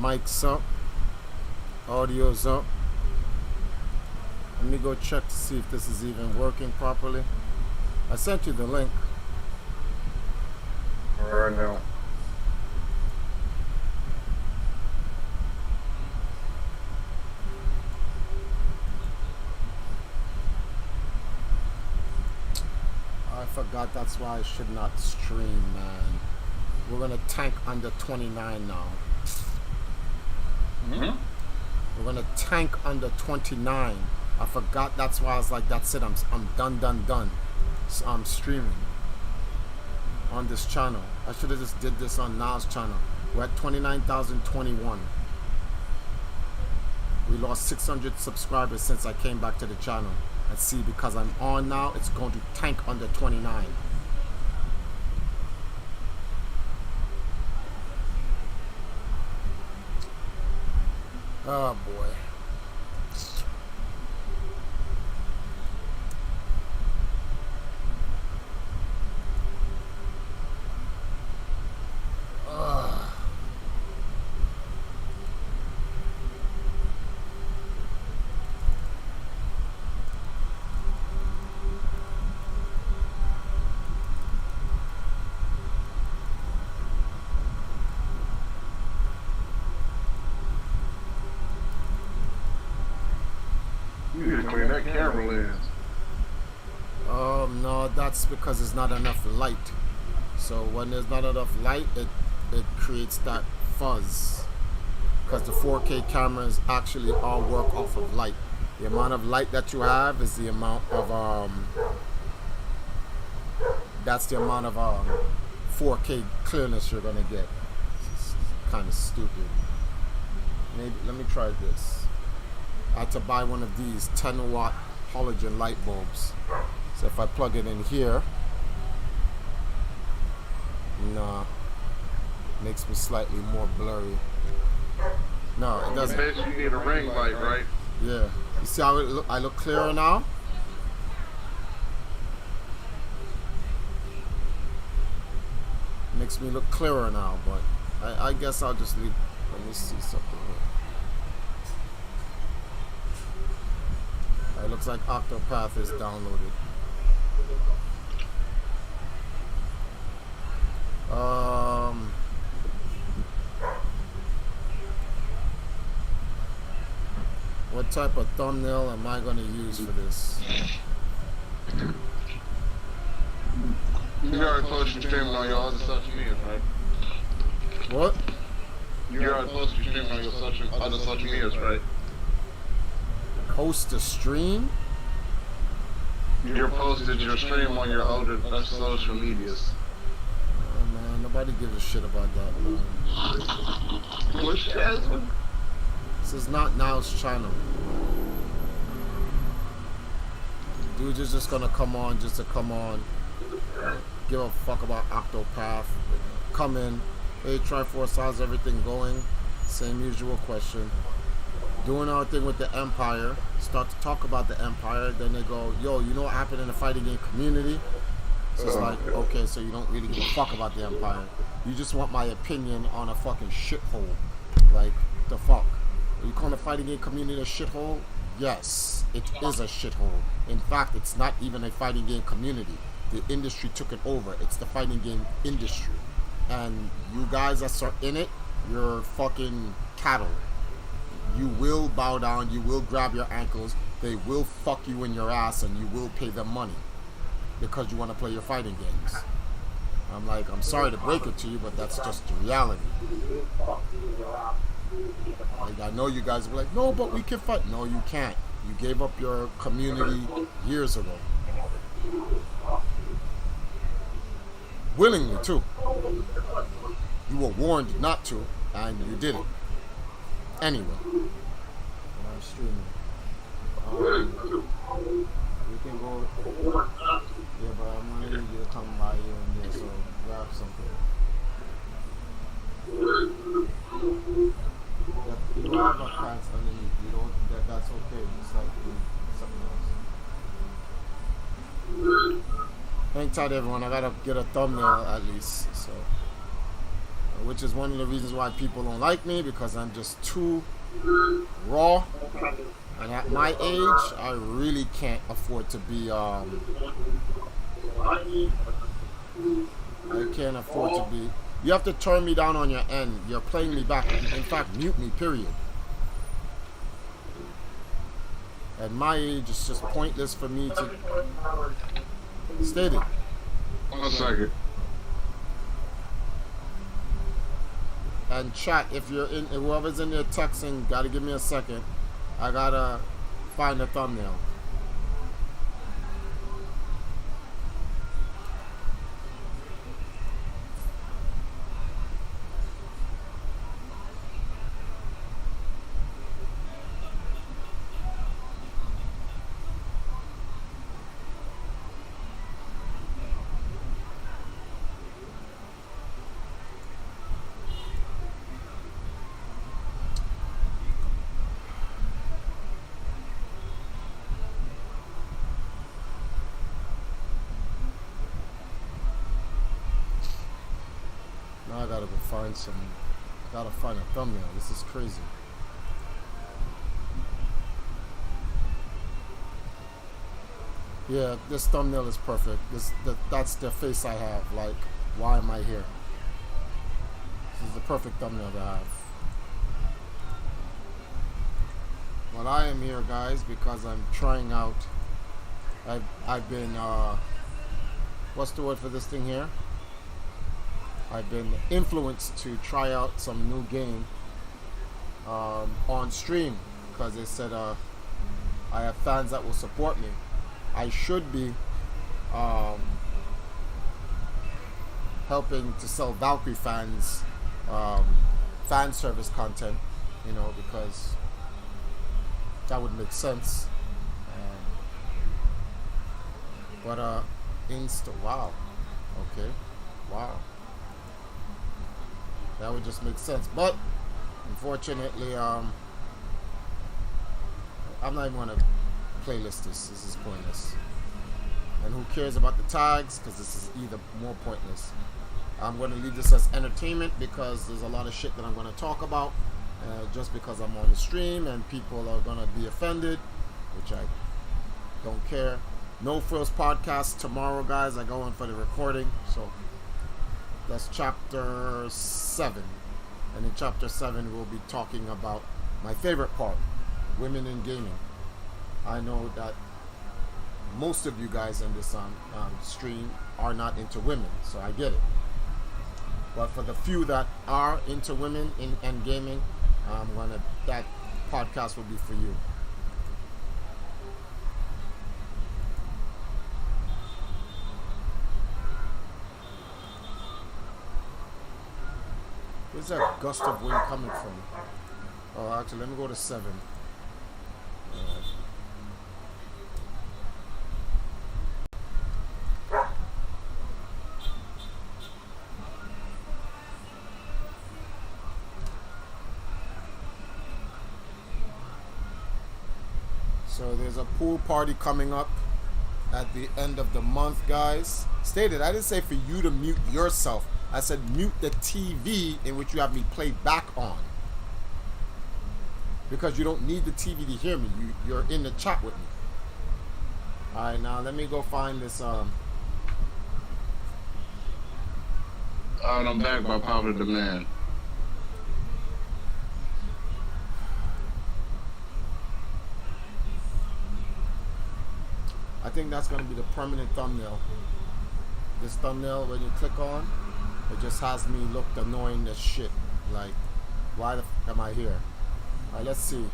Mic's up. Audio's up. Let me go check to see if this is even working properly. I sent you the link. Right now. I forgot, that's why I should not stream, man. We're gonna tank under 29 now. Mm-hmm. We're gonna tank under 29. I forgot, that's why I was like, that's it, I'm done. So I'm streaming on this channel. I should have just did this on Now's channel. We're at 29,021. We lost 600 subscribers since I came back to the channel. And see, because I'm on now, it's going to tank under 29. Oh boy. You need to clean that camera lens. No, that's because there's not enough light. So when there's not enough light, it creates that fuzz. Because the 4K cameras actually all work off of light. The amount of light that you have is the amount of that's the amount of 4K clearness you're gonna get. It's kind of stupid. Maybe let me try this. I had to buy one of these 10-watt halogen light bulbs. So if I plug it in here, nah, makes me slightly more blurry. No, it doesn't. Basically, you need a ring light, right? Yeah. You see how I look clearer now? Makes me look clearer now, but I guess I'll just leave. Let me see something here. It looks like Octopath is downloaded. What type of thumbnail am I going to use for this? You already posted your streaming on your other social media, right? What? You already posted your streaming on your other social medias, right? Host a stream? You posted your stream on your other social medias. Oh man, nobody gives a shit about that, man. What's that? This is not Now's channel. Dudes is just gonna come on just to come on. Give a fuck about Octopath. Come in. Hey, Triforce, how's everything going? Same usual question. Doing our thing with the Empire. Start to talk about the Empire. Then they go, yo, you know what happened in the fighting game community? So it's like, okay, so you don't really give a fuck about the Empire. You just want my opinion on a fucking shithole. Like, the fuck? Are you calling the fighting game community a shithole? Yes, it is a shithole. In fact, it's not even a fighting game community. The industry took it over. It's the fighting game industry. And you guys that are in it, you're fucking cattle. You will bow down, you will grab your ankles, they will fuck you in your ass, and you will pay them money because you want to play your fighting games. I'm like, I'm sorry to break it to you, but that's just the reality. Like, I know you guys will be like, no, but we can fight. No, you can't. You gave up your community years ago. Willingly, too. You were warned not to, and you did it. Anyway. I'm streaming. We can go. Yeah, but I'm gonna need you to come by here and there, so grab something. You don't have a pants underneath. You don't. That's okay. Just like something else. Hang tight, everyone. I gotta get a thumbnail at least. So which is one of the reasons why people don't like me, because I'm just too raw. And at my age, I really can't afford to be, I can't afford to be, you have to turn me down on your end. You're playing me back. In fact, mute me, period. At my age, it's just pointless for me to steady. 1 second. And chat, if you're in, whoever's in there texting, gotta give me a second. I gotta find a thumbnail. Now I gotta go find some, gotta find a thumbnail. This is crazy. Yeah, this thumbnail is perfect. That's the face I have. Like, why am I here? This is the perfect thumbnail to have. Well, I am here, guys, because I'm trying out. I've been what's the word for this thing here? I've been influenced to try out some new game on stream, because they said I have fans that will support me. I should be helping to sell Valkyrie fans fan service content, you know, because that would make sense. But wow, okay, wow, that would just make sense. But unfortunately, I'm not even gonna playlist this. This is pointless. And who cares about the tags? Because this is either more pointless. I'm going to leave this as entertainment, because there's a lot of shit that I'm going to talk about just because I'm on the stream, and people are going to be offended, which I don't care. No Frills podcast tomorrow, guys. I go in for the recording. So that's chapter 7. And in chapter 7, we'll be talking about my favorite part, women in gaming. I know that most of you guys in this stream are not into women, so I get it. But for the few that are into women and gaming, that podcast will be for you. Where's that gust of wind coming from? Oh, actually, let me go to 7. So there's a pool party coming up at the end of the month, guys. Stated, I didn't say for you to mute yourself. I said mute the TV in which you have me played back on. Because you don't need the TV to hear me. You're in the chat with me. Alright, now let me go find this. And I'm back by popular demand. I think that's going to be the permanent thumbnail. This thumbnail, when you click on, it just has me look annoying as shit. Like, why the f am I here? Alright, let's see.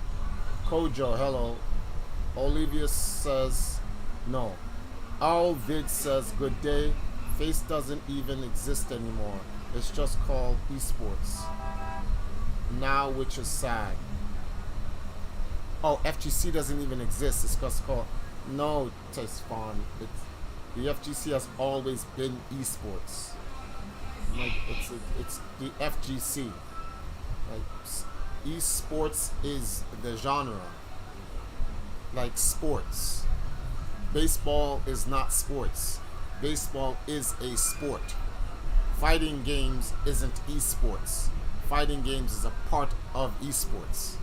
Kojo, hello. Olivia says no. Alvid says good day. Face doesn't even exist anymore. It's just called esports now, which is sad. Oh, FGC doesn't even exist. It's just called. No, Tesfawn. The FGC has always been esports. Like it's the FGC. Like esports is the genre. Like sports. Baseball is not sports. Baseball is a sport. fighting games isn't esports. Fighting games is a part of esports.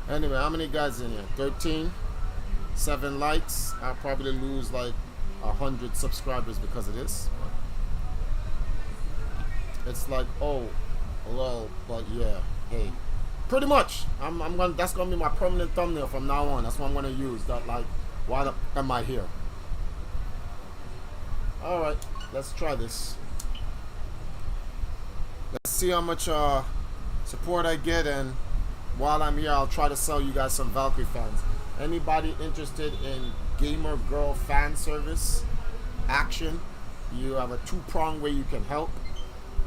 Anyway, how many guys in here? 13? 7 likes. I'll probably lose like 100 subscribers because of this. It's like, oh, well, but yeah, hey. Pretty much. That's gonna be my permanent thumbnail from now on. That's what I'm gonna use. That, like, why the am I here? Alright, let's try this. Let's see how much support I get, and while I'm here, I'll try to sell you guys some Valkyrie fans. Anybody interested in gamer girl fan service action? You have a 2-pronged way you can help.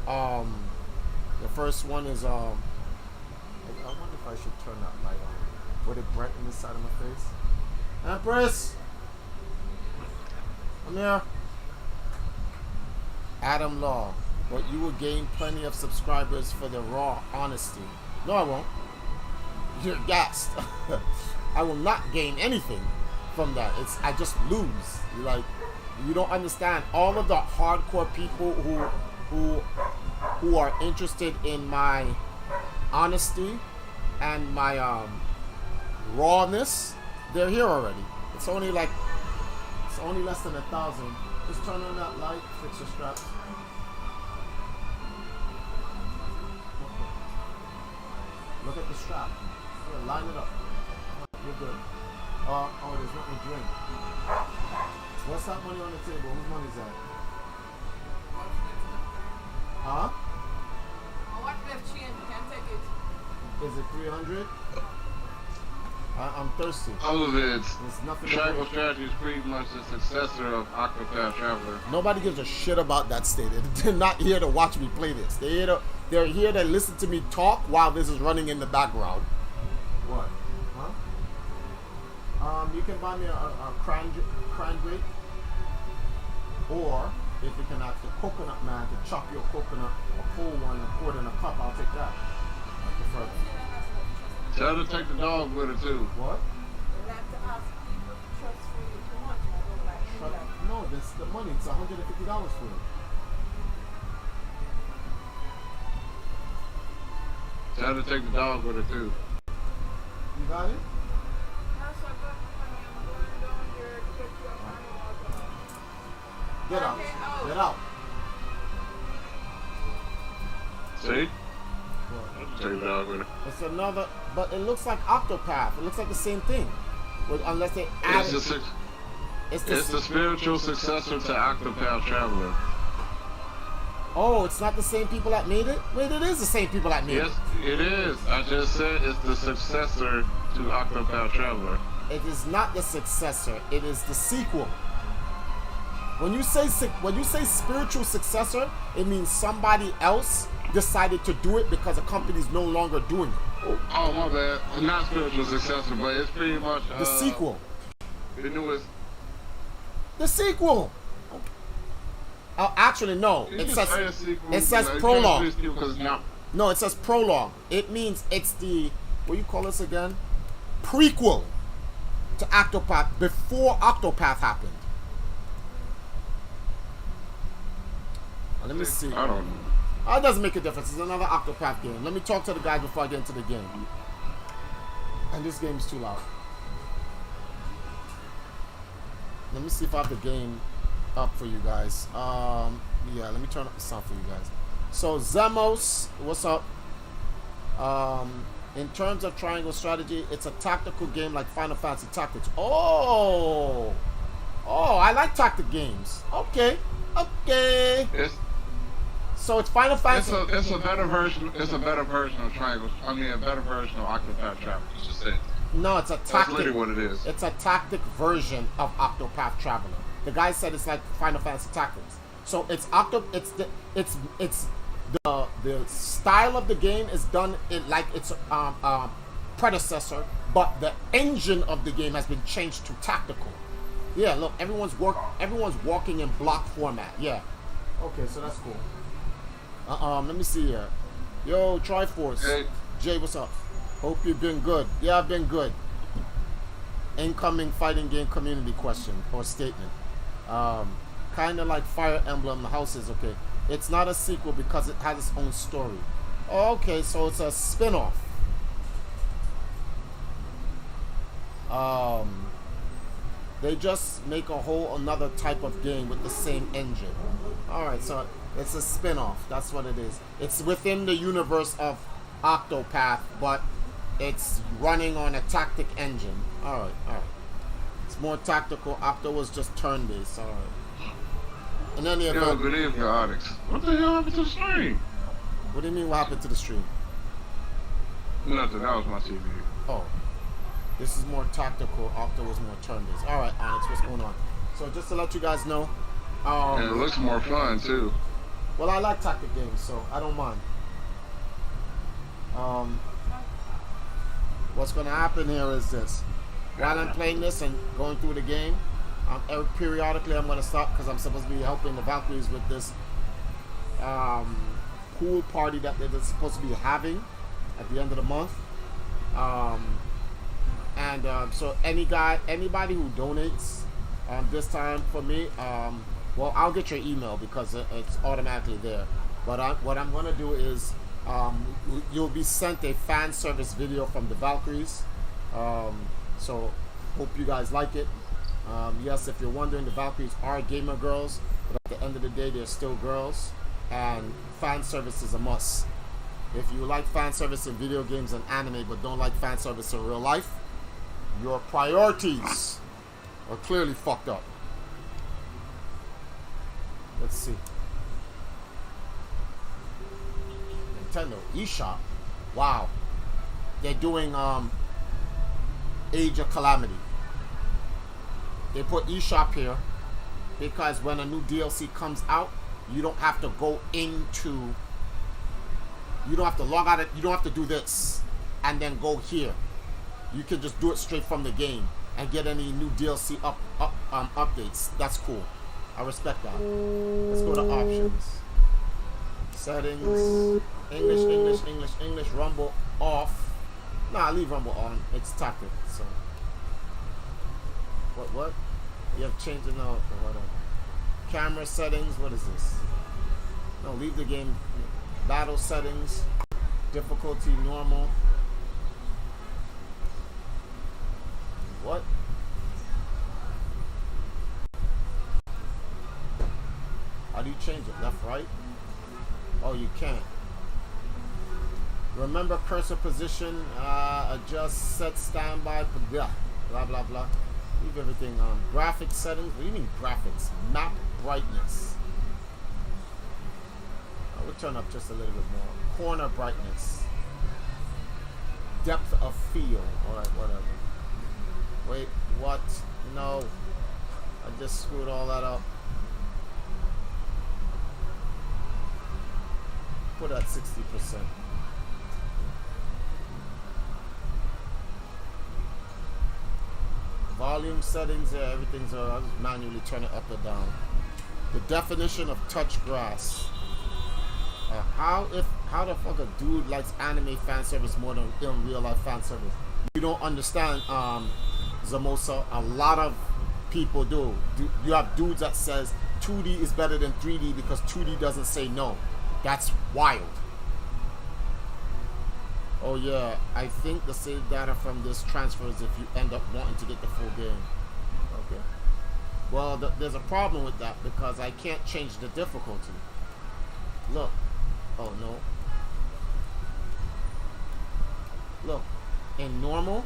The first one is I wonder if I should turn that light on. Would it brighten the side of my face? Empress, come here. Adam Law, but you will gain plenty of subscribers for the raw honesty. No, I won't. You're gassed. I will not gain anything from that. I just lose. You don't understand. All of the hardcore people who are interested in my honesty and my rawness, they're here already. It's only less than 1,000. Just turn on that light, fix your straps. Look at the strap. Yeah, line it up. You're good. Oh, there's nothing to drink. What's that money on the table? Whose money is that? Huh? What left change? You can take it. Is it 300? I'm thirsty. All of it's There's nothing. Tribal Strategy is pretty much the successor of Octopath Traveler. Nobody gives a shit about that state. They're not here to watch me play this. They're here to listen to me talk while this is running in the background. What? Huh? You can buy me a cran grape, or if you can ask the coconut man to chop your coconut, a whole one, and pour it in a cup, I'll take that. I prefer that. Tell her to take the dog with her too. What? You have to ask people to trust for you too much. I don't like that. No, this the money. It's $150 for it. Tell her to take the dog with her too. You got it? That's what I'm going down here to get you a money. Get out. Get out. See? What? Take the dog with her. It's another, but it looks like Octopath. It looks like the same thing, unless they add it. It's the spiritual successor to Octopath Traveler. Oh, it's not the same people that made it? Wait, it is the same people that made Yes, it is. I just said it's the successor to Octopath Traveler. it. It is not the successor. It is the sequel. When you say spiritual successor, it means somebody else decided to do it because the company's no longer doing it. Oh, my bad. Not spiritual successor, but it's pretty much The sequel. The newest. The sequel. Actually, no. You It can says say a sequel, it says but you can't prologue. say sequel 'cause it's not. No, it says prologue. It means it's the, what do you call this again? Prequel to Octopath, before Octopath happened. Let me see. I don't know. Oh, it doesn't make a difference. It's another Octopath game. Let me talk to the guys before I get into the game. And this game is too loud. Let me see if I have the game up for you guys. Yeah, let me turn up the sound for you guys. So Zemos, what's up? In terms of triangle strategy, it's a tactical game like Final Fantasy Tactics. Oh, I like tactic games. Okay. So it's Final Fantasy. It's a better version. It's a better version of Triangle. I mean, a better version of Octopath Traveler. It's just it. No, it's a That's tactic. literally what it is. It's a tactic version of Octopath Traveler. The guy said it's like Final Fantasy Tactics. So it's the style of the game is done like its predecessor, but the engine of the game has been changed to tactical. Yeah, look, everyone's walking in block format. Yeah. Okay, so that's cool. Let me see here. Yo, Triforce. Hey. Jay, what's up? Hope you've been good. Yeah, I've been good. Incoming fighting game community question or statement. Kind of like Fire Emblem, the house is okay. It's not a sequel because it has its own story. Okay, so it's a spin-off. They just make a whole another type of game with the same engine. Alright, so it's a spin-off. That's what it is. It's within the universe of Octopath, but it's running on a tactic engine. Alright. It's more tactical. Octo was just turn-based. Alright. And then the Yo, good evening, Onyx. What the hell happened to the stream? What do you mean what happened to the stream? Nothing, that was my TV. Oh. This is more tactical. Octo was more turn-based. Alright, Onyx, what's going on? So just to let you guys know. And it looks more fun, too. Well, I like tactic games, so I don't mind. What's going to happen here is this. While I'm playing this and going through the game, periodically I'm going to stop because I'm supposed to be helping the Valkyries with this pool party that they're supposed to be having at the end of the month. So anybody who donates this time for me, well, I'll get your email because it's automatically there. But what I'm going to do is you'll be sent a fan service video from the Valkyries. So hope you guys like it. Yes, if you're wondering, the Valkyries are gamer girls, but at the end of the day, they're still girls, and fan service is a must. If you like fan service in video games and anime, but don't like fan service in real life, your priorities are clearly fucked up. Let's see. Nintendo eShop. Wow. They're doing Age of Calamity. They put eShop here because when a new DLC comes out, you don't have to go into, you don't have to log out, you don't have to do this and then go here. You can just do it straight from the game and get any new DLC updates. That's cool. I respect that. Let's go to options. Settings. English. Rumble off. Nah, leave Rumble on. It's tactic. So. What? You have changed it now. Whatever. Camera settings. What is this? No, leave the game. Battle settings. Difficulty normal. What? How do you change it? Left, right? Oh, you can't. Remember cursor position. Adjust set standby. Blah blah blah. Leave everything on. Graphics settings. What do you mean graphics? Map brightness. I will turn up just a little bit more. Corner brightness. Depth of field. Alright, whatever. Wait, what? No. I just screwed all that up. Put at 60%. Volume settings, yeah, everything's I'll just manually turn it up or down. The definition of touch grass. How the fuck a dude likes anime fan service more than in real life fan service? You don't understand, Zamosa. A lot of people do. You have dudes that says 2D is better than 3D because 2D doesn't say no. That's wild. Oh yeah, I think the save data from this transfers if you end up wanting to get the full game. Okay. Well, there's a problem with that because I can't change the difficulty. Look. Oh no. Look. In normal,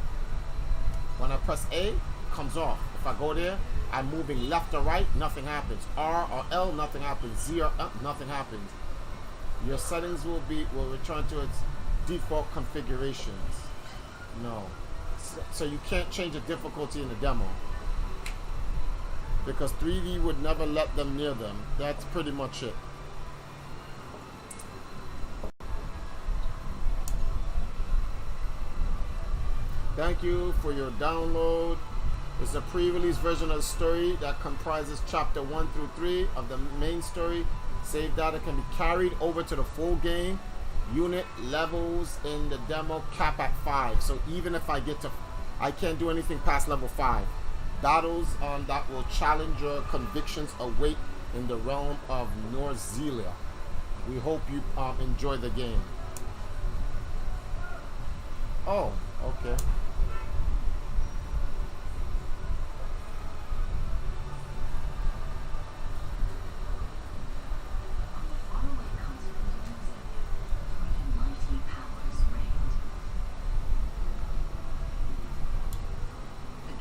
when I press A, it comes off. If I go there, I'm moving left or right, nothing happens. R or L, nothing happens. Z or up, nothing happens. Your settings will return to its default configurations. No. So you can't change the difficulty in the demo. Because 3D would never let them near them. That's pretty much it. Thank you for your download. It's a pre-release version of the story that comprises chapter 1 through 3 of the main story. Save data can be carried over to the full game. Unit levels in the demo cap at 5. So even if I can't do anything past level 5. Battles that will challenge your convictions await in the realm of Norzelia. We hope you enjoy the game. Oh, okay.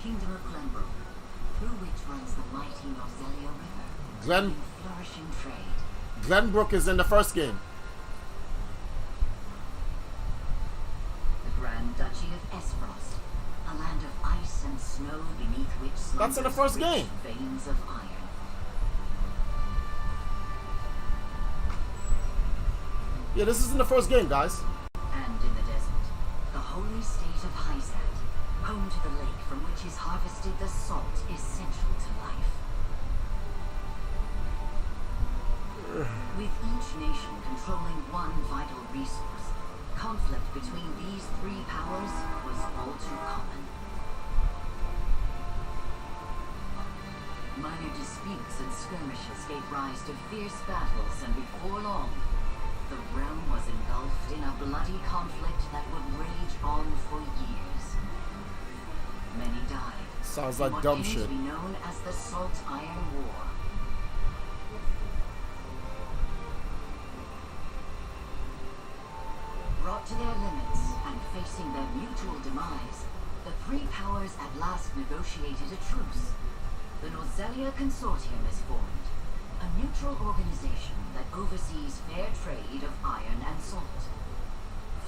Kingdom of Glenbrook, through which runs the mighty Norzelia River. Flourishing trade. Glenbrook is in the first game. The Grand Duchy of Esfrost, a land of ice and snow beneath which That's in the first game. Veins of iron. Yeah, this is in the first game, guys. And in the desert, the holy state of Hyzat, home to the lake from which is harvested the salt essential to life. With each nation controlling one vital resource, conflict between these three powers was all too common. Minor disputes and skirmishes gave rise to fierce battles, and before long, the realm was engulfed in a bloody conflict that would rage on for years. Many died. Sounds like dumb shit. What came to be known as the Salt Iron War. Brought to their limits and facing their mutual demise, the three powers at last negotiated a truce. The Norzelia Consortium is formed, a neutral organization that oversees fair trade of iron and salt.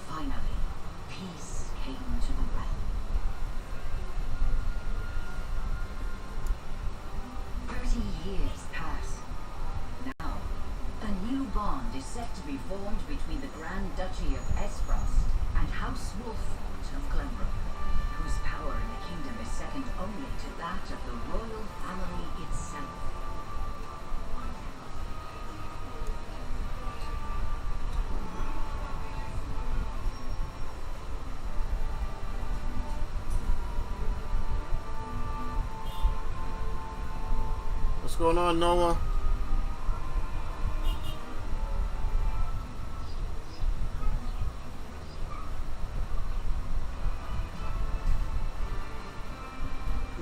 Finally, peace came to the realm. 30 years pass. Now, a new bond is set to be formed between the Grand Duchy of Esfrost and House Wolffort of Glenbrook, whose power in the kingdom is second only to that of the royal family itself. What's going on, Noah?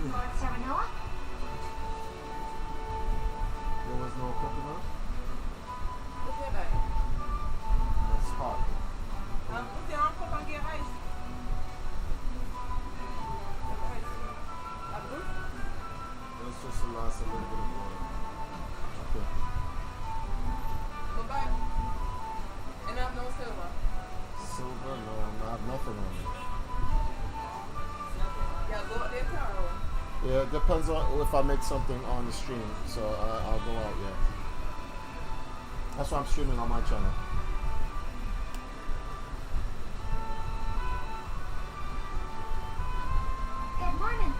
Lord Serenilla? There was no coconut? What's your bag? It's hot. What's your uncle gonna get ice? Let's just last a little bit of water. Okay. Go back. And I have no silver. Silver? No, I have nothing on me. Yeah, go up there tomorrow. Yeah, it depends on if I make something on the stream. So I'll go out, yeah. That's why I'm streaming on my channel. Good morning.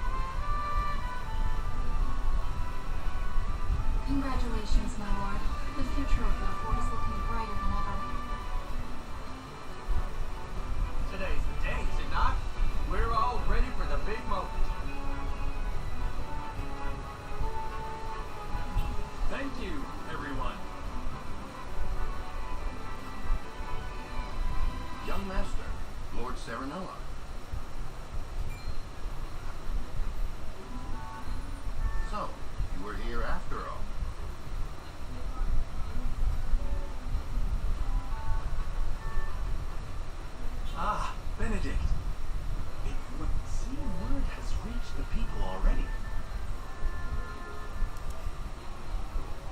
Congratulations, my lord. The future of Belfort is looking brighter than ever. Today's the day, is it not? We're all ready for the big moment. Thank you, everyone. Young Master, Lord Serenilla. So, you were here after all. Ah, Benedict. It would seem word has reached the people already.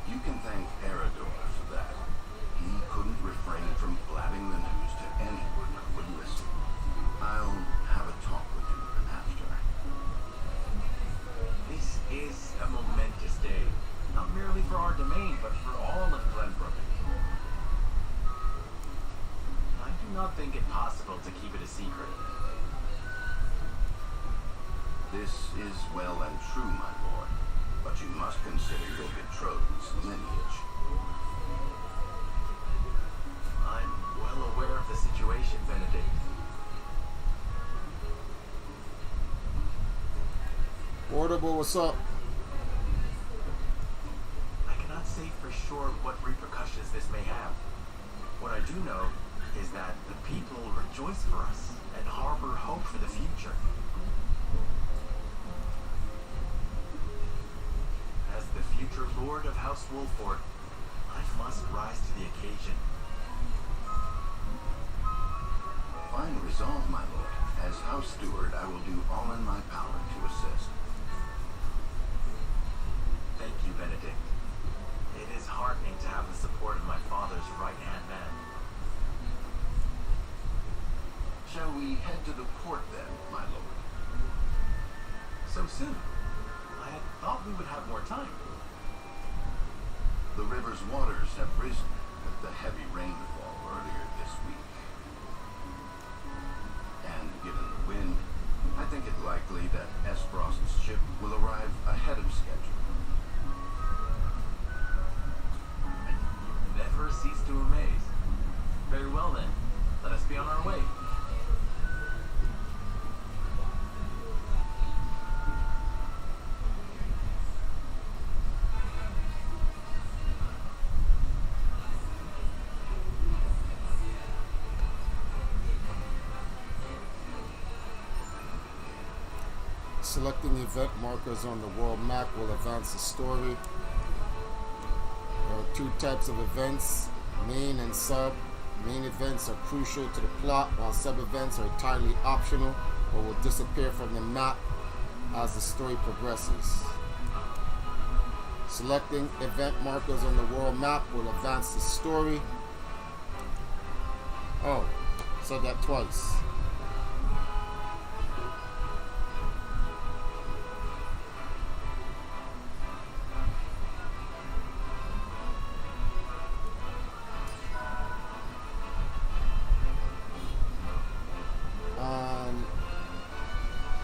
You can thank Erador for that. He couldn't refrain from blabbing the news to anyone who would listen. I'll have a talk with him after. This is a momentous day, not merely for our domain, but for all of Glenbrook. I do not think it possible to keep it a secret. This is well and true, my lord, but you must consider your betrothed's lineage. I'm well aware of the situation, Benedict. Order Turbo, what's up? I cannot say for sure what repercussions this may have. What I do know is that the people rejoice for us and harbor hope for the future. As the future Lord of House Wolford, I must rise to the occasion. Fine resolve, my lord. As House Steward, I will do all in my power to assist. Thank you, Benedict. It is heartening to have the support of my father's right-hand man. Shall we head to the port then, my lord? So soon. I had thought we would have more time. The river's waters have risen with the heavy rainfall earlier this week. And given the wind, I think it likely that Esfrost's ship will arrive ahead of schedule. You never cease to amaze. Very well then, let us be on our way. Selecting event markers on the world map will advance the story. There are two types of events, main and sub. Main events are crucial to the plot, while sub events are entirely optional or will disappear from the map as the story progresses. Selecting event markers on the world map will advance the story. Oh, said that twice.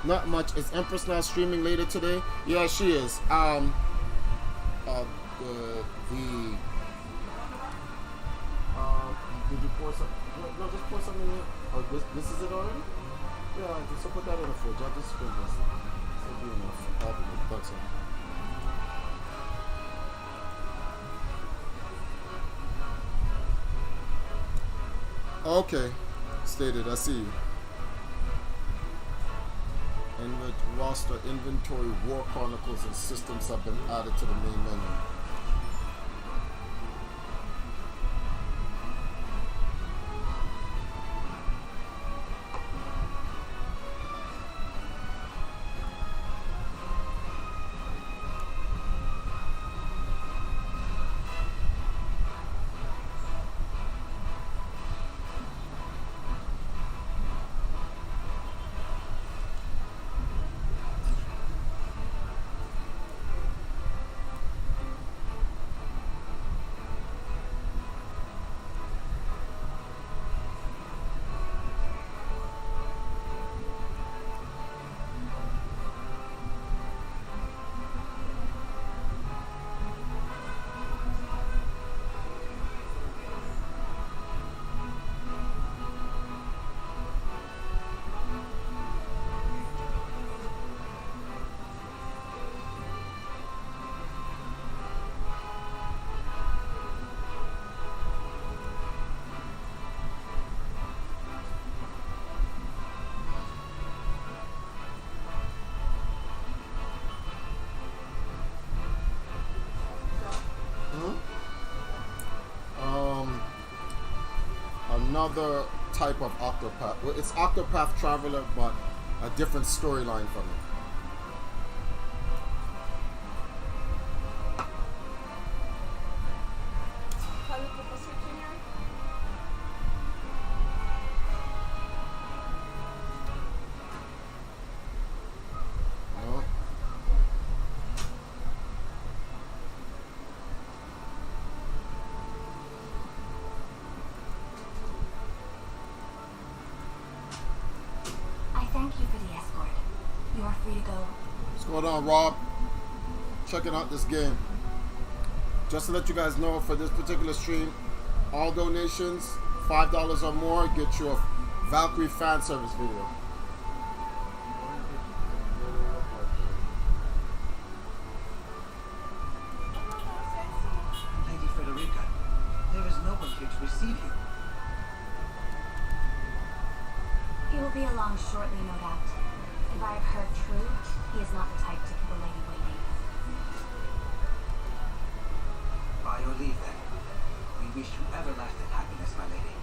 Not much. Is Empress now streaming later today? Yeah, she is. Did you pour some? No, just pour some in here. Oh, this is it already? Yeah, just put that in the fridge. I'll just spin this. It'll be enough. That's it. Okay. Stated. I see you. Roster, inventory, war chronicles, and systems have been added to the main menu. Another type of Octopath. Well, it's Octopath Traveler, but a different storyline from it. Can you put the switch in here? No. Thank you for the escort. You are free to go. What's going on, Rob? Checking out this game. Just to let you guys know, for this particular stream, all donations, $5 or more, get you a Valkyrie fan service video. here to receive you. He will be along shortly, no doubt. If I have heard true, he is not the type to keep a lady waiting. By your leave, then. We wish you everlasting happiness, my lady.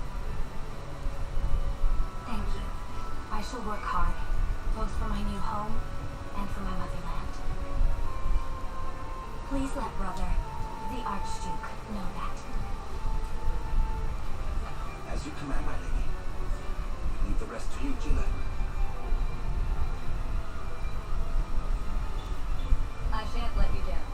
Thank you. I shall work hard, both for my new home and for my motherland. Please let brother, the Archduke, know that. As you command, my lady. We leave the rest to you, Gila. I shan't let you down.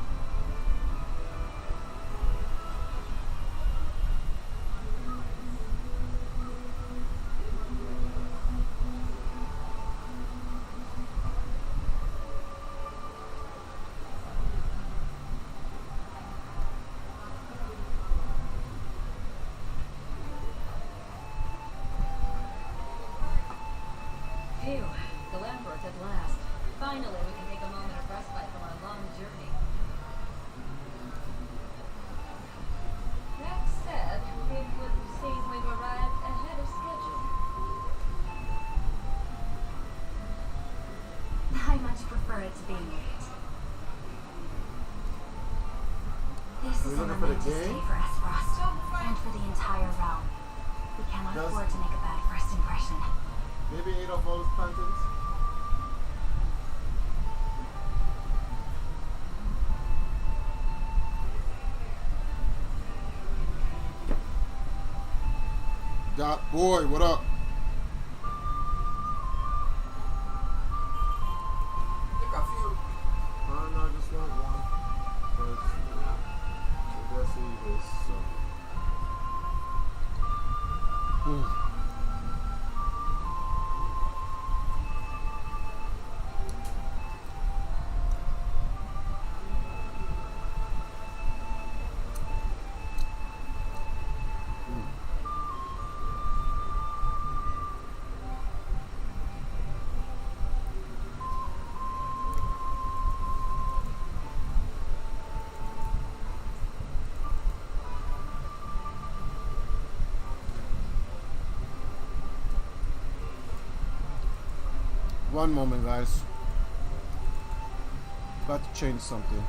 Phew, the Lamberts at last. Finally, we can take a moment of respite from our long journey. That said, it would seem we've arrived ahead of schedule. I much prefer it to being late. This is a looking for the momentous day game? for Esfrost, and for the entire realm. We cannot Does- afford to make a bad first impression. Maybe ate off all his plantains. Dot boy, what up? No, I just want one. Because that's who he is, so. One moment, guys. Got to change something.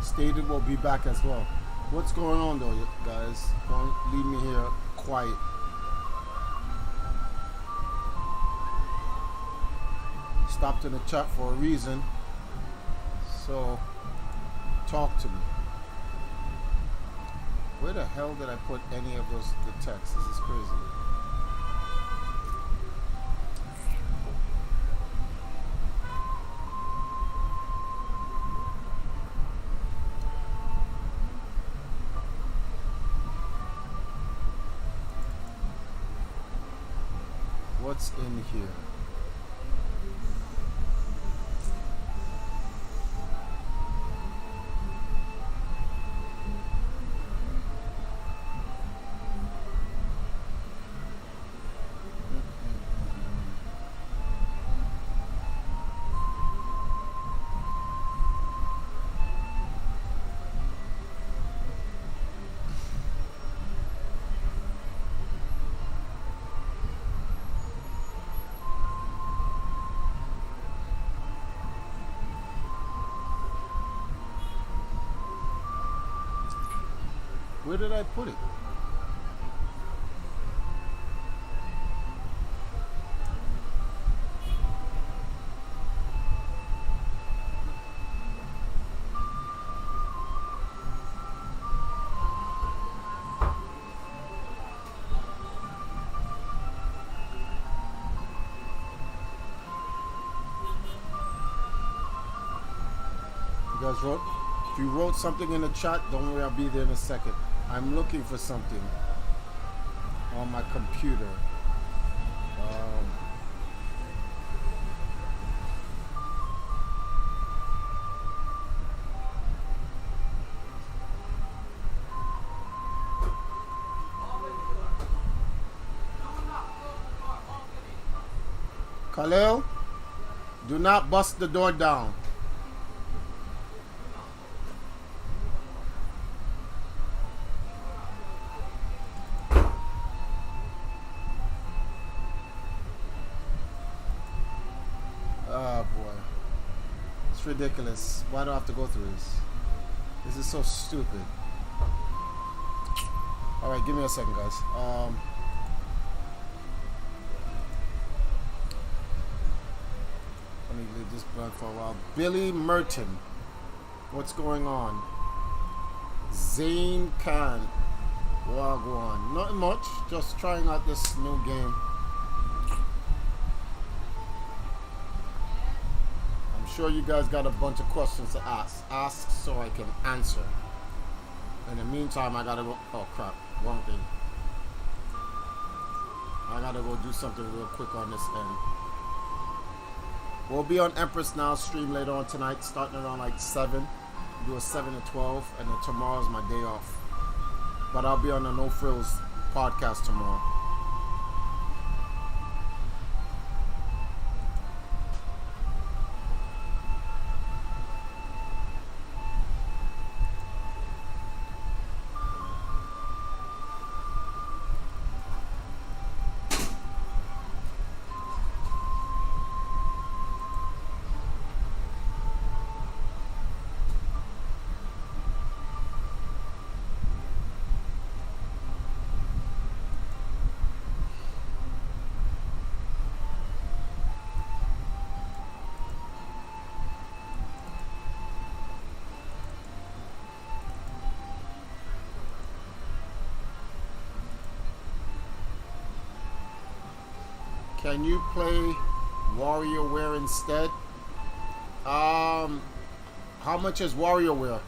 Stated will be back as well. What's going on though, you guys? Don't leave me here quiet. Stopped in the chat for a reason. So talk to me. Where the hell did I put any of those the text? This is crazy. What's in here? Where did I put it? guys wrote? If you wrote something in the chat, don't worry, I'll be there in a second. I'm looking for something on my computer. Khalil, do not bust the door down. Oh boy. It's ridiculous. Why do I have to go through this? This is so stupid. Alright, give me a second, guys. Let me leave this blank for a while. Billy Merton. What's going on? Zane Khan. Wagwan. Nothing much. Just trying out this new game. I'm sure you guys got a bunch of questions to ask. Ask so I can answer. In the meantime, I gotta go. Oh crap. Wrong thing. I gotta go do something real quick on this end. We'll be on Empress Now stream later on tonight, starting around like 7. Do a 7 to 12, and then tomorrow's my day off. But I'll be on the No Frills podcast tomorrow. Can you play WarriorWare instead? How much is WarriorWare?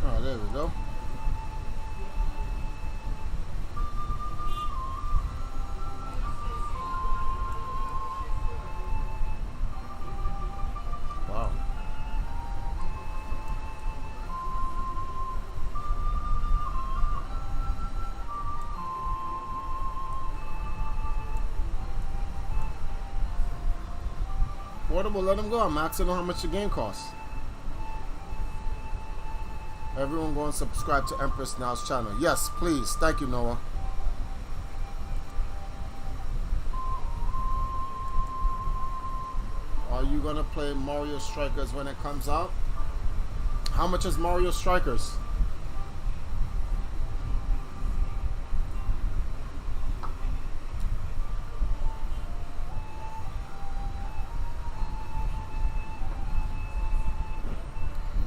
Oh, there we go. Wow. Portable, let them go. I'm asking how much the game costs. Everyone go and subscribe to Empress Now's channel. Yes, please. Thank you, Noah. Are you going to play Mario Strikers when it comes out? How much is Mario Strikers?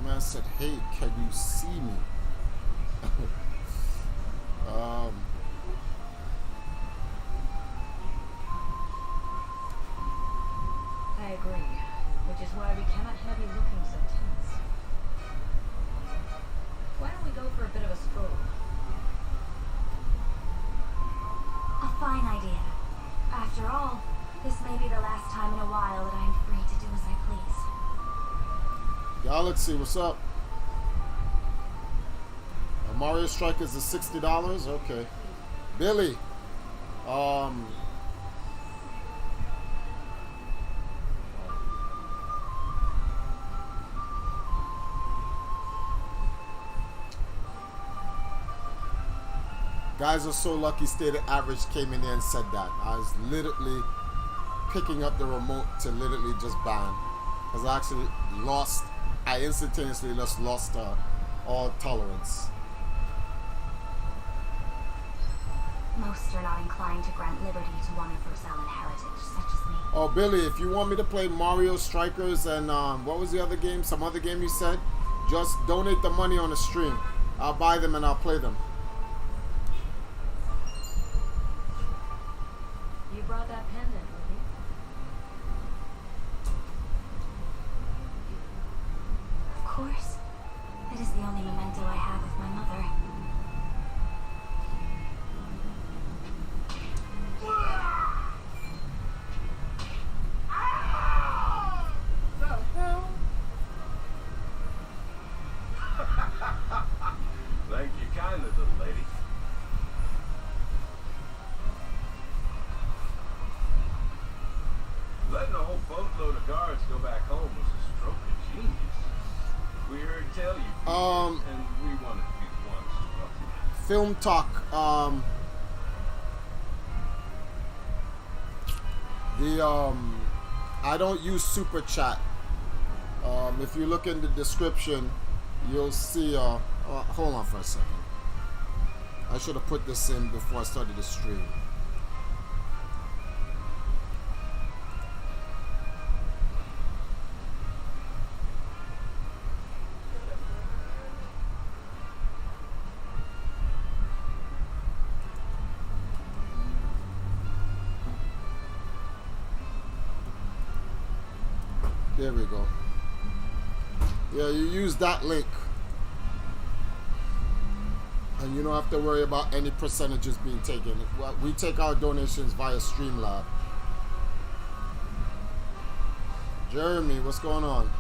Man said, hey, can you see me? I agree, which is why we cannot have you looking so tense. Why don't we go for a bit of a stroll? A fine idea. After all, this may be the last time in a while that I am free to do as I please. Y'all, let's see what's up. Mario Strikers is $60. Okay, Billy. Guys are so lucky. Stated Average came in there and said that. I was literally picking up the remote to literally just ban, because I actually lost. I instantaneously just lost all tolerance. My Most are not inclined to grant liberty to one of Rosella's heritage, such as me. Oh, Billy, if you want me to play Mario Strikers and what was the other game? Some other game you said? Just donate the money on the stream. I'll buy them and I'll play them. You brought that pendant with you? Of course. It is the only memento I have of my mother. Thank you kindly, little lady. Letting a whole boatload of guards go back home was a stroke of genius. We heard tell you, and we wanted to be the ones to welcome you. Film talk. I don't use super chat. If you look in the description, you'll see. Hold on for a second. I should have put this in before I started the stream. There we go. Yeah, you use that link. And you don't have to worry about any percentages being taken. We take our donations via Streamlab. Jeremy, what's going on?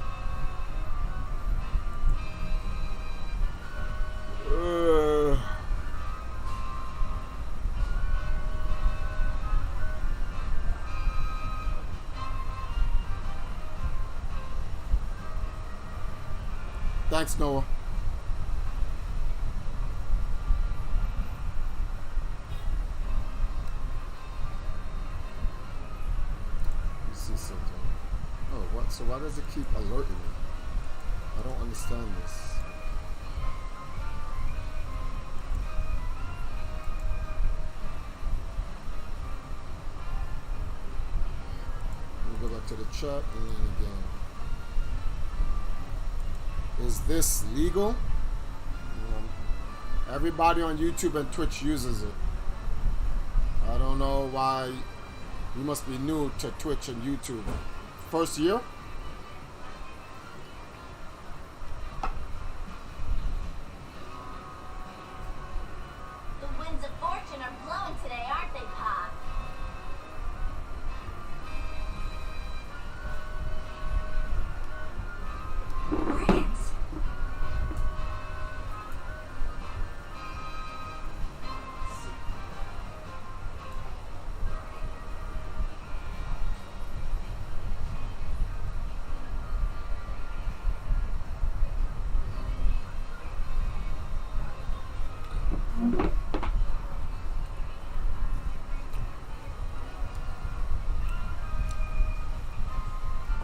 Thanks, Noah. You see something. Oh, what? So why does it keep alerting me? I don't understand this. Let me go back to the chat and then again. Is this legal? Everybody on YouTube and Twitch uses it. I don't know why. You must be new to Twitch and YouTube. First year? The winds of fortune are blowing today, aren't they, Pop? Brigands.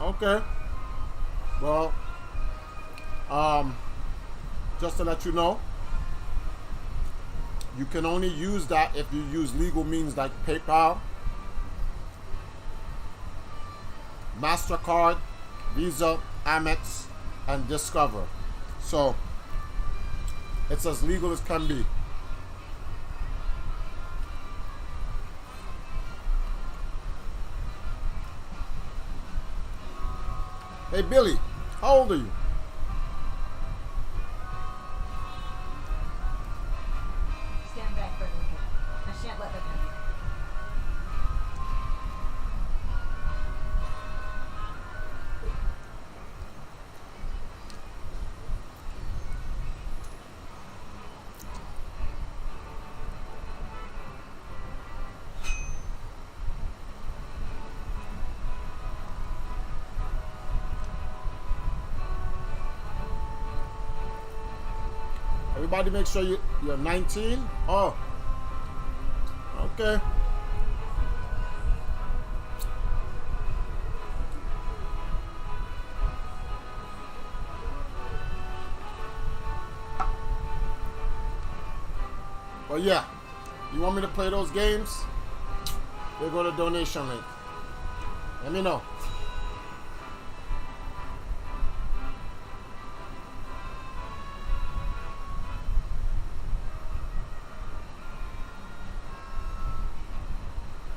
Okay. Well, just to let you know, you can only use that if you use legal means like PayPal, MasterCard, Visa, Amex, and Discover. So it's as legal as can be. Hey Billy, how old are you? Stand back for a minute. I shan't let that happen. Everybody make sure you're 19. Oh, okay. But yeah, You want me to play those games? They go to donation link. Let me know.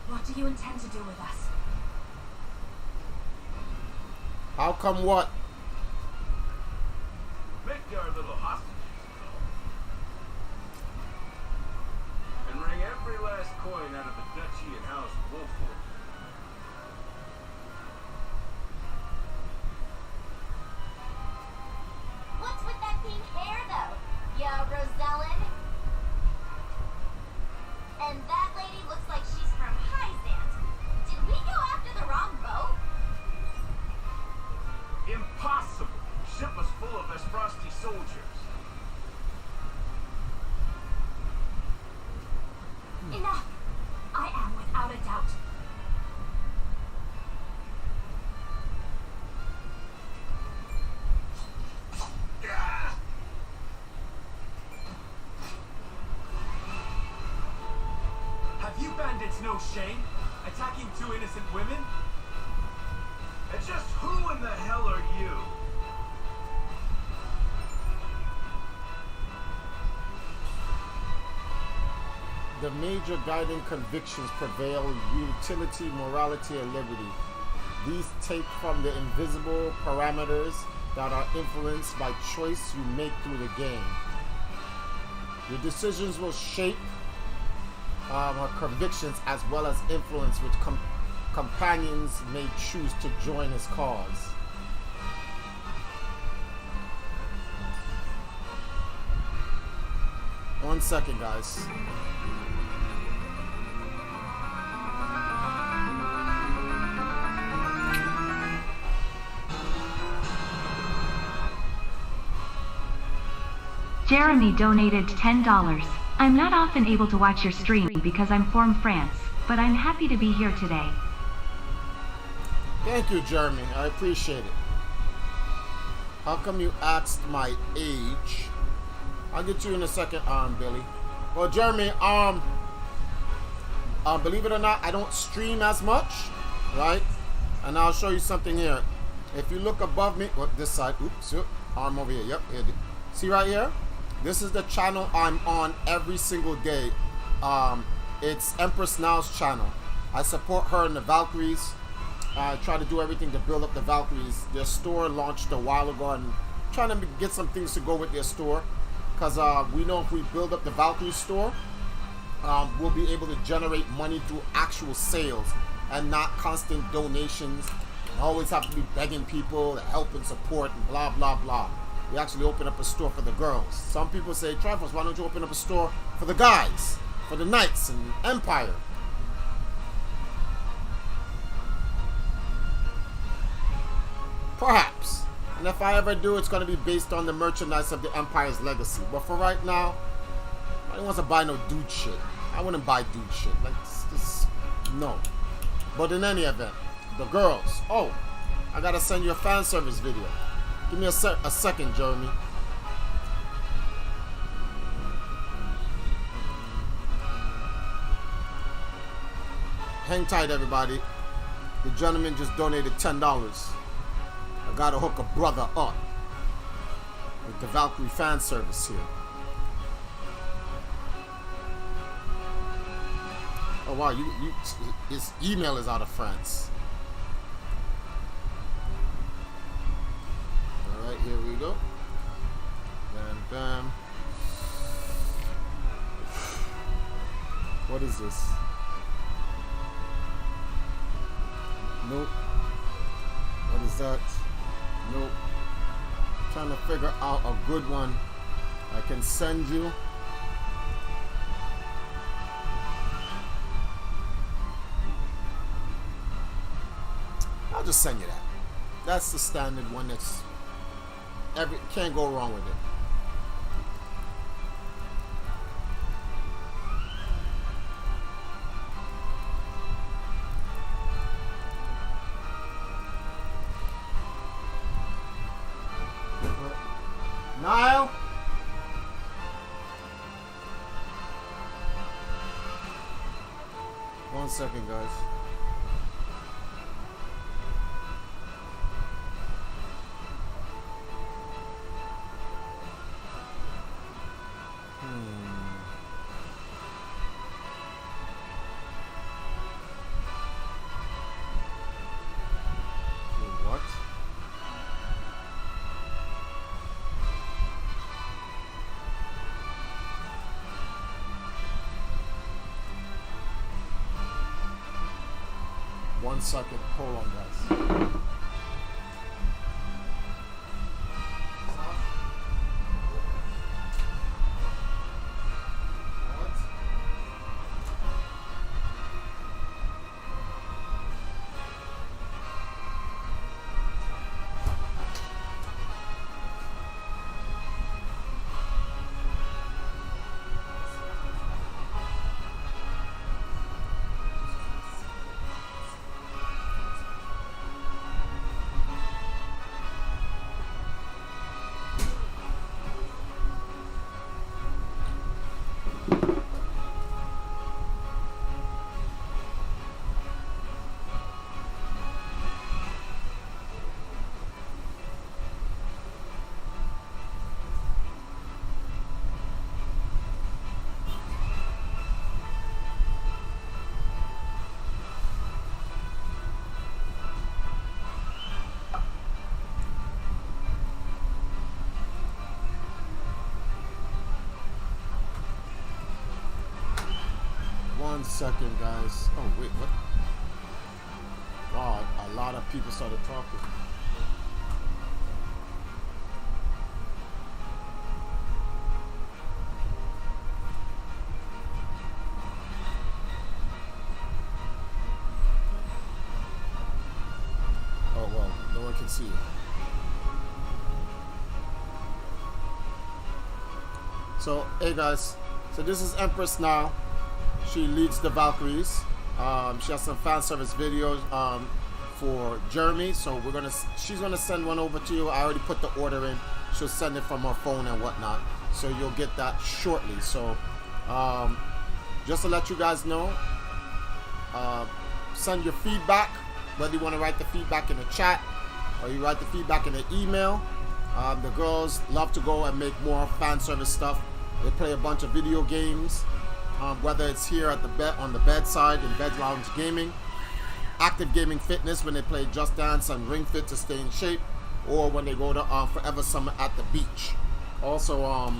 What do you intend to do with us? How come what? Make our little hostages, and wring every last coin out of the duchy and house Wolfwood. What's with that pink hair, though? Yeah, Rosellen? And that lady looks like she's from Hyzant. Did we go after the wrong boat? Impossible! Ship was full of Vesprasti soldiers. Enough! I am without a doubt. Have you bandits no shame? Attacking two innocent women? And just who in the hell are you? The major guiding convictions prevail: utility, morality, and liberty. These take from the invisible parameters that are influenced by choice you make through the game. Your decisions will shape her convictions as well as influence which companions may choose to join his cause. One second, guys. Jeremy donated $10. I'm not often able to watch your stream because I'm from France, but I'm happy to be here today. Thank you, Jeremy. I appreciate it. How come you asked my age? I'll get you in a second, Billy. Well, Jeremy, believe it or not, I don't stream as much, right? And I'll show you something here. If you look above me, this side, oops, arm over here, yep, here. See right here? This is the channel I'm on every single day. It's Empress Now's channel. I support her and the Valkyries. I try to do everything to build up the Valkyries. Their store launched a while ago, and trying to get some things to go with their store. Because we know if we build up the Valkyrie store, we'll be able to generate money through actual sales and not constant donations. And always have to be begging people to help and support and blah, blah, blah. We actually open up a store for the girls. Some people say, Trifles, why don't you open up a store for the guys, for the knights and Empire? Perhaps. And if I ever do, it's going to be based on the merchandise of the Empire's legacy. But for right now, I don't want to buy no dude shit. I wouldn't buy dude shit. Like, this, no. But in any event, the girls. Oh, I got to send you a fan service video. Give me a second, Jeremy. Hang tight, everybody. The gentleman just donated $10. I gotta hook a brother up with the Valkyrie fan service here. Oh wow, his email is out of France. Alright, here we go. Bam, bam. What is this? Nope. What is that? Nope. Trying to figure out a good one I can send you. I'll just send you that. That's the standard one that's can't go wrong with it. Niall? 1 second, guys. What? One second. Hold on, guys. One second, guys. Oh, wait, what? Wow, a lot of people started talking. Oh, well, no one can see it. So, hey, guys. So, this is Empress now. She leads the Valkyries. She has some fan service videos for Jeremy, so she's gonna send one over to you. I already put the order in. She'll send it from her phone and whatnot, so you'll get that shortly. So just to let you guys know, send your feedback, whether you want to write the feedback in the chat or you write the feedback in the email. The girls love to go and make more fan service stuff. They play a bunch of video games. Whether it's here at the bed on the bedside in Bed Lounge Gaming, Active Gaming Fitness when they play Just Dance and Ring Fit to stay in shape, or when they go to Forever Summer at the beach. Also,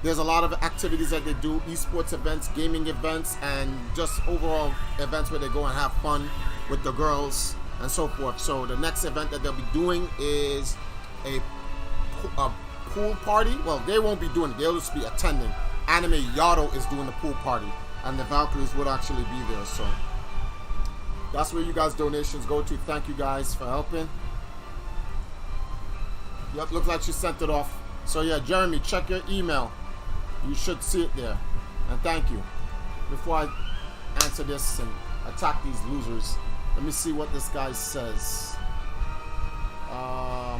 there's a lot of activities that they do, esports events, gaming events, and just overall events where they go and have fun with the girls and so forth. So the next event that they'll be doing is a pool party. Well, they won't be doing it, they'll just be attending. Anime Yado is doing the pool party, and the Valkyries would actually be there. So that's where you guys' donations go to. Thank you guys for helping. Yep, looks like she sent it off. So yeah, Jeremy, check your email. You should see it there. And thank you. Before I answer this and attack these losers, let me see what this guy says. How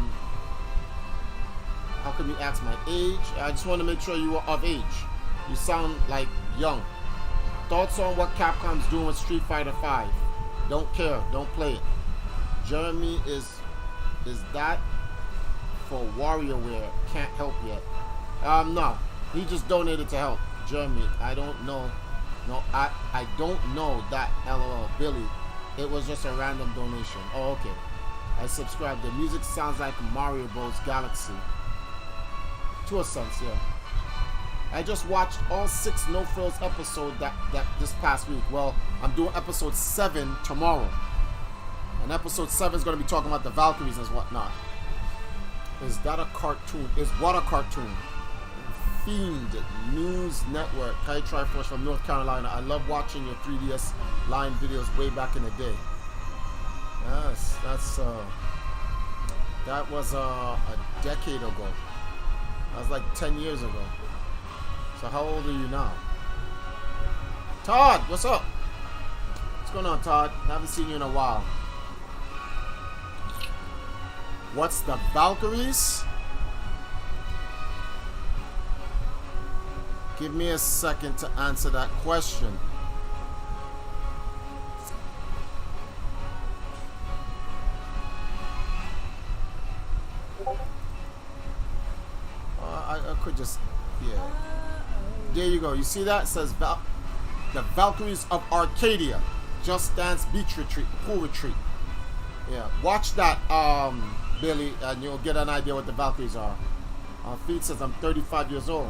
can you ask my age? I just want to make sure you are of age. You sound like young. Thoughts on what Capcom's doing with Street Fighter 5? Don't care. Don't play it. Jeremy, is that for WarioWare? Can't help yet. No. He just donated to help. Jeremy, I don't know. No, I don't know that. LOL. Billy, it was just a random donation. Oh, okay. I subscribed. The music sounds like Mario Bros. Galaxy. To a sense, yeah. I just watched all 6 No Frills episodes that this past week. Well, I'm doing episode 7 tomorrow. And episode 7 is going to be talking about the Valkyries and whatnot. Is that a cartoon? Is what a cartoon? Fiend News Network. Kai Triforce from North Carolina. I love watching your 3DS line videos way back in the day. Yes, that was a decade ago. That was like 10 years ago. So how old are you now? Todd, what's up? What's going on, Todd? I haven't seen you in a while. What's the Valkyries? Give me a second to answer that question. could just, yeah. There you go. You see that? It says the Valkyries of Arcadia. Just Dance Beach Retreat, Pool Retreat. Yeah, watch that, Billy, and you'll get an idea what the Valkyries are. Feed says I'm 35 years old.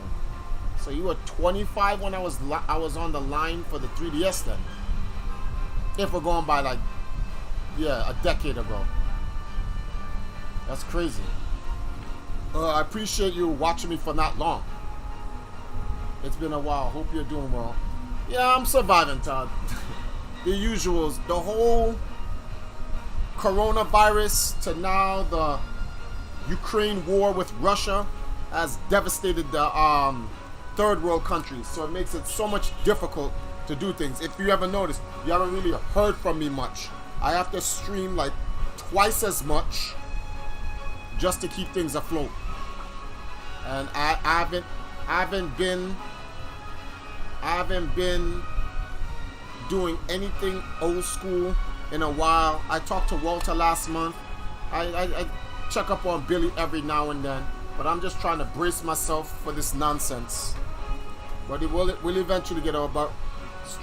So you were 25 when I was on the line for the 3DS then. If we're going by like, yeah, a decade ago. That's crazy. I appreciate you watching me for not long. It's been a while. Hope you're doing well. Yeah, I'm surviving, Todd. The usuals. The whole coronavirus to now the Ukraine war with Russia has devastated the third world countries. So it makes it so much difficult to do things. If you ever noticed, you haven't really heard from me much. I have to stream like twice as much just to keep things afloat. And I haven't been doing anything old school in a while. I talked to Walter last month. I check up on Billy every now and then, but I'm just trying to brace myself for this nonsense. But it will eventually get over.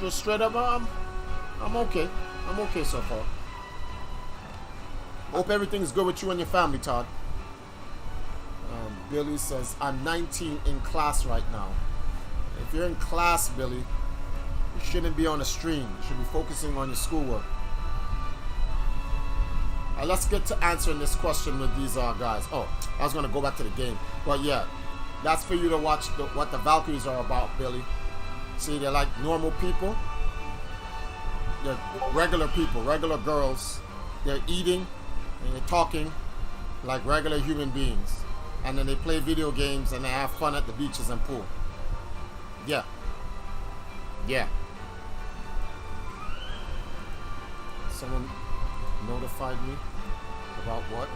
But straight up, I'm okay. I'm okay so far. Hope everything's good with you and your family, Todd. Billy says, I'm 19 in class right now. If you're in class, Billy, you shouldn't be on a stream. You should be focusing on your schoolwork. Let's get to answering this question with these guys. Oh, I was going to go back to the game. But yeah, that's for you to watch what the Valkyries are about, Billy. See, they're like normal people. They're regular people, regular girls. They're eating and they're talking like regular human beings. And then they play video games and they have fun at the beaches and pool. Yeah. Yeah. Someone notified me about what?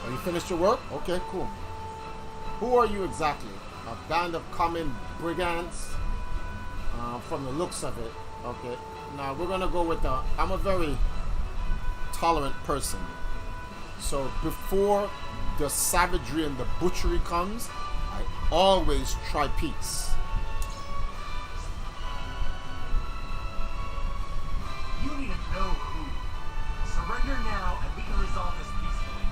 Are you finished your work? Okay, cool. Who are you exactly? A band of common brigands? From the looks of it. Okay. Now we're gonna go with I'm a very tolerant person. So before the savagery and the butchery comes, I always try peace. You need to know who. Surrender now and we can resolve this peacefully.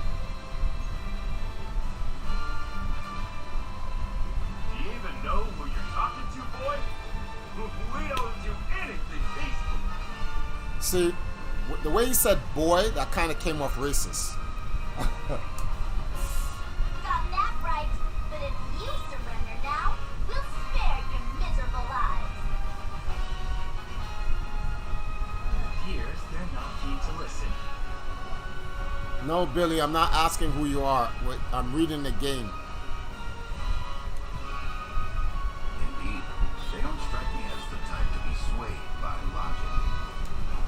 Do you even know who you're talking to, boy? We don't do anything peacefully. See, the way he said boy, that kind of came off racist. Got that right. But if you surrender now, we'll spare your miserable lives. It appears they're not keen to listen. No, Billy, I'm not asking who you are. I'm reading the game. Indeed, they don't strike me as the type to be swayed by logic.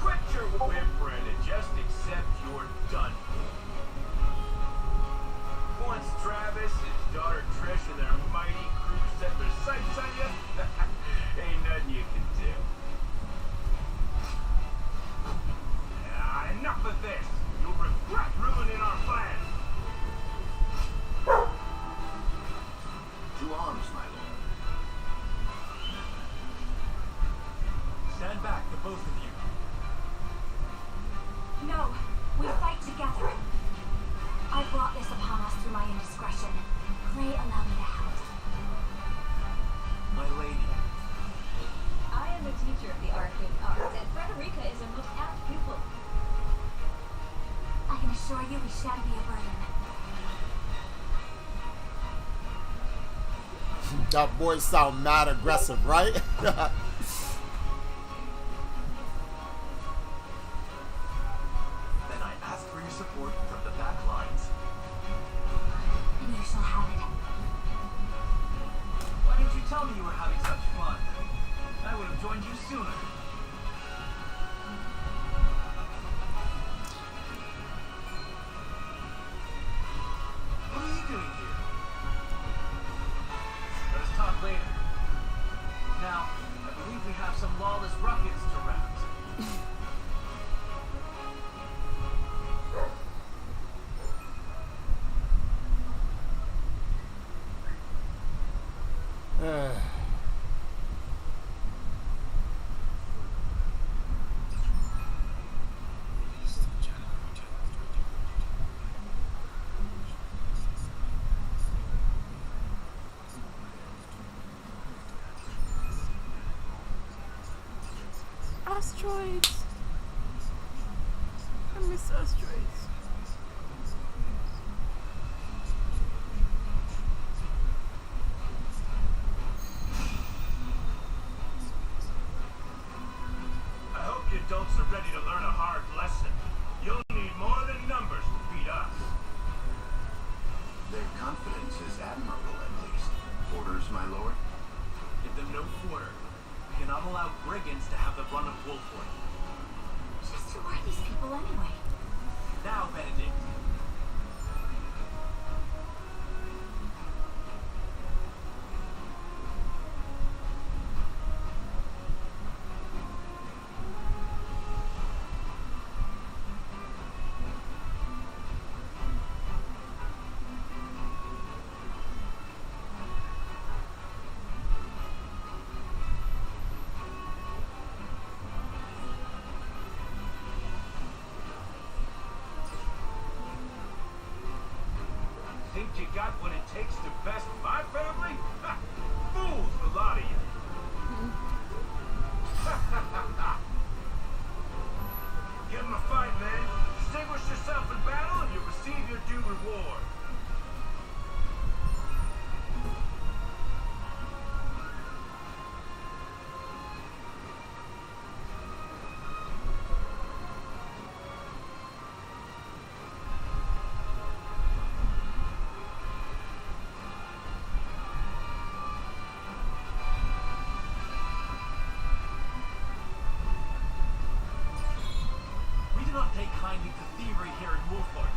Quit your whimpering and just accept you're done. Once Travis, his daughter Trish, and their mighty crew set their sights on you, ain't nothing you can do. Enough of this. You'll regret ruining our plan. To arms, my lord. Stand back, the both of you. No, we fight together. I brought this upon us through my indiscretion. Pray allow me to help. My lady. I am a teacher of the arcane arts, and Frederica is a most apt pupil. I can assure you we shan't be a burden. That boy sound mad aggressive, right? Then I ask for your support from the back lines. And you shall have it. Why didn't you tell me you were having such fun? I would have joined you sooner. What are you doing here? Let us talk later. Now, I asteroids. I miss asteroids. I hope you adults are ready to learn a hard lesson. You'll need more than numbers to beat us. Their confidence is admirable, at least. Orders, my lord? Give them no quarter. We cannot allow brigands to have the run of Wolfwood. Just who are these people anyway? Now, Benedict. Think you got what it takes to best my family? Ha! Fools, the lot of you. Give him a fight, man. Distinguish yourself in battle and you'll receive your due reward. We do not take kindly to thievery here in Wolfwood.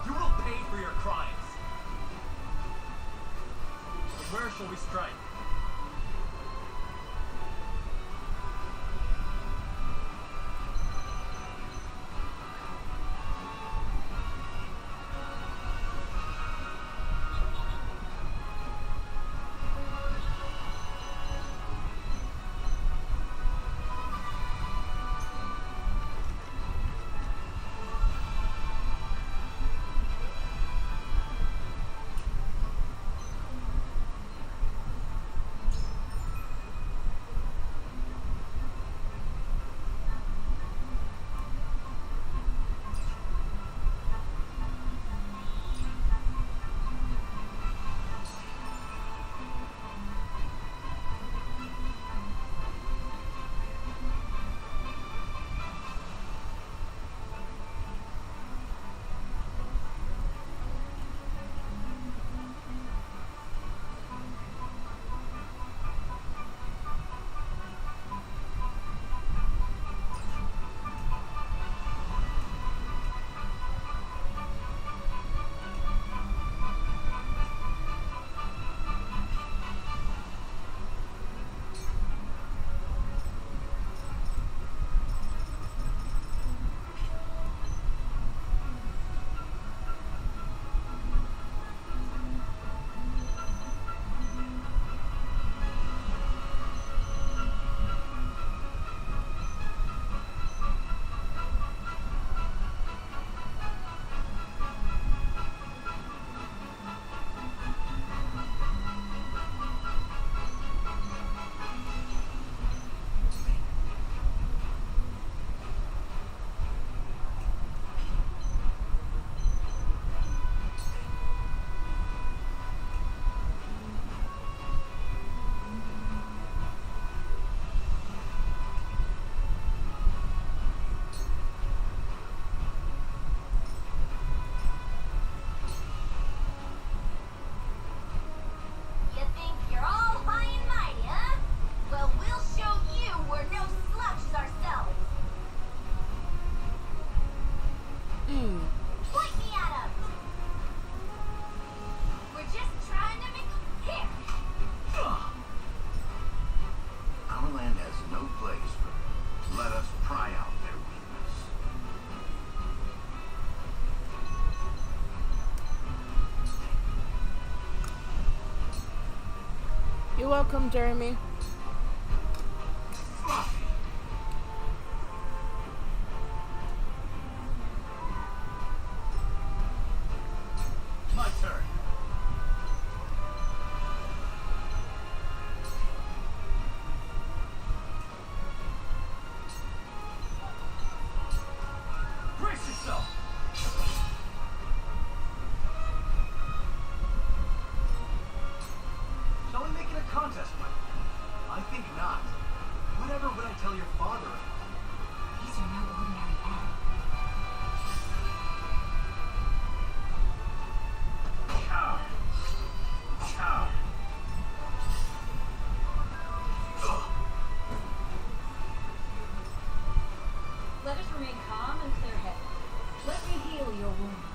You will pay for your crimes. But where shall we strike? You think you're all high and mighty, huh? Well, we'll show you we're no slouches ourselves. Point me at 'em. We're just trying to make here. Our land has no place for them. Let us pry out their weakness. You're welcome, Jeremy. My turn. wounds.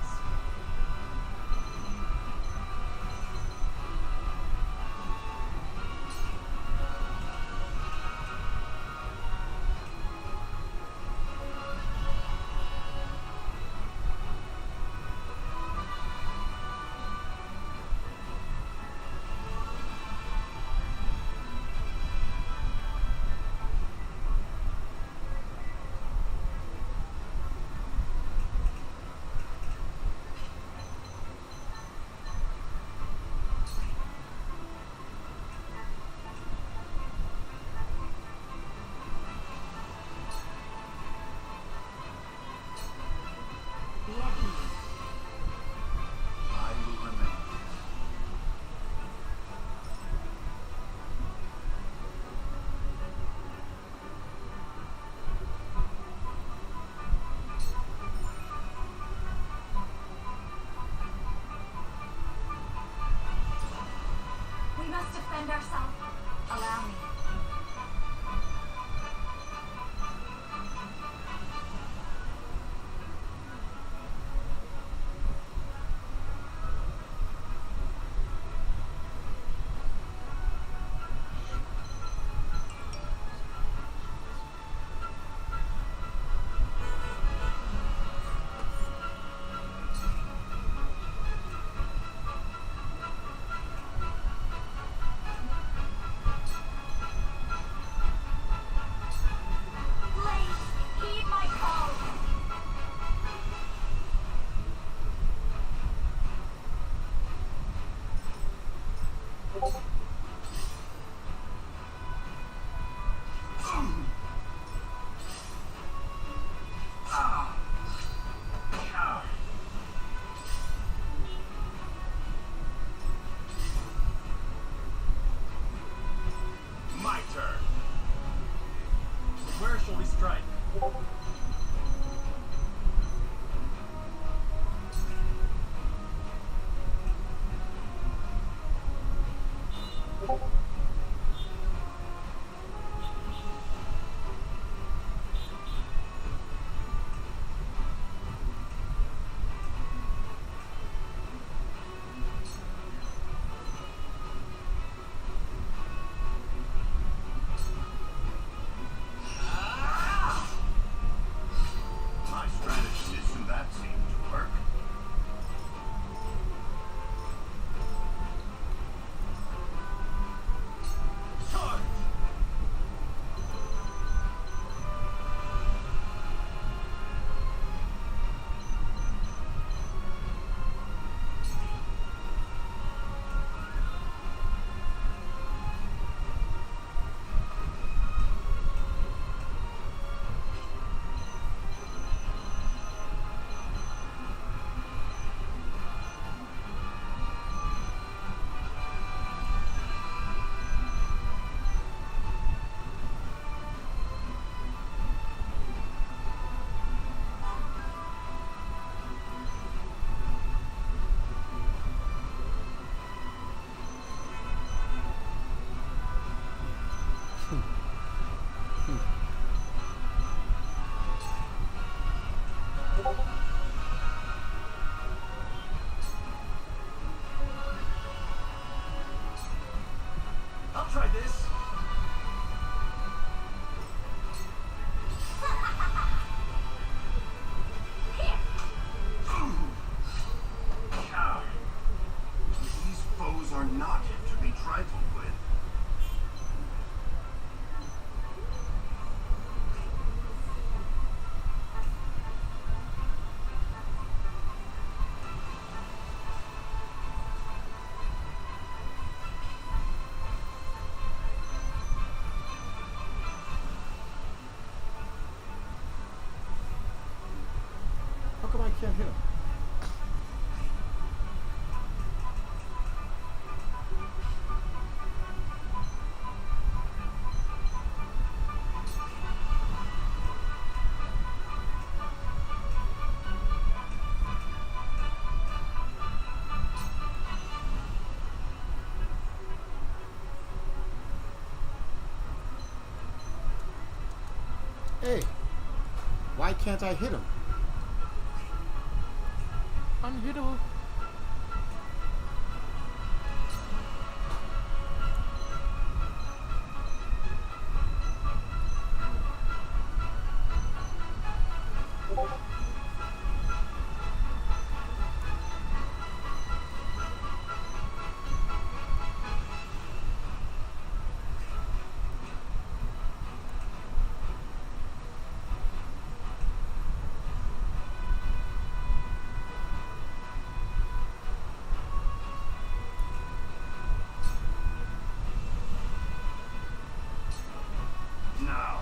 Be at ease. I will remain. We must defend ourselves. Allow me. Please, heed my call. My turn. Where shall we strike? My strategy isn't that seem to work. Charge! I'll try this. These foes are not to be trifled with. How come I can't hit him? Hey, why can't I hit him? Unhittable. Now.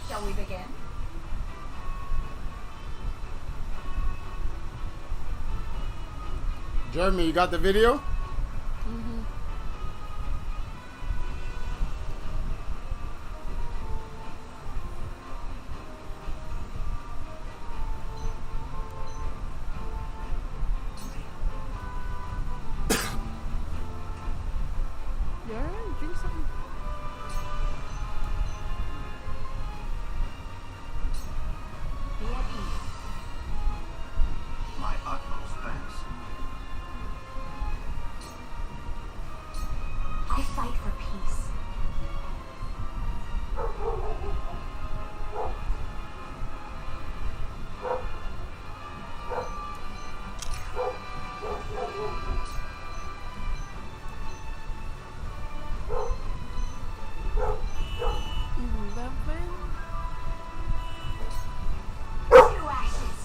Shall we begin? Jeremy, you got the video? Yeah, drink something. Be at ease. My utmost thanks. I fight for peace. To ashes.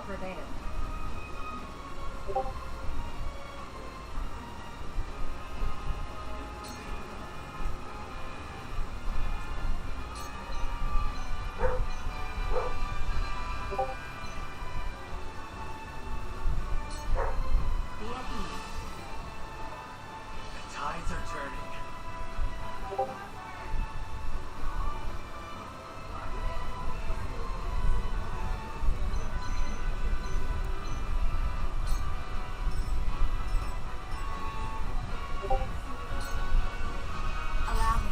quote verbatim. Be at ease. The tides are turning. Allow me.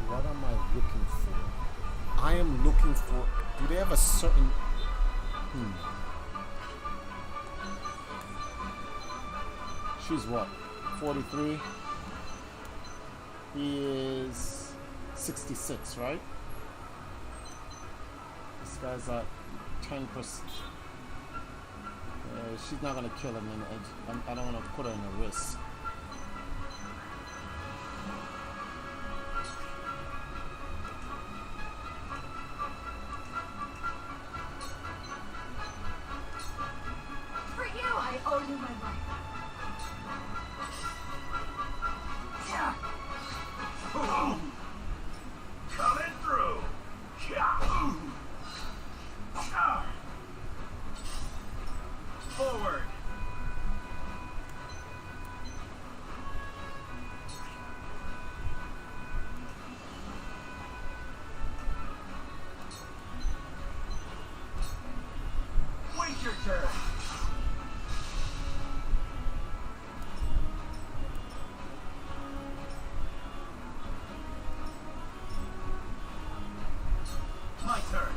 What am I looking for? I am looking for. Do they have a certain? She's what? 43. He is 66, right? This guy's at 10%. She's not gonna kill him, and I don't want to put her in a risk. For you, I owe you my life. Coming through. Forward. Wait your turn. My turn.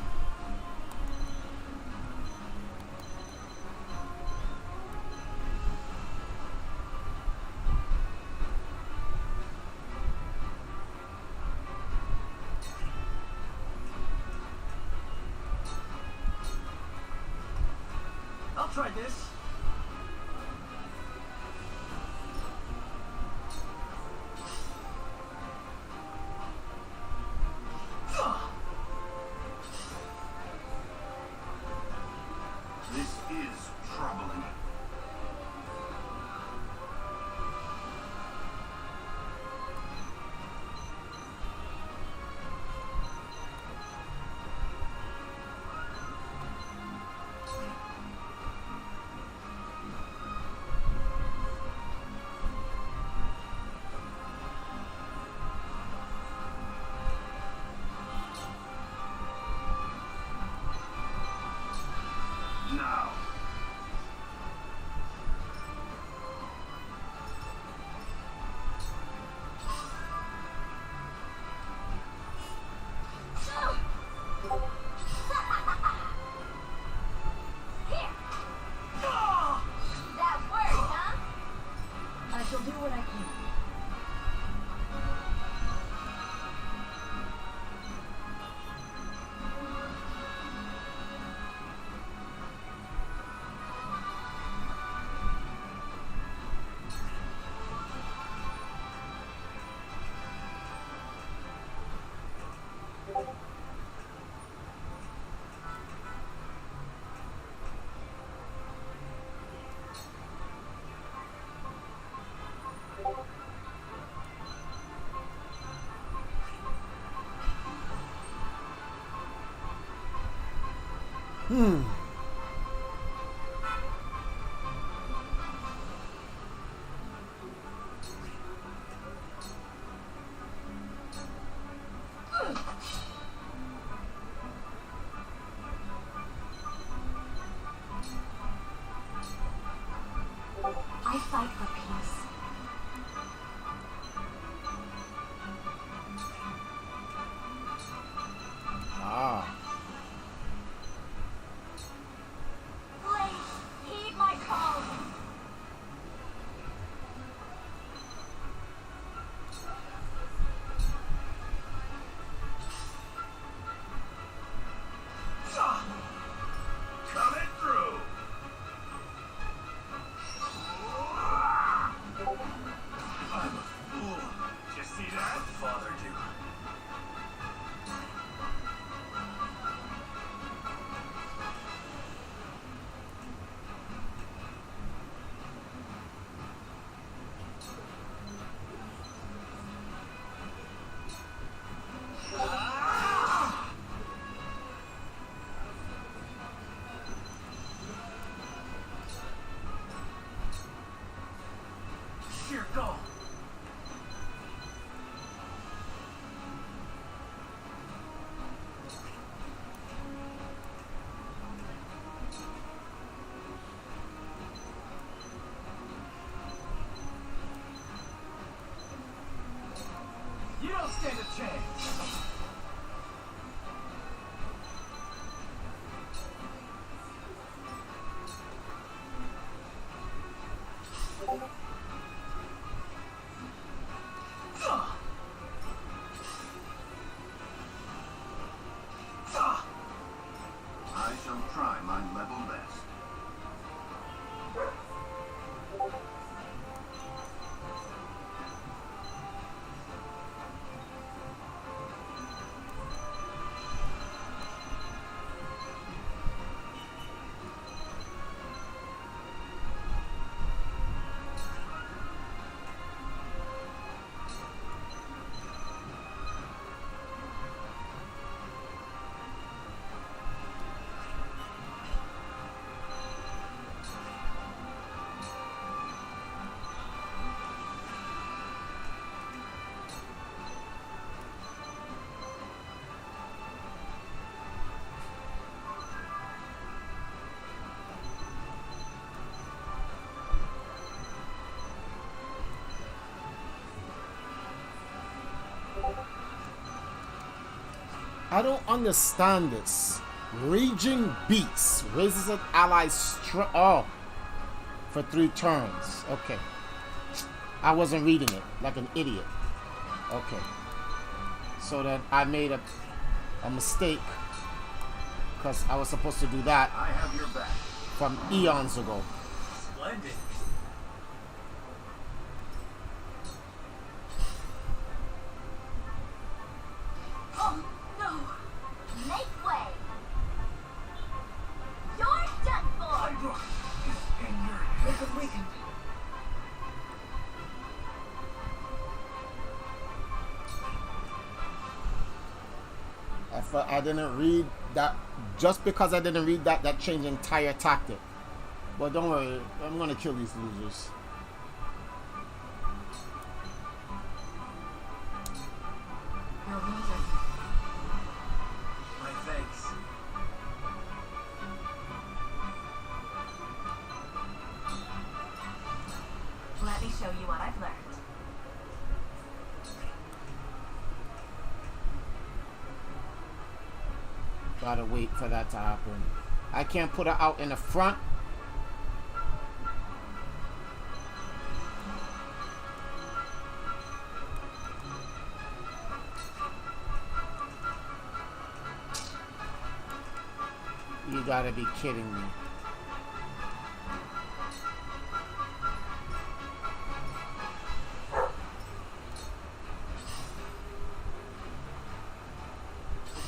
I'll try this. This is troubling. Now. That worked, huh? I shall do what I can. stand a chance. I shall try my level best. I don't understand this. Raging Beats raises an ally's strength. Oh, for 3 turns. Okay. I wasn't reading it like an idiot. Okay. So then I made a mistake because I was supposed to do that I have your back. from eons ago. Splendid. Oh, no. Make way. You're done for. Hydra is in your head. They've been weakened. I didn't read that. Just because I didn't read that, that changed entire tactic. But don't worry, I'm gonna kill these losers. Your wounds are My thanks. Let me show you what I've learned. Gotta wait for that to happen. I can't put her out in the front. You gotta be kidding me.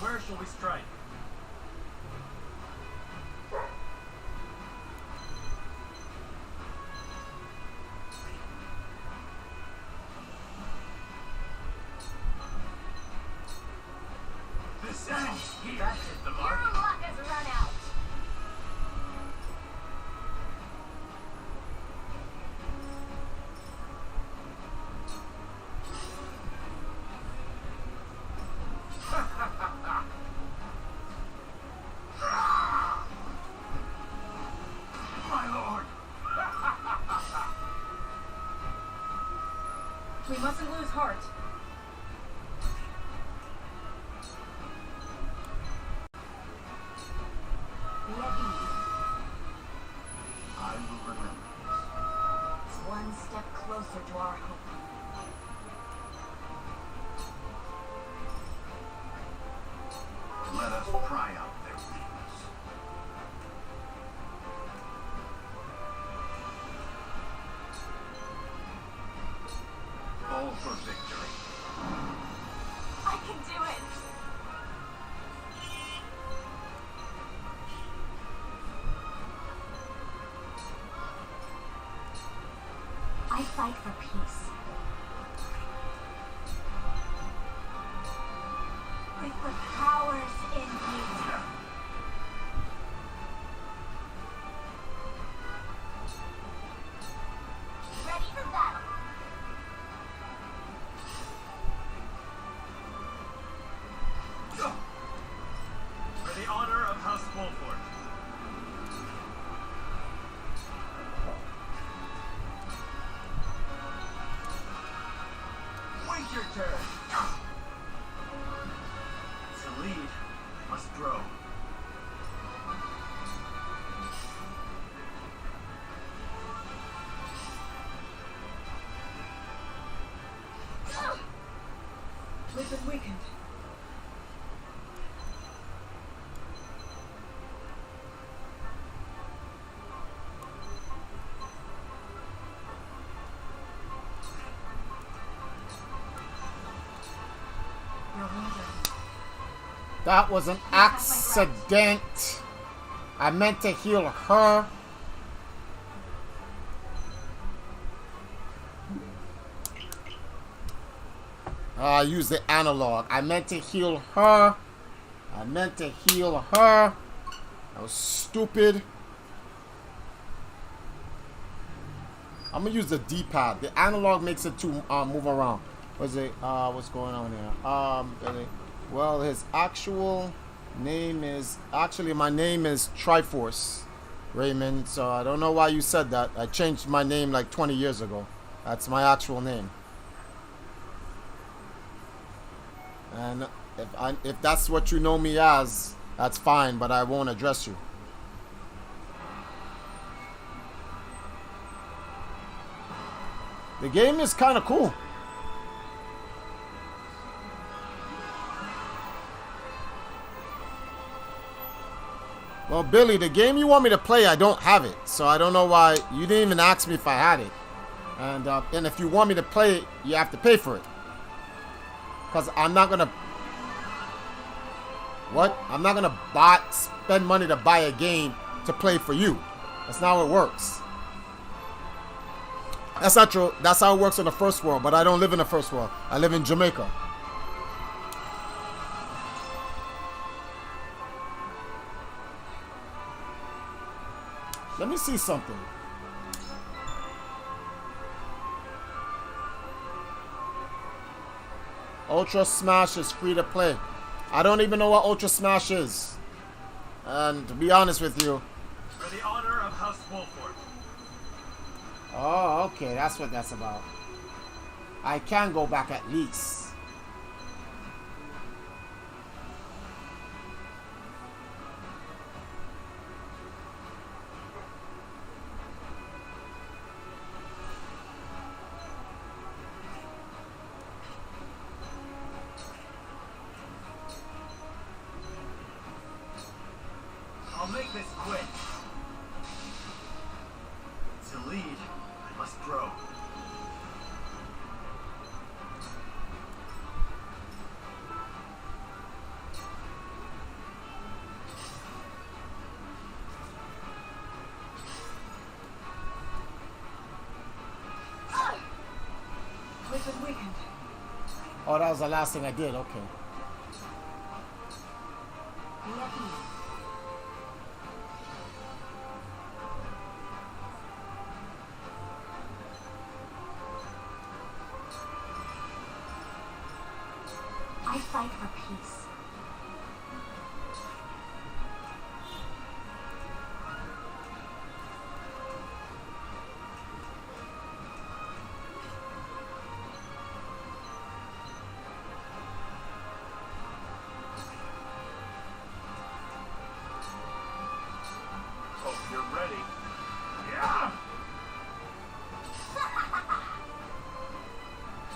Where shall we strike? This ends here. That hit the Your mark. luck has run out. My lord. We mustn't lose heart. Be at ease. I will remember It's one step closer to our hope. this. Let us pry out their weakness. All for victory. I can do it. I fight for peace. With the powers in me. Ready for battle. For the honor of House Wolford. Wait your turn. That was an accident. I meant to heal her. I used the analog. I meant to heal her. I meant to heal her. That was stupid. I'm gonna use the D-pad. The analog makes it to move around. What's going on here? Well, his actual name is my name is Triforce Raymond. So I don't know why you said that. I changed my name like 20 years ago. That's my actual name. And if that's what you know me as, that's fine, but I won't address you. The game is kind of cool. Well, Billy, the game you want me to play, I don't have it. So I don't know why. You didn't even ask me if I had it. And if you want me to play it, you have to pay for it. Because I'm not going to... What? I'm not going to spend money to buy a game to play for you. That's not how it works. That's not true. That's how it works in the first world. But I don't live in the first world. I live in Jamaica. Let me see something. Ultra Smash is free to play. I don't even know what Ultra Smash is. And to be honest with you. For the honor of House Wolford. Oh, okay. That's what that's about. I can go back at least. I'll make this quick. To lead, I must grow. Oh, that was the last thing I did. Okay. I fight for peace. Hope you're ready. Yeah!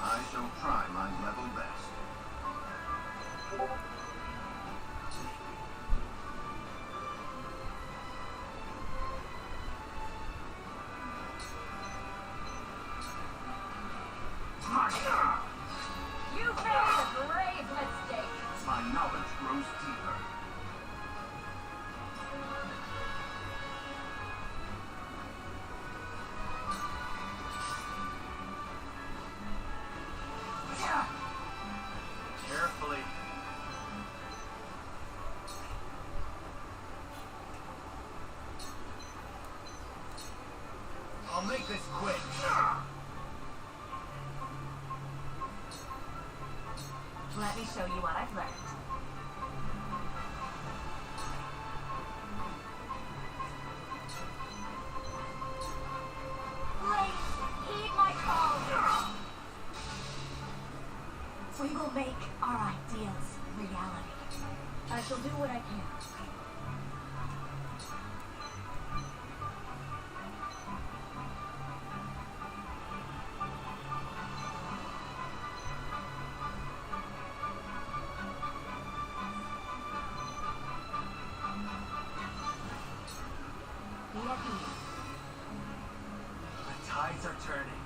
I shall try my level best. You made a grave mistake. My knowledge grows deeper. Carefully. I'll make this quick. Let me show you what I've learned. Please, heed my call. We will make our ideals reality. I shall do what I can. Be at ease. The tides are turning.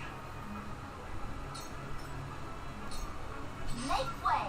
Make way.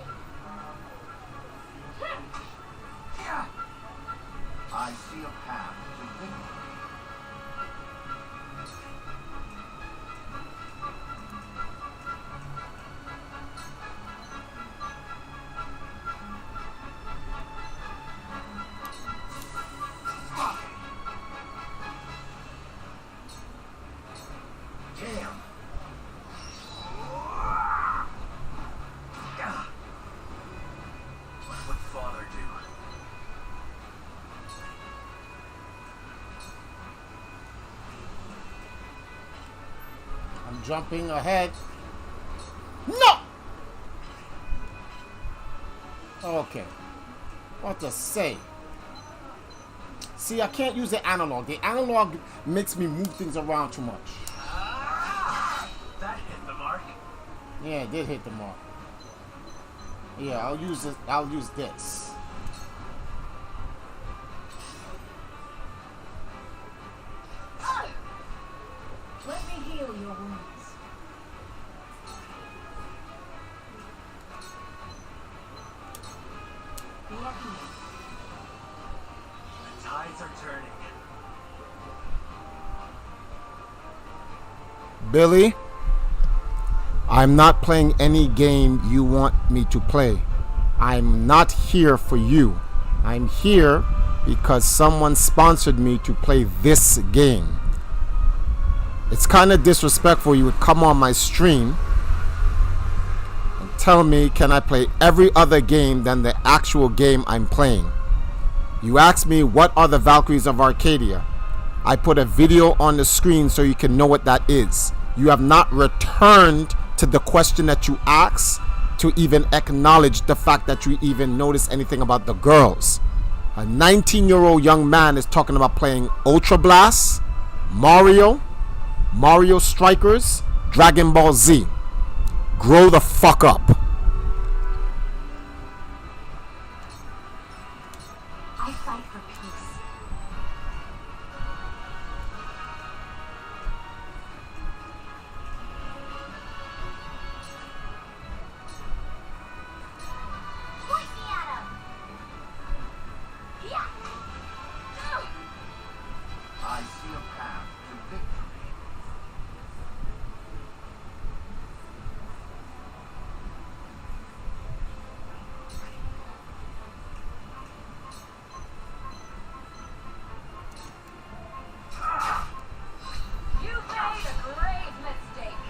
jumping ahead. No! Okay. What to say? See, I can't use the analog. The analog makes me move things around too much. That hit the mark. Yeah, it did hit the mark. Yeah, I'll use it. I'll use this. Let me heal your wounds. Lucky. The tides are turning. Billy, I'm not playing any game you want me to play. I'm not here for you. I'm here because someone sponsored me to play this game. It's kind of disrespectful you would come on my stream and tell me can I play every other game than the actual game I'm playing. You asked me what are the Valkyries of Arcadia. I put a video on the screen so you can know what that is. You have not returned to the question that you asked to even acknowledge the fact that you even noticed anything about the girls. A 19-year-old young man is talking about playing Ultra Blast, Mario Strikers, Dragon Ball Z. Grow the fuck up. I fight for peace. Point me at him. Yeah. I see a path to victory. You made a grave mistake.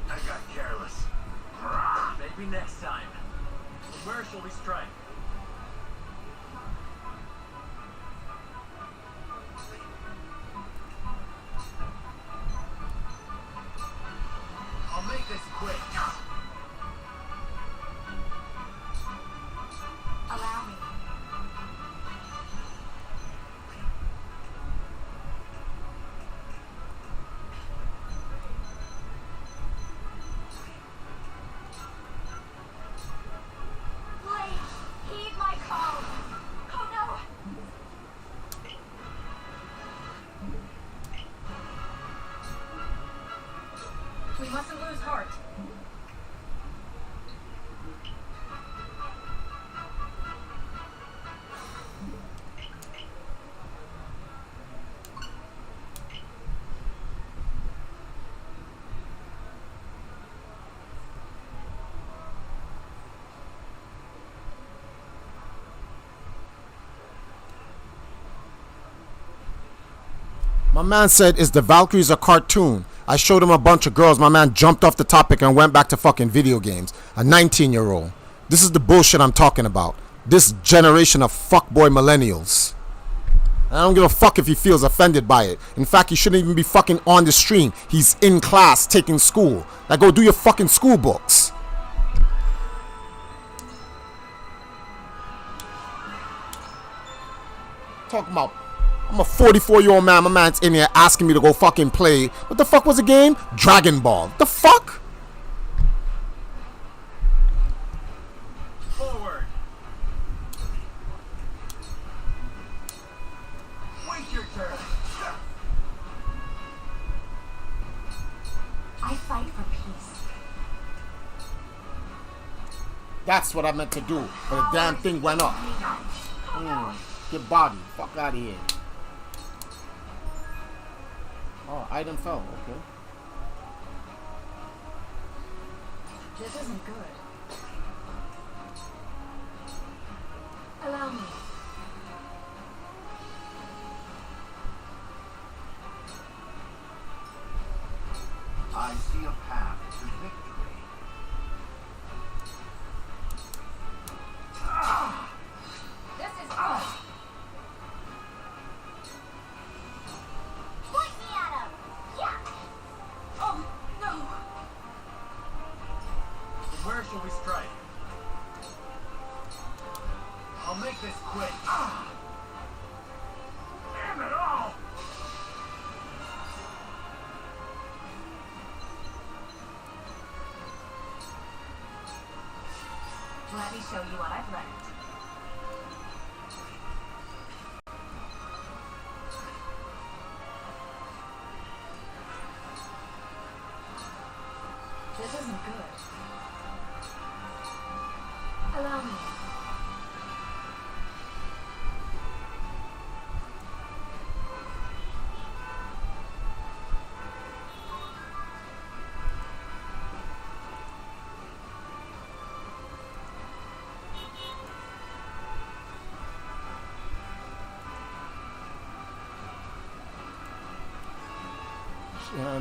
I got careless. Maybe next time. Where shall we strike? I'll make this quick. Allow me. Please, heed my call. Oh no. We mustn't lose heart. My man said, is the Valkyries a cartoon? I showed him a bunch of girls. My man jumped off the topic and went back to fucking video games. A 19-year-old. This is the bullshit I'm talking about. This generation of fuckboy millennials. I don't give a fuck if he feels offended by it. In fact, he shouldn't even be fucking on the stream. He's in class taking school. Like, go do your fucking school books. Talking about, I'm a 44-year-old man. My man's in here asking me to go fucking play. What the fuck was the game? Dragon Ball. The fuck? Forward. Wait your turn. I fight for peace. That's what I meant to do. But the damn thing went up. Get body. Fuck out of here. Oh, item fell. Okay. This isn't good. Allow me. I see a path to victory. This is all. show you what I've learned. This isn't good. Allow me.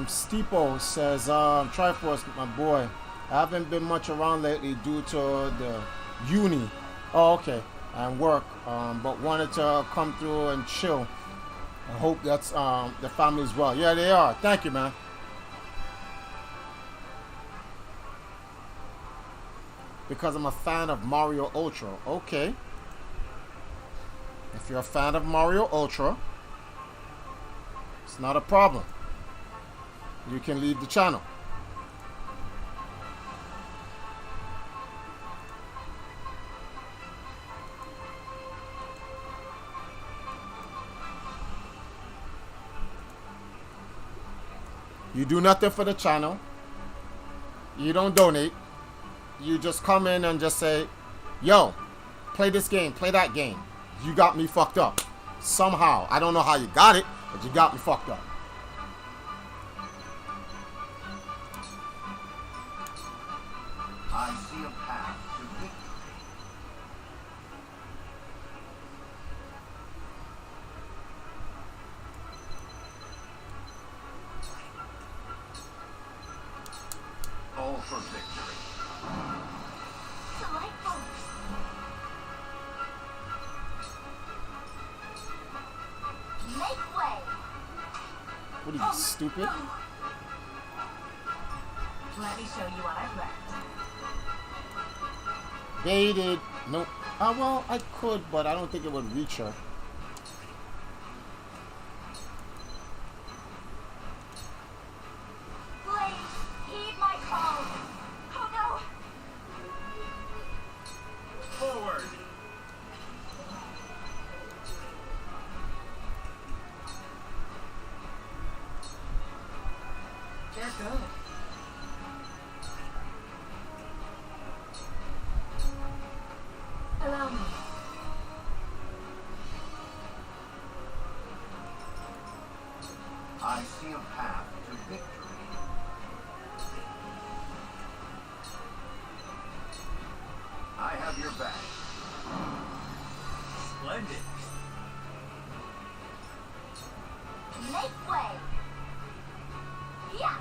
Steepo says, Triforce, my boy, I haven't been much around lately due to the uni. Oh, okay. And work. But wanted to come through and chill. I hope that's the family's well. Yeah, they are. Thank you, man. Because I'm a fan of Mario Ultra. Okay. If you're a fan of Mario Ultra, it's not a problem. You can leave the channel. You do nothing for the channel. You don't donate. You just come in and just say, yo, play this game, play that game. You got me fucked up. Somehow. I don't know how you got it, but you got me fucked up. I see a path to victory. All for victory. Delightful. Make way. What are you, stupid? Let me show you what I've learned. Baited. Nope. Well, I could, but I don't think it would reach her. Blade, heed my call. Oh no. Forward! They're good. Allow me. I see a path to victory. I have your back. Splendid. Make way. Yeah.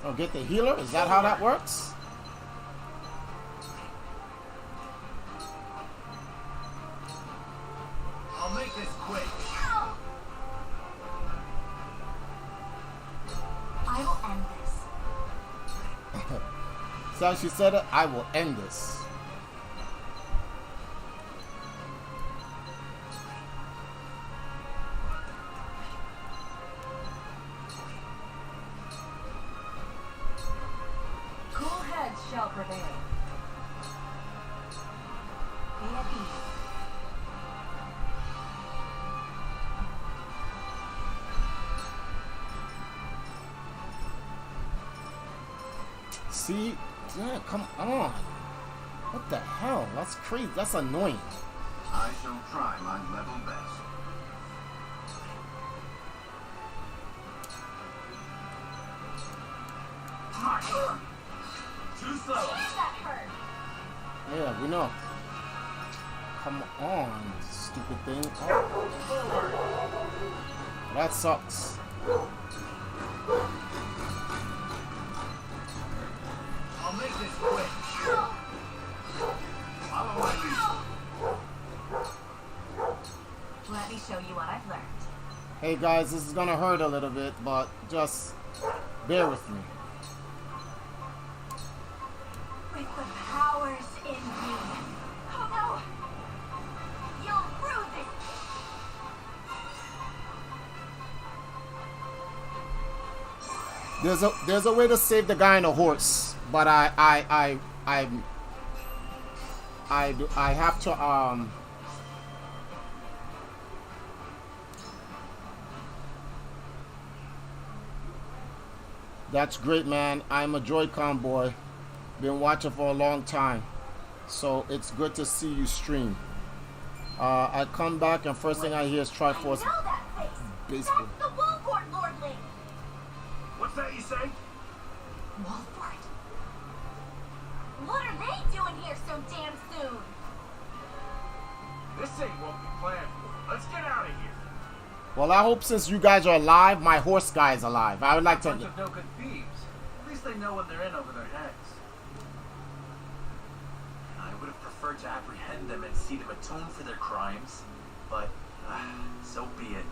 Oh, get the healer? Is that how that works? I'll make this quick. Ow. I will end this. So she said it, I will end this. Cool heads shall prevail. Be at ease. See? Yeah, come on. What the hell? That's crazy. That's annoying. I shall try my level best. Too slow. Damn, that hurt. Yeah, we know. Come on, stupid thing. Oh. That sucks. I'll make this quick. Follow my lead. Let me show you what I've learned. Hey guys, this is gonna hurt a little bit, but just bear with me. With the powers in you. Oh no. You'll rue this. There's a way to save the guy on a horse, but I I have to That's great, man. I'm a Joy-Con boy. Been watching for a long time. So it's good to see you stream. I come back and first thing I hear is Triforce I know that face. baseball. That's the Wolford Lordling. What's that you say? Wolford? What are they doing here so damn soon? This ain't what we planned for. Let's get out of here. Well, I hope since you guys are alive, my horse guy is alive. I would like Bunch to. of no good thieves. At least they know when they're in over their heads. I would have preferred to apprehend them and see them atone for their crimes, but so be it.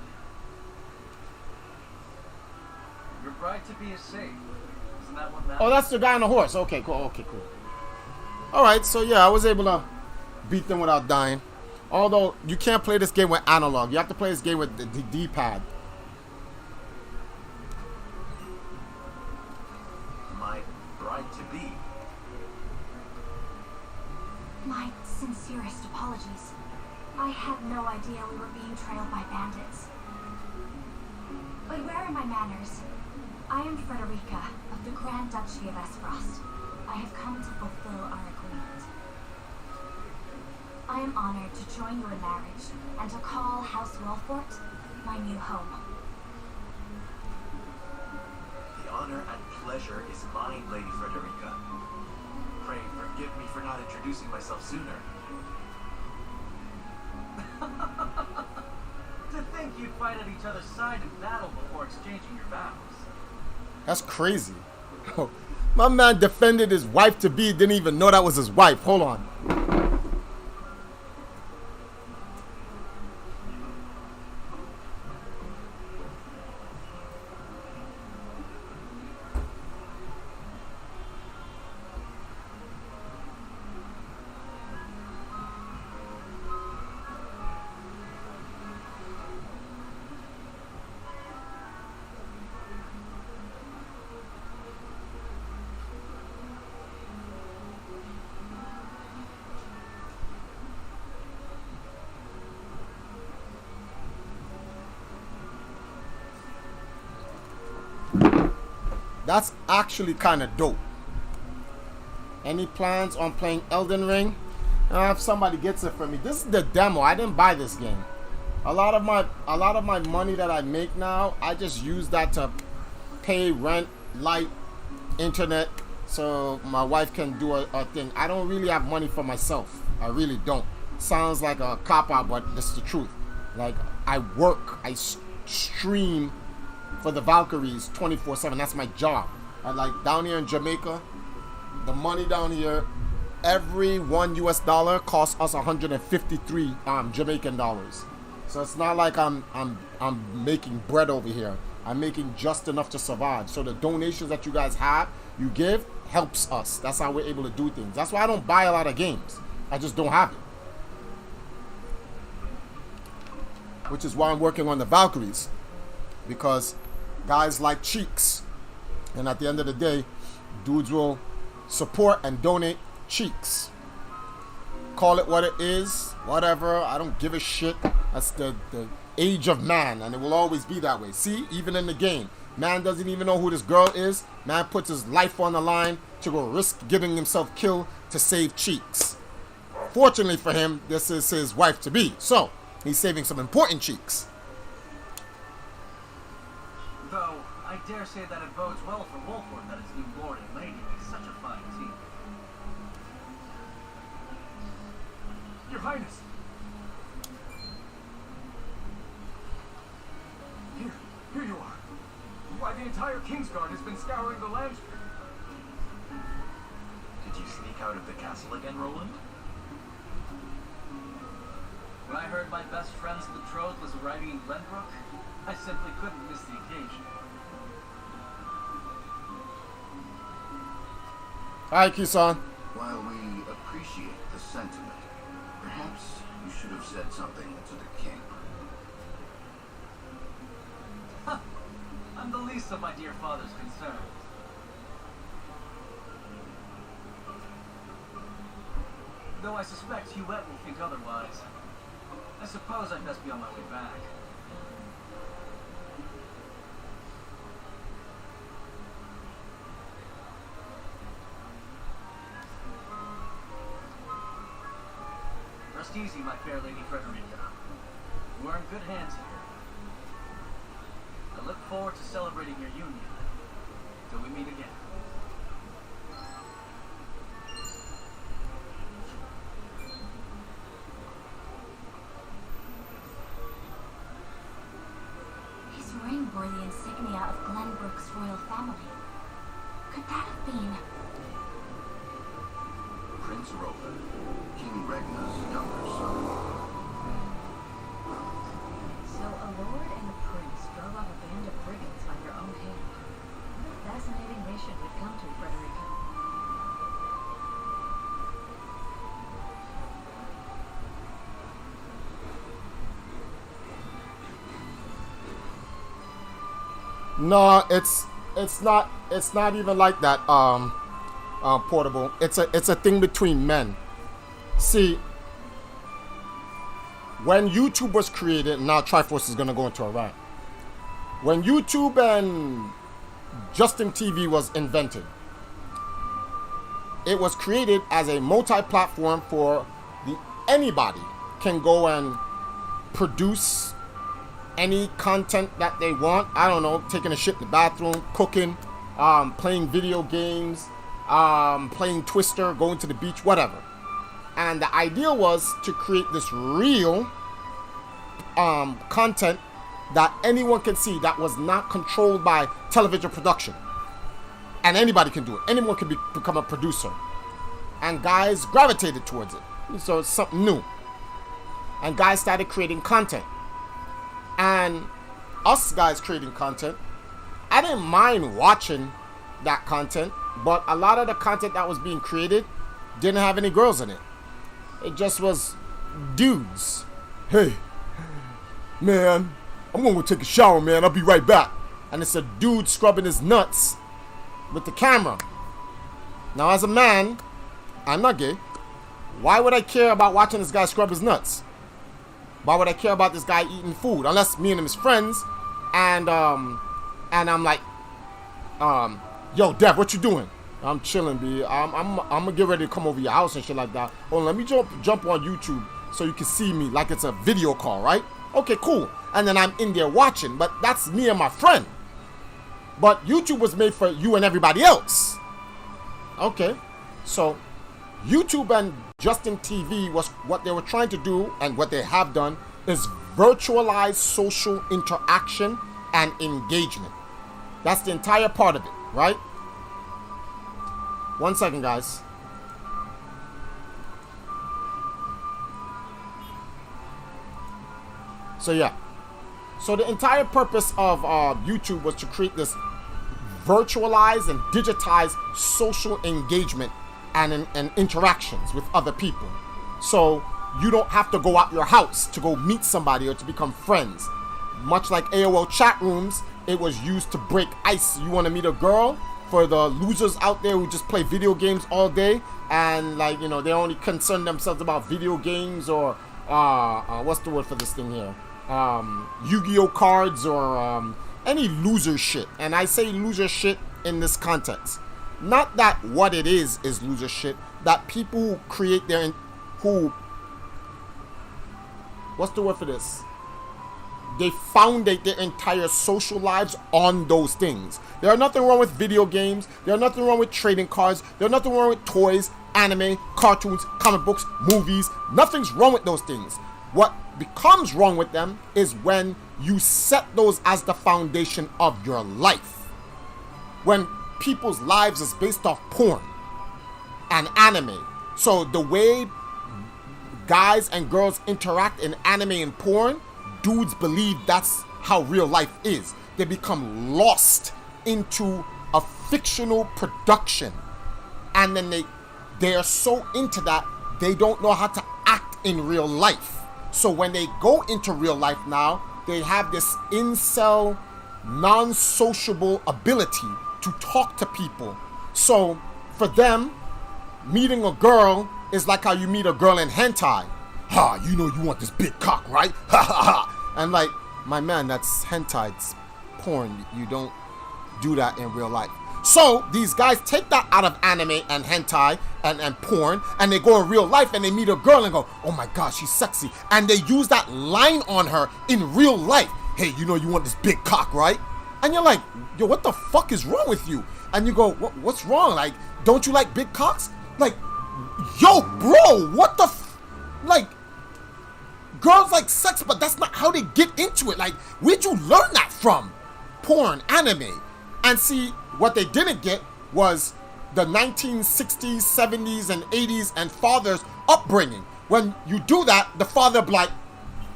Your bride-to-be is safe. Isn't that what matters? Oh, that's the guy on the horse. Okay, cool. Okay, cool. All right, so yeah, I was able to beat them without dying. Although you can't play this game with analog, you have to play this game with the D-pad. My bride-to-be. My sincerest apologies. I had no idea we were being trailed by bandits. But where are my manners? I am Frederica of the Grand Duchy of Esfrost. I have come to fulfill our agreement. I am honored to join you in marriage and to call House Wolfort my new home. The honor and pleasure is mine, Lady Frederica. Pray forgive me for not introducing myself sooner. To think you'd fight at each other's side in battle before exchanging your vows. That's crazy. My man defended his wife-to-be, didn't even know that was his wife. Hold on. That's actually kind of dope. Any plans on playing Elden Ring? If somebody gets it for me. This is the demo. I didn't buy this game. A lot of my money that I make now, I just use that to pay rent, light, internet, so my wife can do a thing. I don't really have money for myself. I really don't. Sounds like a cop-out, but this is the truth. Like, I work, I stream for the Valkyries 24/7. That's my job. I like down here in Jamaica, the money down here, every $1 US costs us 153 Jamaican dollars. So it's not like I'm making bread over here. I'm making just enough to survive. So the donations that you guys have, you give, helps us. That's how we're able to do things. That's why I don't buy a lot of games. I just don't have it. Which is why I'm working on the Valkyries. Because guys like cheeks. And at the end of the day, dudes will support and donate cheeks. Call it what it is, whatever. I don't give a shit. That's the age of man, and it will always be that way. See, even in the game, man doesn't even know who this girl is. Man puts his life on the line to go risk getting himself killed to save cheeks. Fortunately for him, this is his wife-to-be, so he's saving some important cheeks. Though, I dare say that it bodes well for Wolford that his new lord and lady is such a fine team. Your Highness! Here you are. Why, the entire Kingsguard has been scouring the land. Did you sneak out of the castle again, Roland? When I heard my best friend's betrothed was arriving in Glenbrook, I simply couldn't miss the occasion. Hi, Kisan. While we appreciate the sentiment, perhaps you should have said something to the king. I'm the least of my dear father's concerns. Though I suspect Huette will think otherwise. I suppose I'd best be on my way back. Rest easy, my fair lady Frederica. We're in good hands here. I look forward to celebrating your union. Till we meet again. His ring bore the insignia of Glenbrook's royal family. Could that have been... Prince Roland, King Regna's younger son. So a lord and a prince drove off a band of brigands by their own hand. What a fascinating nation we've come to, Frederica. No, it's not even like that, Portable. It's a thing between men. See, when YouTube was created, now Triforce is gonna go into a rant. When YouTube and Justin TV was invented, it was created as a multi-platform for anybody can go and produce any content that they want. I don't know, taking a shit in the bathroom, cooking, playing video games, playing Twister, going to the beach, whatever. And the idea was to create this real content that anyone can see that was not controlled by television production. And anybody can do it. Anyone can become a producer. And guys gravitated towards it. So it's something new. And guys started creating content. And us guys creating content, I didn't mind watching that content, but a lot of the content that was being created didn't have any girls in it. It just was dudes. Hey, man, I'm gonna go take a shower, man. I'll be right back. And it's a dude scrubbing his nuts with the camera. Now, as a man, I'm not gay. Why would I care about watching this guy scrub his nuts? Why would I care about this guy eating food? Unless me and him is friends, and I'm like, yo, Dev, what you doing? I'm chilling, B. I'm gonna get ready to come over your house and shit like that. Oh, let me jump on YouTube so you can see me like it's a video call, right? Okay, cool. And then I'm in there watching, but that's me and my friend. But YouTube was made for you and everybody else. Okay, so YouTube and Justin TV was what they were trying to do, and what they have done is virtualize social interaction and engagement. That's the entire part of it, right? 1 second, guys. So yeah. So the entire purpose of YouTube was to create this virtualized and digitized social engagement and interactions with other people. So you don't have to go out your house to go meet somebody or to become friends. Much like AOL chat rooms, it was used to break ice. You want to meet a girl? For the losers out there who just play video games all day and, like, you know, they only concern themselves about video games or what's the word for this thing here? Yu-Gi-Oh cards or any loser shit. And I say loser shit in this context. Not that what it is loser shit. That people who create what's the word for this? They founded their entire social lives on those things. There's nothing wrong with video games. There's nothing wrong with trading cards. There's nothing wrong with toys, anime, cartoons, comic books, movies. Nothing's wrong with those things. What becomes wrong with them is when you set those as the foundation of your life. When people's lives is based off porn and anime. So the way guys and girls interact in anime and porn, dudes believe that's how real life is. They become lost into a fictional production, and then they are so into that they don't know how to act in real life. So when they go into real life now, they have this incel, non-sociable ability to talk to people. So for them, meeting a girl is like how you meet a girl in hentai. Ha, you know you want this big cock, right? Ha ha ha. And like, my man, that's hentai. It's porn. You don't do that in real life. So these guys take that out of anime and hentai and porn, and they go in real life and they meet a girl and go, oh my god, she's sexy. And they use that line on her in real life. Hey, you know you want this big cock, right? And you're like, yo, what the fuck is wrong with you? And you go, what's wrong? Like, don't you like big cocks? Like, yo, bro, what the like, girls like sex, but that's not how they get into it. Like, where'd you learn that from? Porn, anime. And see, what they didn't get was the 1960s, 70s, and 80s and father's upbringing. When you do that, the father be like,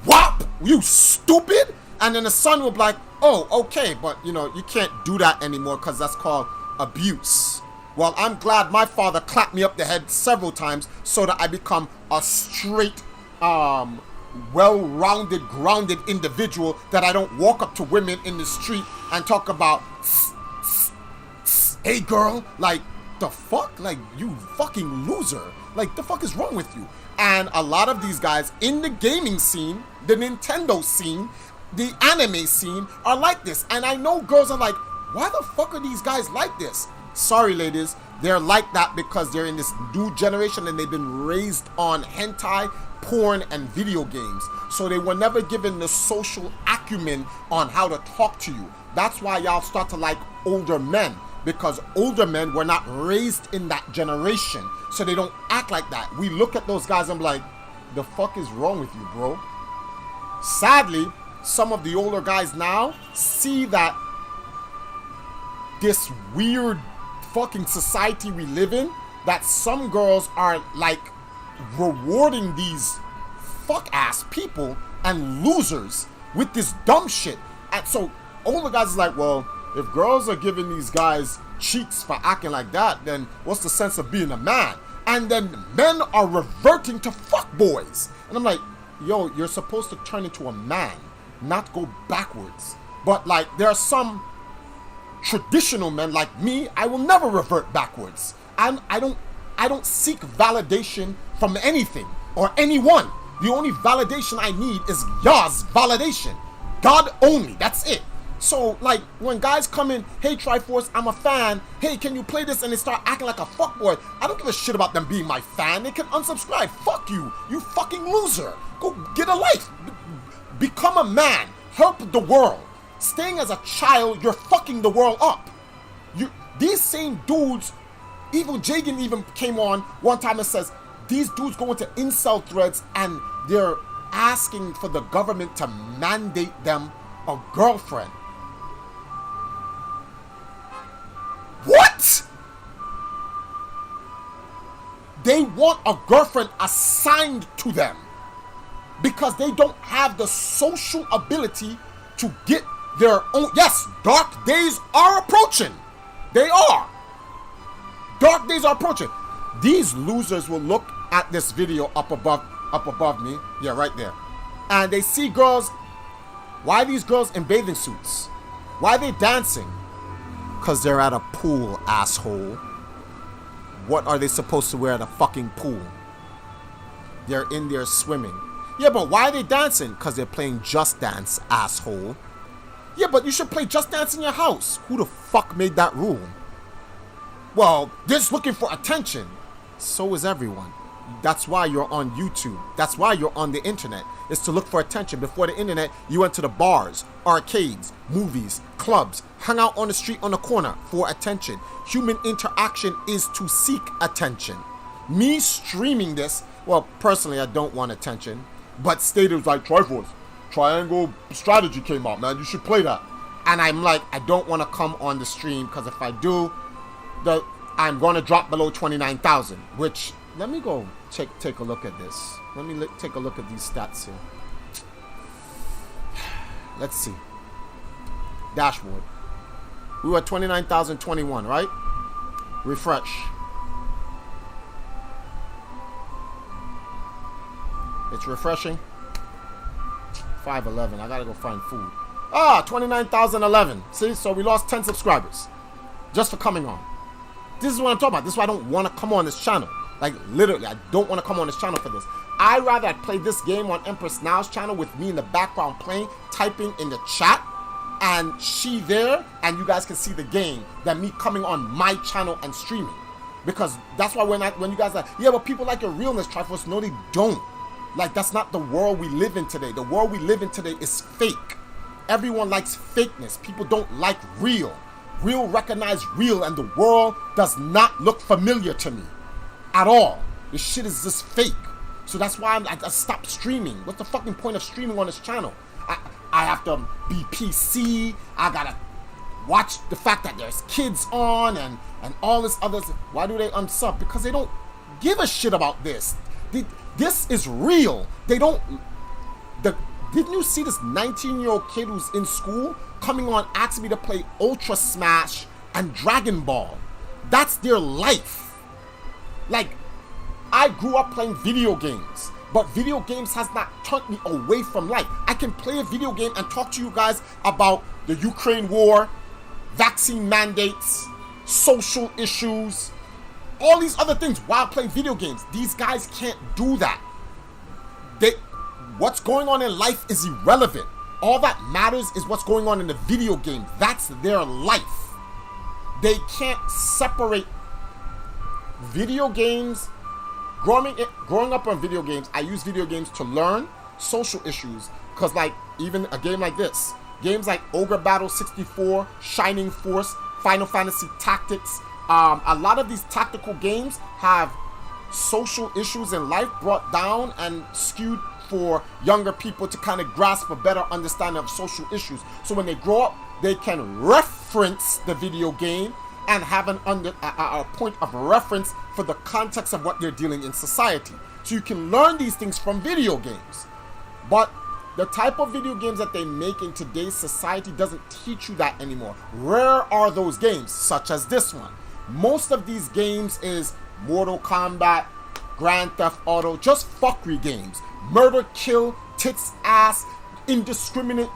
whop, you stupid? And then the son will be like, oh, okay, but you know, you can't do that anymore because that's called abuse. Well, I'm glad my father clapped me up the head several times so that I become a straight, well-rounded, grounded individual, that I don't walk up to women in the street and talk about, hey girl, like, the fuck? Like, you fucking loser. Like, the fuck is wrong with you? And a lot of these guys in the gaming scene, the Nintendo scene, the anime scene are like this. And I know girls are like, why the fuck are these guys like this? Sorry, ladies, they're like that because they're in this new generation and they've been raised on hentai, porn, and video games. So they were never given the social acumen on how to talk to you. That's why y'all start to like older men, because older men were not raised in that generation. So they don't act like that. We look at those guys and be like, the fuck is wrong with you, bro? Sadly, some of the older guys now see that this weird fucking society we live in, that some girls are like rewarding these fuck ass people and losers with this dumb shit. And so older guys is like, well, if girls are giving these guys cheeks for acting like that, then what's the sense of being a man? And then men are reverting to fuck boys. And I'm like, yo, you're supposed to turn into a man, not go backwards. But like, there are some traditional men like me, I will never revert backwards. I don't seek validation from anything or anyone. The only validation I need is Yah's validation. God only, that's it. So like, when guys come in, hey Triforce, I'm a fan, hey, can you play this? And they start acting like a fuckboy, I don't give a shit about them being my fan. They can unsubscribe. Fuck you, you fucking loser. Go get a life. Become a man. Help the world. Staying as a child, you're fucking the world up. These same dudes, even Jagan even came on one time and says, these dudes go into incel threads and they're asking for the government to mandate them a girlfriend. What? They want a girlfriend assigned to them because they don't have the social ability to get their own. Yes, dark days are approaching. They are. Dark days are approaching. These losers will look at this video up above me. Yeah, right there. And they see girls. Why are these girls in bathing suits? Why are they dancing? Because they're at a pool, asshole. What are they supposed to wear at a fucking pool? They're in there swimming. Yeah, but why are they dancing? Because they're playing Just Dance, asshole. Yeah, but you should play Just Dance in your house. Who the fuck made that rule? Well, they're just looking for attention. So is everyone. That's why you're on YouTube. That's why you're on the internet. It's to look for attention. Before the internet, you went to the bars, arcades, movies, clubs, hung out on the street on the corner for attention. Human interaction is to seek attention. Me streaming this, well, personally, I don't want attention. But Stadium's like, Triforce, Triangle Strategy came out, man. You should play that. And I'm like, I don't want to come on the stream because if I do, I'm going to drop below 29,000, which... Let me go take a look at this. Let me take a look at these stats here. Let's see. Dashboard. We were at 29,021, right? Refresh. It's refreshing. 511. I gotta go find food. 29,011. See, so we lost 10 subscribers just for coming on. This is what I'm talking about. This is why I don't want to come on this channel. Like, literally, I don't want to come on this channel for this. I'd rather play this game on Empress Now's channel with me in the background playing, typing in the chat, and she there, and you guys can see the game, than me coming on my channel and streaming. Because that's why when you guys are like, yeah, but people like your realness, Triforce. No, they don't. Like, that's not the world we live in today. The world we live in today is fake. Everyone likes fakeness. People don't like real. Real recognize real, and the world does not look familiar to me at all. This shit is just fake. So that's why I stopped streaming. What's the fucking point of streaming on this channel? I have to be PC. I gotta watch the fact that there's kids on and all this other. Why do they unsub? Because they don't give a shit about this. This is real. They don't. Didn't you see this 19-year-old kid who's in school coming on asking me to play Ultra Smash and Dragon Ball? That's their life. Like, I grew up playing video games, but video games has not turned me away from life. I can play a video game and talk to you guys about the Ukraine war, vaccine mandates, social issues, all these other things while playing video games. These guys can't do that. What's going on in life is irrelevant. All that matters is what's going on in the video game. That's their life. They can't separate video games. Growing up on video games, I use video games to learn social issues. Because, like, even a game like this, games like Ogre Battle 64, Shining Force, Final Fantasy Tactics, a lot of these tactical games have social issues in life brought down and skewed for younger people to kind of grasp a better understanding of social issues. So when they grow up, they can reference the video game and have a point of reference for the context of what they're dealing in society. So you can learn these things from video games. But the type of video games that they make in today's society doesn't teach you that anymore. Rare are those games, such as this one. Most of these games is Mortal Kombat, Grand Theft Auto, just fuckery games. Murder, kill, tits, ass, indiscriminate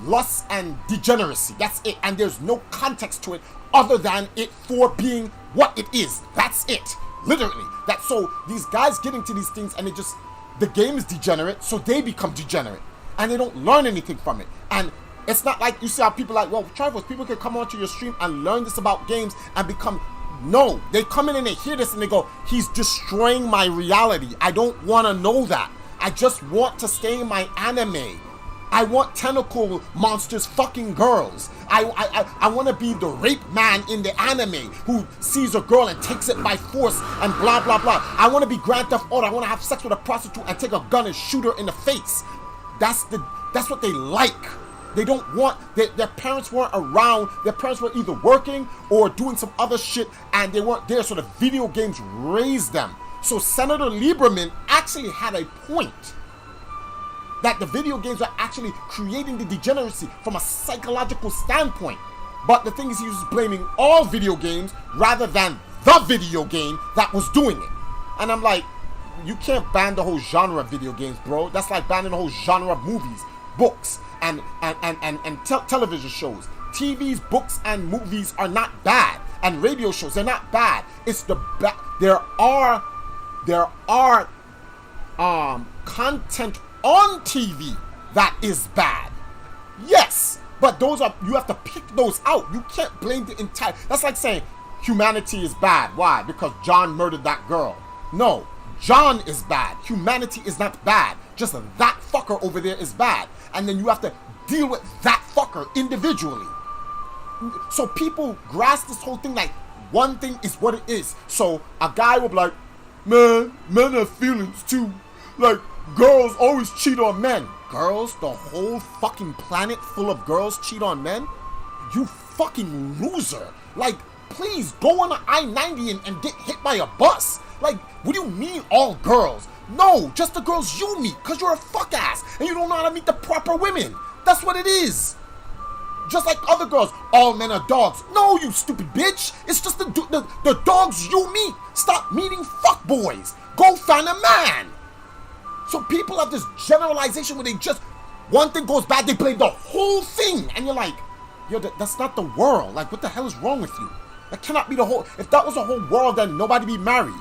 lust and degeneracy. That's it. And there's no context to it other than it for being what it is. That's it. Literally. So these guys get into these things and the game is degenerate, so they become degenerate. And they don't learn anything from it. And it's not like you see how people like, well, Triforce, people can come onto your stream and learn this about games and become. No, they come in and they hear this and they go, he's destroying my reality. I don't want to know that. I just want to stay in my anime. I want tentacle monsters fucking girls. I want to be the rape man in the anime who sees a girl and takes it by force and blah, blah, blah. I want to be Grand Theft Auto. I want to have sex with a prostitute and take a gun and shoot her in the face. That's what they like. They don't want, their parents weren't around. Their parents were either working or doing some other shit and they weren't there, so the video games raised them. So Senator Lieberman actually had a point that the video games are actually creating the degeneracy from a psychological standpoint. But the thing is, he was blaming all video games rather than the video game that was doing it. And I'm like, you can't ban the whole genre of video games, bro. That's like banning the whole genre of movies, books, and television shows. TVs, books, and movies are not bad, and radio shows, they're not bad. It's there are content on TV that is bad. Yes, but you have to pick those out. You can't blame the entire. That's like saying humanity is bad. Why? Because John murdered that girl. No, John is bad. Humanity is not bad. Just that fucker over there is bad. And then you have to deal with that fucker individually. So people grasp this whole thing like one thing is what it is. So a guy will be like, man, men have feelings too. Like, girls always cheat on men. Girls? The whole fucking planet full of girls cheat on men? You fucking loser. Like, please go on the I-90 and get hit by a bus. Like, what do you mean all girls? No, just the girls you meet, because you're a fuck ass and you don't know how to meet the proper women. That's what it is. Just like other girls, all men are dogs. No, you stupid bitch. It's just the dogs you meet. Stop meeting fuck boys. Go find a man. So people have this generalization where they just, one thing goes bad, they blame the whole thing. And you're like, yo, that's not the world. Like, what the hell is wrong with you? That cannot be the whole, if that was the whole world, then nobody be married.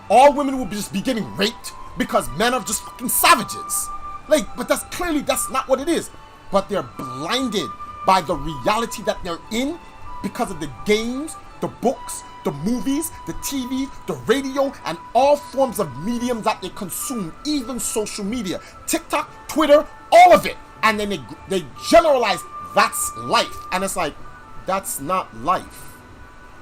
all women will just be getting raped because men are just fucking savages. Like, but that's not what it is. But they're blinded by the reality that they're in because of the games, the books, the movies, the TV, the radio, and all forms of mediums that they consume, even social media, TikTok, Twitter, all of it. And then they generalize that's life. And it's like, that's not life.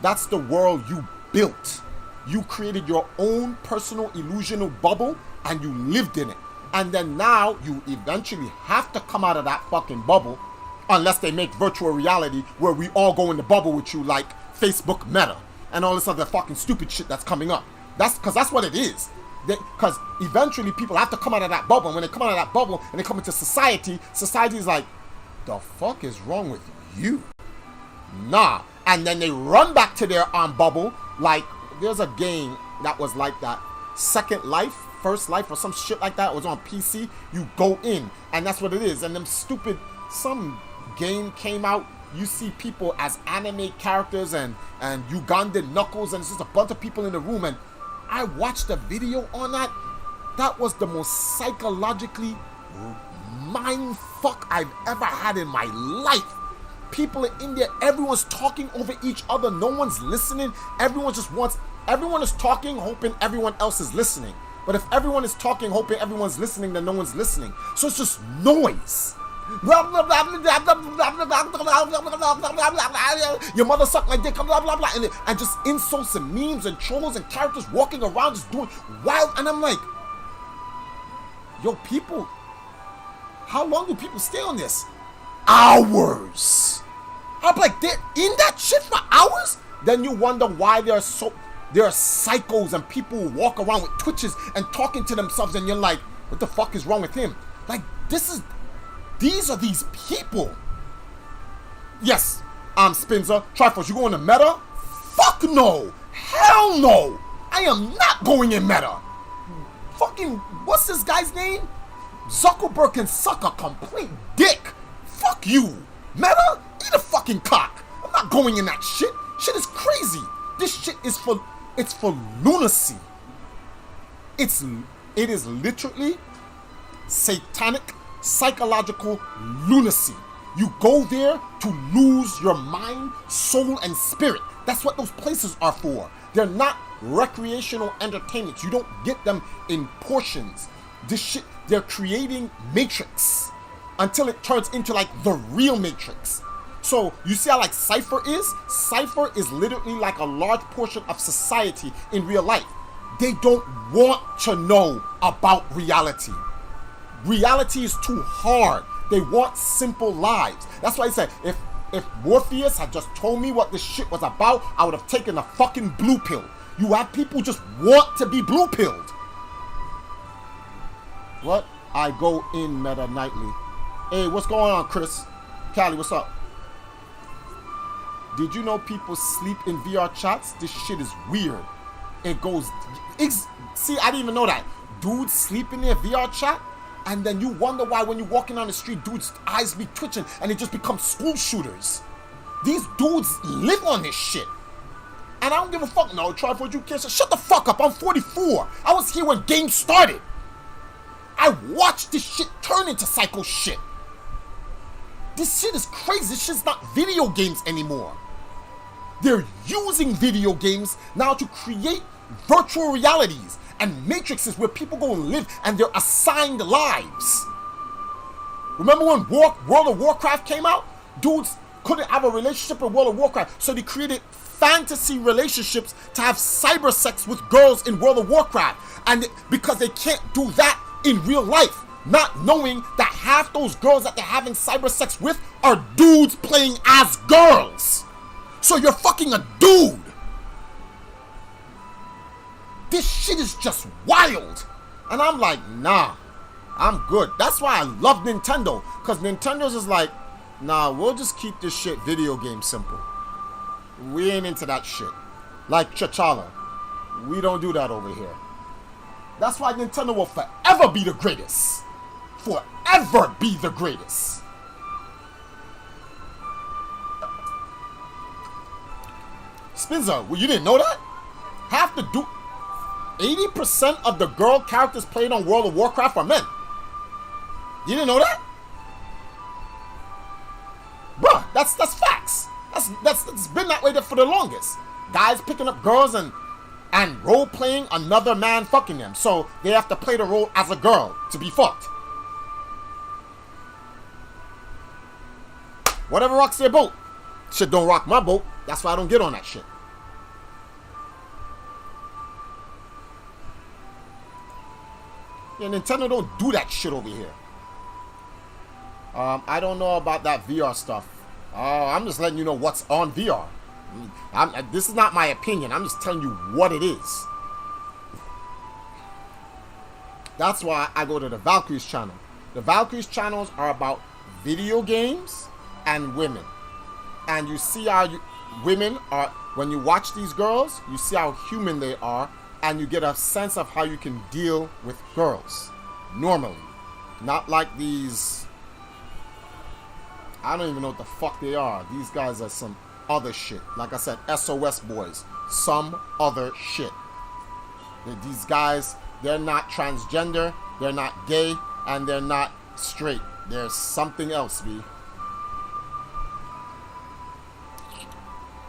That's the world you built. You created your own personal illusional bubble and you lived in it. And then now you eventually have to come out of that fucking bubble unless they make virtual reality where we all go in the bubble with you, like Facebook Meta and all this other fucking stupid shit that's coming up. That's because that's what it is. Because eventually people have to come out of that bubble. And when they come out of that bubble and they come into society, society is like, the fuck is wrong with you? Nah. And then they run back to their bubble. Like, there's a game that was like that. Second Life, First Life, or some shit like that. It was on PC. You go in, and that's what it is. And them stupid, some game came out. You see people as anime characters and Ugandan knuckles, and it's just a bunch of people in the room. And I watched a video on that. That was the most psychologically mind fuck I've ever had in my life. People in India, everyone's talking over each other. No one's listening. Everyone is talking, hoping everyone else is listening. But if everyone is talking, hoping everyone's listening, then no one's listening. So it's just noise. Your mother sucked my dick, blah, blah, blah. And just insults and memes and trolls and characters walking around just doing wild. And I'm like, yo, people, how long do people stay on this? Hours. I'm like, they're in that shit for hours? Then you wonder why there are psychos and people who walk around with twitches and talking to themselves, and you're like, what the fuck is wrong with him? Like, these are these people. Yes, Spinza, Triforce, you going to Meta? Fuck no. Hell no. I am not going in Meta. Fucking, what's this guy's name? Zuckerberg can suck a complete dick. Fuck you. Meta, eat a fucking cock. I'm not going in that shit. Shit is crazy. This shit is for lunacy. It is literally satanic, psychological lunacy. You go there to lose your mind, soul, and spirit. That's what those places are for. They're not recreational entertainments. You don't get them in portions. This shit, they're creating Matrix until it turns into like the real Matrix. So you see how like Cypher is? Cypher is literally like a large portion of society in real life. They don't want to know about reality. Reality is too hard. They want simple lives. That's why I said, if Morpheus had just told me what this shit was about, I would have taken a fucking blue pill. You have people who just want to be blue pilled. What? I go in Meta nightly. Hey, what's going on, Chris? Callie, what's up? Did you know people sleep in VR chats? This shit is weird. It goes... See, I didn't even know that. Dudes sleep in their VR chat, and then you wonder why when you're walking on the street, dudes' eyes be twitching, and they just become school shooters. These dudes live on this shit. And I don't give a fuck. No, Triforce, you can't... Shut the fuck up. I'm 44. I was here when games started. I watched this shit turn into psycho shit. This shit is crazy. This shit's not video games anymore. They're using video games now to create virtual realities and matrices where people go and live and they're assigned lives. Remember when World of Warcraft came out? Dudes couldn't have a relationship in World of Warcraft, so they created fantasy relationships to have cyber sex with girls in World of Warcraft. And because they can't do that in real life, not knowing that half those girls that they're having cyber sex with are dudes playing as girls. So you're fucking a dude. This shit is just wild. And I'm like, nah, I'm good. That's why I love Nintendo. Because Nintendo's is like, nah, we'll just keep this shit video game simple. We ain't into that shit. Like T'Challa. We don't do that over here. That's why Nintendo will forever be the greatest. Forever be the greatest. Spinza, well, you didn't know that? Half the 80% of the girl characters played on World of Warcraft are men. You didn't know that? Bruh, that's facts. That's been that way there for the longest. Guys picking up girls and role playing another man fucking them. So they have to play the role as a girl to be fucked. Whatever rocks their boat. Shit don't rock my boat. That's why I don't get on that shit. Yeah, Nintendo don't do that shit over here. I don't know about that VR stuff. I'm just letting you know what's on VR. This is not my opinion. I'm just telling you what it is. That's why I go to the Valkyries channel. The Valkyries channels are about video games and women. And you see how women are, when you watch these girls, you see how human they are, and you get a sense of how you can deal with girls normally. Not like these, I don't even know what the fuck they are. These guys are some other shit. Like I said, SOS boys. Some other shit. These guys, they're not transgender, they're not gay, and they're not straight. There's something else, B.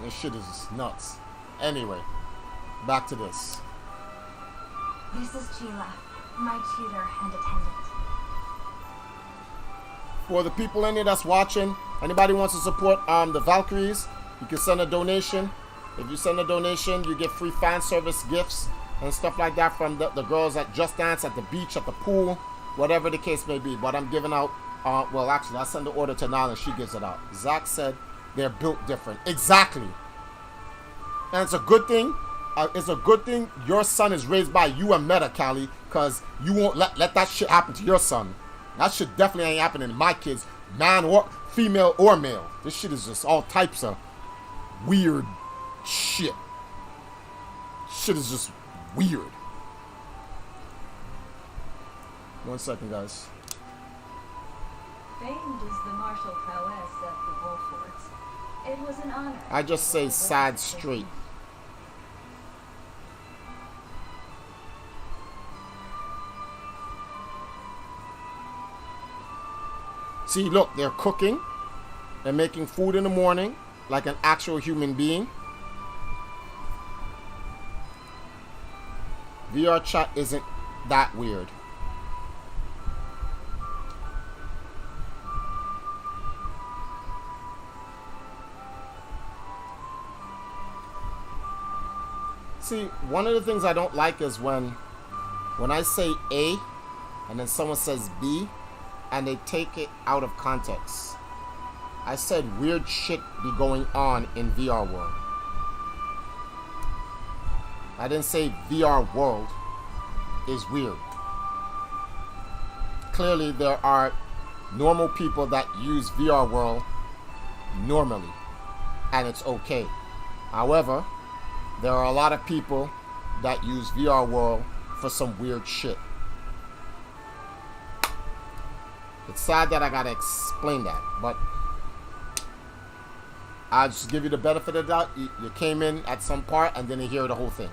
This shit is just nuts. Anyway, back to this. This is Sheila, my tutor and attendant. For the people in there that's watching, anybody wants to support the Valkyries, you can send a donation. If you send a donation, you get free fan service gifts and stuff like that from the girls at Just Dance, at the beach, at the pool, whatever the case may be. But I'm giving out, well, actually, I send the order to Nala and she gives it out. Zach said they're built different. Exactly. And it's a good thing. It's a good thing your son is raised by you and Meta, Callie, because you won't let that shit happen to your son. That shit definitely ain't happening to my kids, man or female or male. This shit is just all types of weird shit. Shit is just weird. 1 second, guys. Famed is the martial prowess of the Wolfords. It was an honor. I just say sad straight. See, look, they're cooking. They're making food in the morning like an actual human being. VR chat isn't that weird. See, one of the things I don't like is when I say A and then someone says B and they take it out of context. I said weird shit be going on in VR world. I didn't say VR world is weird. Clearly there are normal people that use VR world normally and it's okay. However, there are a lot of people that use VR world for some weird shit. It's sad that I gotta explain that, but I'll just give you the benefit of the doubt. You came in at some part and then you hear the whole thing.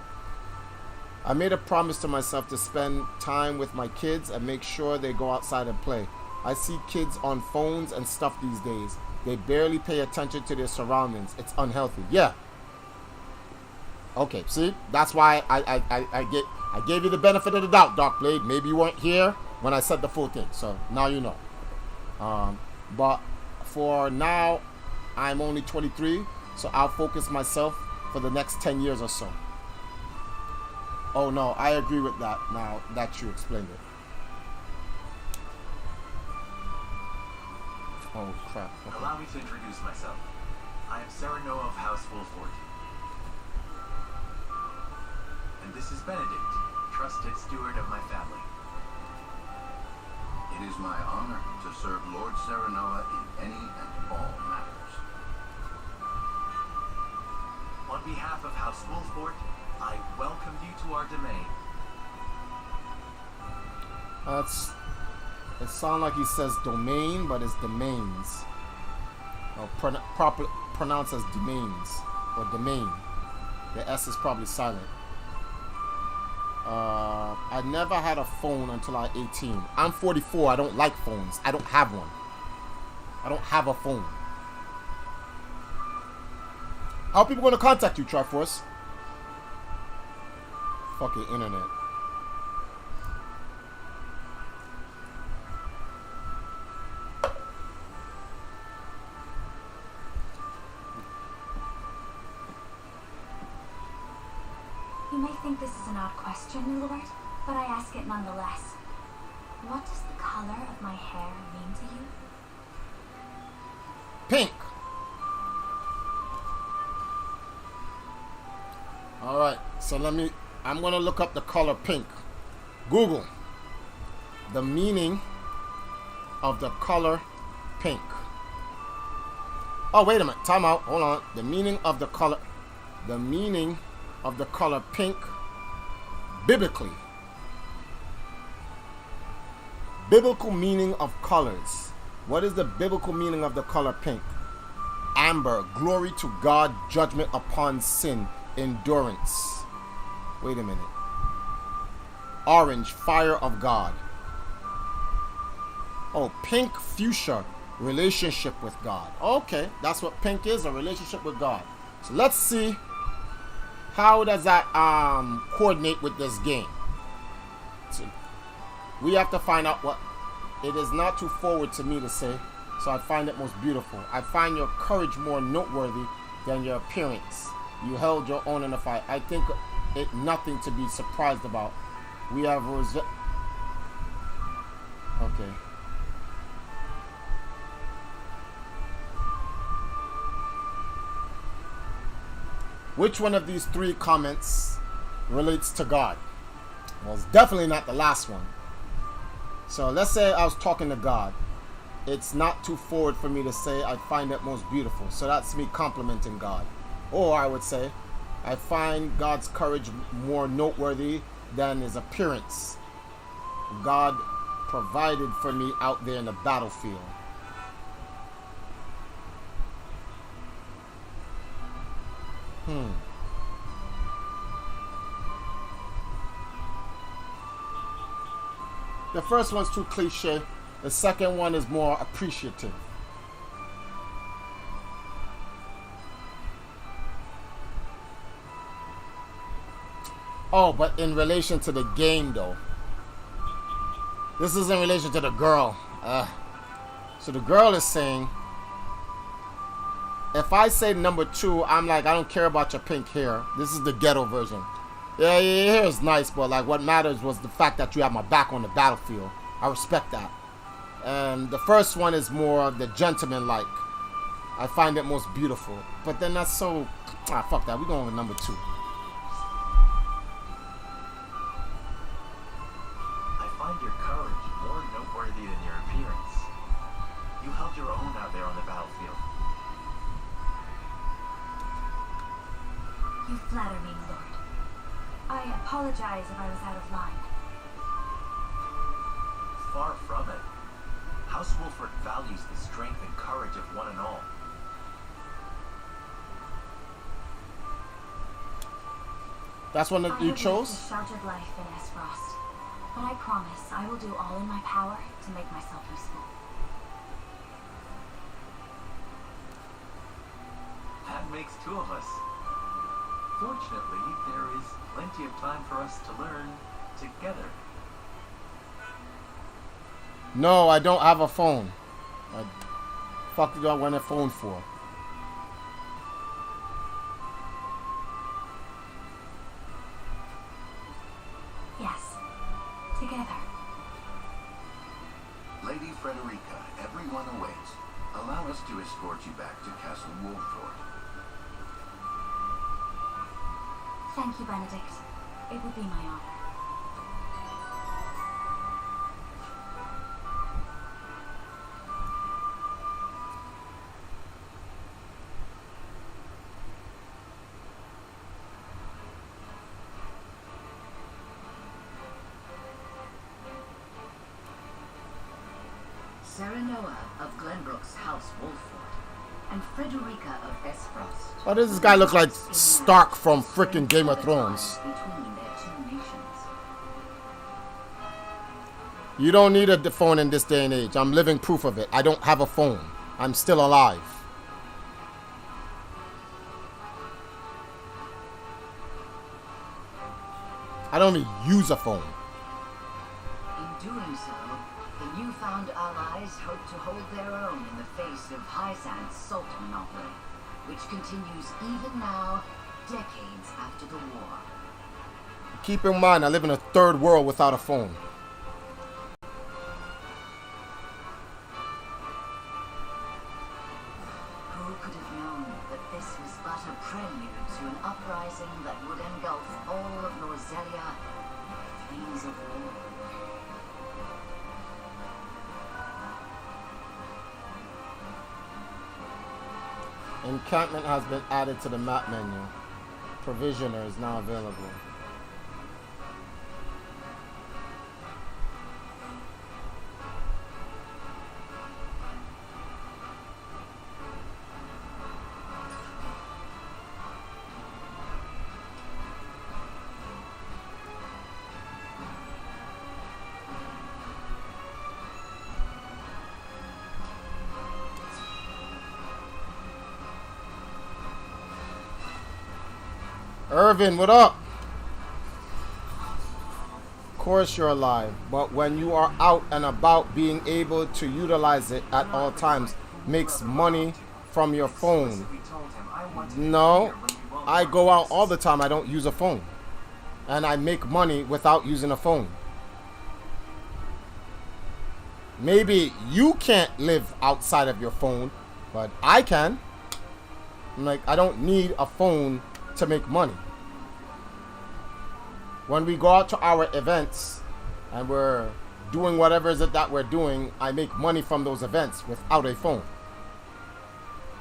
I made a promise to myself to spend time with my kids and make sure they go outside and play. I see kids on phones and stuff these days. They barely pay attention to their surroundings. It's unhealthy. Yeah. Okay, see? That's why I gave you the benefit of the doubt, Darkblade. Maybe you weren't here when I said the full thing. So now you know. But for now, I'm only 23, so I'll focus myself for the next 10 years or so. Oh no, I agree with that now that you explained it. Oh crap. Okay. Allow me to introduce myself. I am Serenoa of House Wolford. And this is Benedict, trusted steward of my family. It is my honor to serve Lord Serenoa in any and all matters. On behalf of House Wolford, I welcome you to our domain. It sounds like he says domain, but it's domains. Or properly pronounced as domains or domain. The S is probably silent. I never had a phone until I was 18. I'm 44. I don't like phones. I don't have one. I don't have a phone. How are people going to contact you, Triforce? Fucking internet. You may think this is an odd question, my lord, but I ask it nonetheless. What does the color of my hair mean to you? Pink. Alright, so I'm going to look up the color pink. Google. The meaning of the color pink. Oh, wait a minute. Time out. Hold on. The meaning of the color pink biblically. Biblical meaning of colors. What is the biblical meaning of the color pink? Amber, glory to God, judgment upon sin, endurance. Wait a minute. Orange, fire of God. Oh, pink, fuchsia, relationship with God. Okay, that's what pink is, a relationship with God. So let's see, how does that coordinate with this game? So we have to find out what. It is not too forward to me to say, so I find it most beautiful. I find your courage more noteworthy than your appearance. You held your own in the fight. I think it nothing to be surprised about. We have okay. Which one of these three comments relates to God? Well, it's definitely not the last one. So let's say I was talking to God. It's not too forward for me to say I find it most beautiful. So that's me complimenting God. Or I would say I find God's courage more noteworthy than his appearance. God provided for me out there in the battlefield. The first one's too cliche. The second one is more appreciative. Oh, but in relation to the game, though. This is in relation to the girl. So the girl is saying, if I say number 2, I'm like, I don't care about your pink hair. This is the ghetto version. Yeah, your hair is nice, but like what matters was the fact that you have my back on the battlefield. I respect that. And the first one is more the gentleman-like. I find it most beautiful. But then that's so... fuck that. We're going with number 2. I find your courage more noteworthy than your appearance. You held your own out there on the battlefield. You flatter me, Lord. I apologize if I was out of line. Far from it. House Wolford values the strength and courage of one and all. That's one that you chose? I have lived a sheltered life in Esfrost, but I promise I will do all in my power to make myself useful. That makes 2 of us. Fortunately, there is plenty of time for us to learn together. No, I don't have a phone. Fuck do I want a phone for? Yes. Together. Lady Frederica, everyone awaits. Allow us to escort you back to Castle Wolford. Thank you, Benedict. It would be my honor. Serenoa of Glenbrook's House Wolford, and Frederica of Esfrost. Why does this guy look like Stark from frickin' Game of Thrones? Between their 2 nations. You don't need a phone in this day and age. I'm living proof of it. I don't have a phone. I'm still alive. I don't even use a phone. In doing so, the newfound allies hope to hold their own in the face of Hyzan's salt monopoly, which continues even now, decades after the war. Keep in mind, I live in a third world without a phone. Who could have known that this was but a prelude to an uprising that would engulf all of Norzelia in flames of war? Encampment has been added to the map menu. Provisioner is now available. Irvin, what up? Of course you're alive, but when you are out and about, being able to utilize it at all times makes money from your phone. No, I go out all the time. I don't use a phone. And I make money without using a phone. Maybe you can't live outside of your phone, but I can. Like, I don't need a phone to make money. When we go out to our events and we're doing whatever is it that we're doing, I make money from those events without a phone.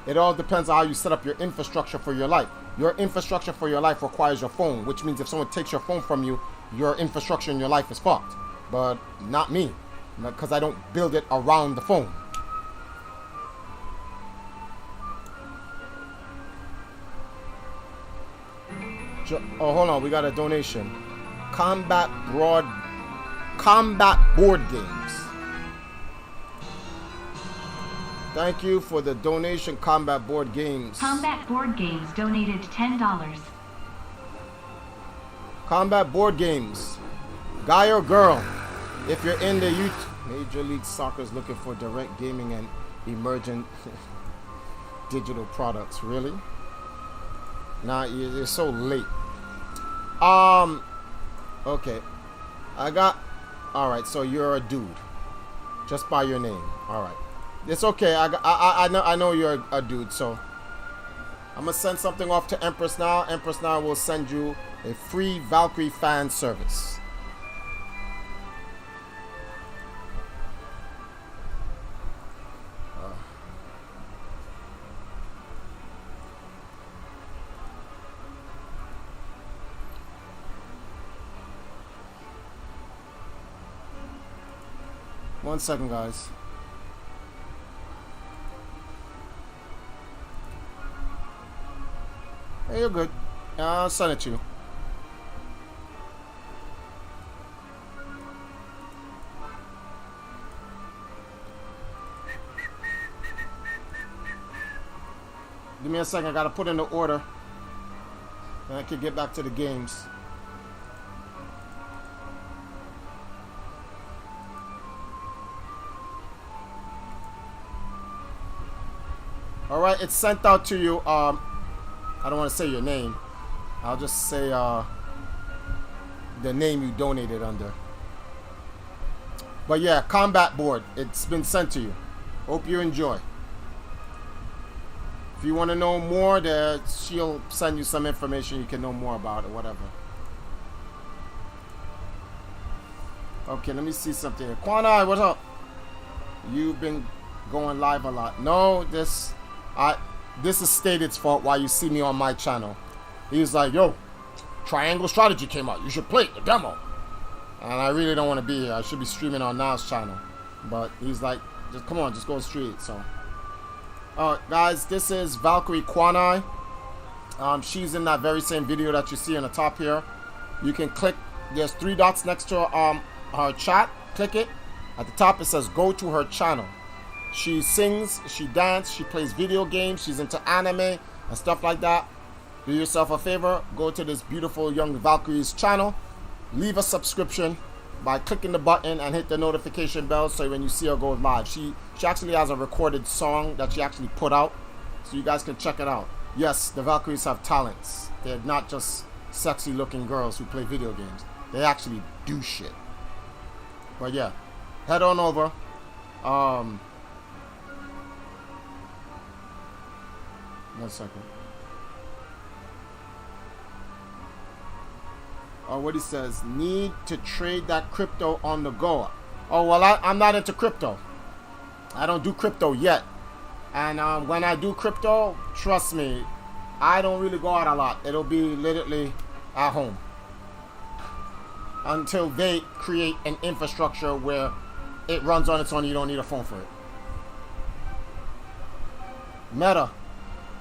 It all depends on how you set up your infrastructure for your life. Your infrastructure for your life requires your phone, which means if someone takes your phone from you, your infrastructure in your life is fucked. But not me, because I don't build it around the phone. Oh, hold on, we got a donation. Combat board games. Thank you for the donation, Combat Board Games. Combat Board Games donated $10. Combat Board Games. Guy or girl, if you're in the youth, Major League Soccer is looking for direct gaming and emergent digital products. Really? Nah, it's so late. Okay. Alright, so you're a dude. Just by your name. Alright. It's okay. I know you're a dude, so I'm gonna send something off to Empress now. Empress now will send you a free Valkyrie fan service. One second, guys. Hey, you're good. I'll send it to you. Give me a second. I gotta put in the order, and I can get back to the games. All right, it's sent out to you. I don't want to say your name. I'll just say the name you donated under. But yeah, combat board. It's been sent to you. Hope you enjoy. If you want to know more, she'll send you some information you can know more about it, whatever. Okay, let me see something here. Kwanai, what's up? You've been going live a lot. No, this is Stated's fault why you see me on my channel. He's like, yo, Triangle Strategy came out. You should play it, the demo. And I really don't want to be here. I should be streaming on Now's channel. But he's like, just come on, just go straight. So, guys, this is Valkyrie Kwanai. She's in that very same video that you see on the top here. You can click, there's 3 dots next to her chat. Click it, At the top it says go to her channel. She sings, she dances, she plays video games, she's into anime and stuff like that. Do yourself a favor, go to this beautiful young Valkyries channel, leave a subscription by clicking the button and hit the notification bell so when you see her go live. She actually has a recorded song that she actually put out, so you guys can check it out. Yes, the Valkyries have talents. They're not just sexy looking girls who play video games. They actually do shit. But yeah, head on over. One second. What he says, need to trade that crypto on the go. Oh, well, I'm not into crypto. I don't do crypto yet. And when I do crypto, trust me, I don't really go out a lot. It'll be literally at home. Until they create an infrastructure where it runs on its own, you don't need a phone for it. Meta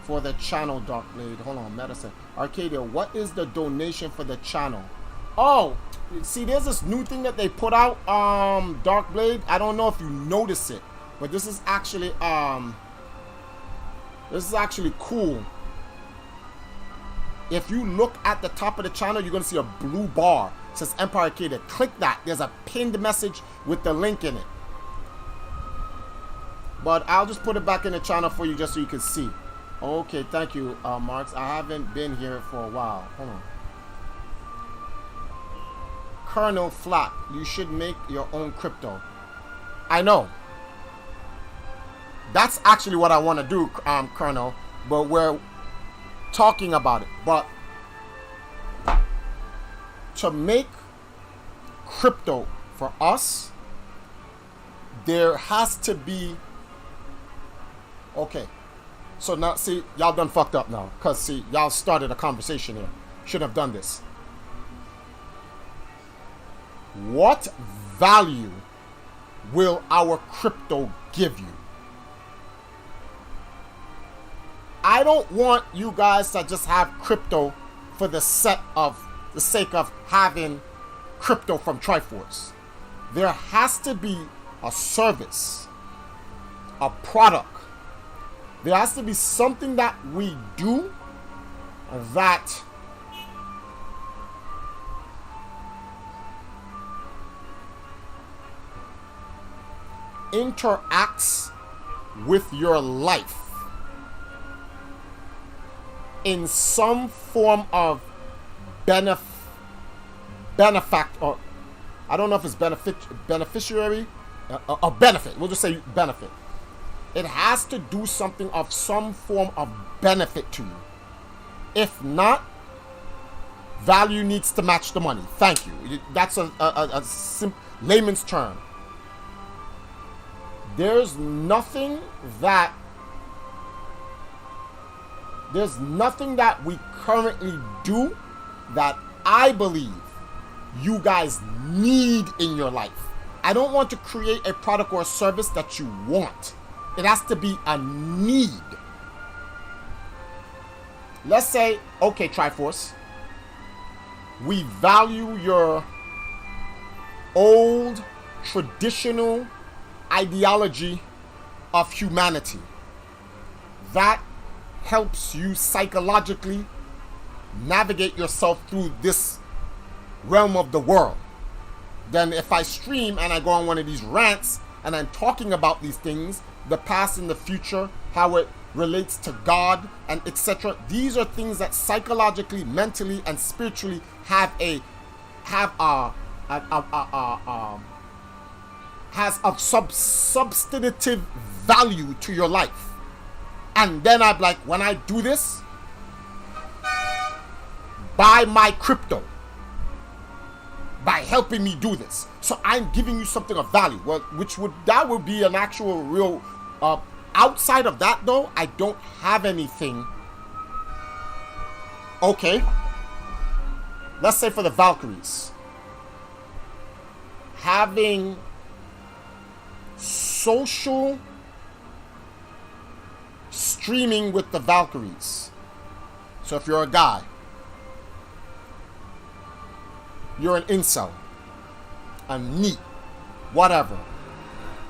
for the channel, Darkblade. Hold on, Meta said, Arcadia, what is the donation for the channel? Oh, see, there's this new thing that they put out, Darkblade. I don't know if you notice it, but this is actually cool. If you look at the top of the channel, you're gonna see a blue bar. It says Empire Arcadia. Click that. There's a pinned message with the link in it. But I'll just put it back in the channel for you just so you can see. Okay, thank you, Marks. I haven't been here for a while. Hold on. Colonel Flat, you should make your own crypto. I know. That's actually what I want to do, Colonel. But we're talking about it. But to make crypto for us, there has to be... Okay. So now, see, y'all done fucked up now. Because, see, y'all started a conversation here. Shouldn't have done this. What value will our crypto give you? I don't want you guys to just have crypto for the sake of having crypto from Triforce. There has to be a service, a product. There has to be something that we do that interacts with your life in some form of benefact, or I don't know if it's beneficiary, a benefit. We'll just say benefit. It has to do something of some form of benefit to you. If not, value needs to match the money. Thank you. That's a layman's term. There's nothing that we currently do that I believe you guys need in your life. I don't want to create a product or a service that you want. It has to be a need. Let's say, okay, Triforce, we value your old traditional ideology of humanity. That helps you psychologically navigate yourself through this realm of the world. Then if I stream and I go on one of these rants and I'm talking about these things, the past and the future, how it relates to God and etc. These are things that psychologically, mentally, and spiritually has a substantive value to your life. And then I'm like, when I do this, buy my crypto by helping me do this. So I'm giving you something of value. Well, that would be an actual real. Outside of that, though, I don't have anything. Okay. Let's say for the Valkyries, having social streaming with the Valkyries. So if you're a guy, you're an incel, a neat, whatever,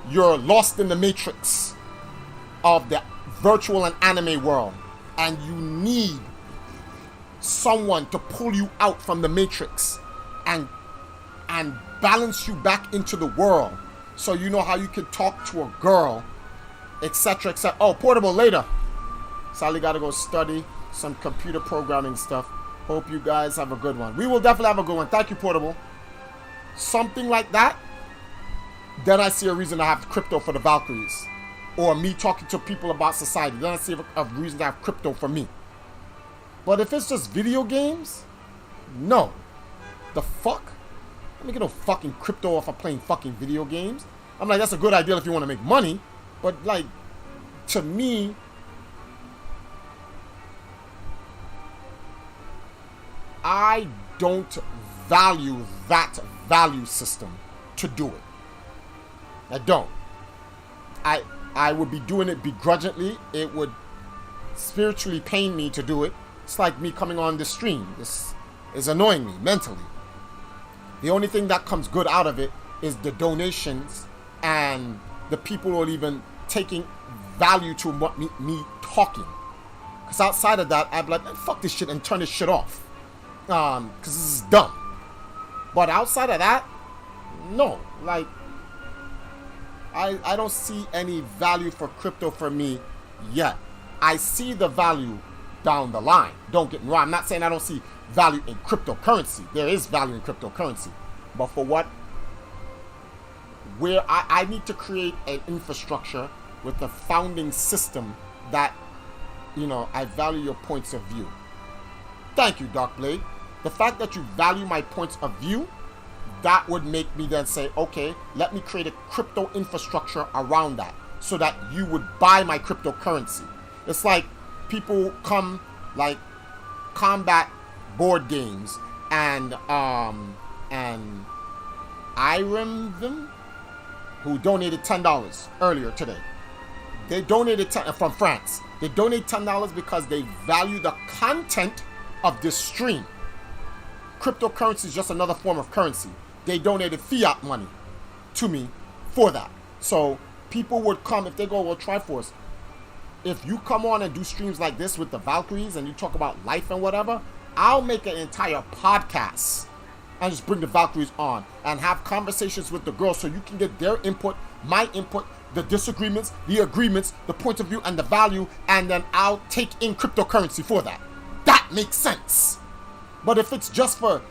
you're lost in the matrix of the virtual and anime world, and you need someone to pull you out from the matrix and balance you back into the world, so you know how you can talk to a girl, etc., etc. Oh, Portable, later. Sally gotta go study some computer programming stuff. Hope you guys have a good one. We will definitely have a good one. Thank you, Portable. Something like that, then I see a reason to have crypto for the Valkyries. Or me talking to people about society. Then I see a reason to have crypto for me. But if it's just video games, no. The fuck? Let me get no fucking crypto off of playing fucking video games. I'm like, that's a good idea if you want to make money. But like, to me, I don't value that value system to do it. I don't. I would be doing it begrudgingly. It would spiritually pain me to do it. It's like me coming on the stream. This is annoying me mentally. The only thing that comes good out of it is the donations and the people who are even taking value to what me talking. Because outside of that, I'd be like, man, fuck this shit and turn this shit off. Because this is dumb. But outside of that, no. Like, I don't see any value for crypto for me yet. I see the value down the line. Don't get me wrong. I'm not saying I don't see value in cryptocurrency. There is value in cryptocurrency. But for what? Where I need to create an infrastructure with a founding system that, you know, I value your points of view. Thank you, Darkblade. The fact that you value my points of view, that would make me then say, okay, let me create a crypto infrastructure around that so that you would buy my cryptocurrency. It's like people come, like combat board games and Irim, who donated $10 earlier today. They donated from France. They donate $10 because they value the content of this stream. Cryptocurrency is just another form of currency. They donated fiat money to me for that. So people would come, if they go, well, Triforce, if you come on and do streams like this with the Valkyries and you talk about life and whatever, I'll make an entire podcast and just bring the Valkyries on and have conversations with the girls so you can get their input, my input, the disagreements, the agreements, the point of view, and the value, and then I'll take in cryptocurrency for that. That makes sense. But if it's just for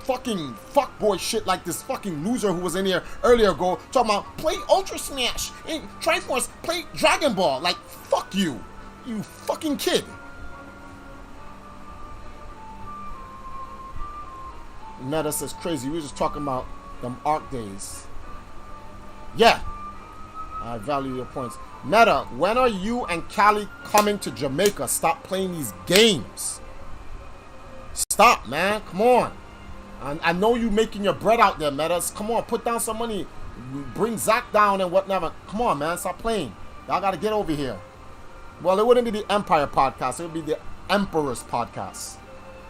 fucking fuckboy shit like this fucking loser who was in here earlier ago talking about play Ultra Smash and Triforce, play Dragon Ball, like fuck you, you fucking kid. Meta says crazy. We were just talking about them ARC days. Yeah, I value your points. Meta, when are you and Callie coming to Jamaica? Stop playing these games. Stop, man. Come on. I know you making your bread out there, Metas. Come on, put down some money. Bring Zach down and whatnot. Come on, man. Stop playing. Y'all got to get over here. Well, it wouldn't be the Empire podcast. It would be the Emperor's podcast.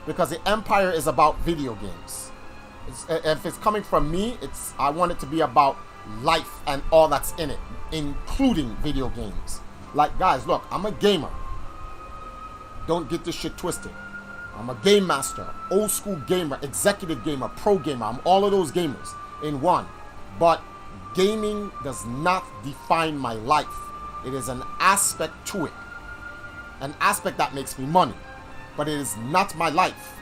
Because the Empire is about video games. If it's coming from me, I want it to be about life and all that's in it, including video games. Like, guys, look, I'm a gamer. Don't get this shit twisted. I'm a game master, old school gamer, executive gamer, pro gamer. I'm all of those gamers in one. But gaming does not define my life. It is an aspect to it. An aspect that makes me money. But it is not my life.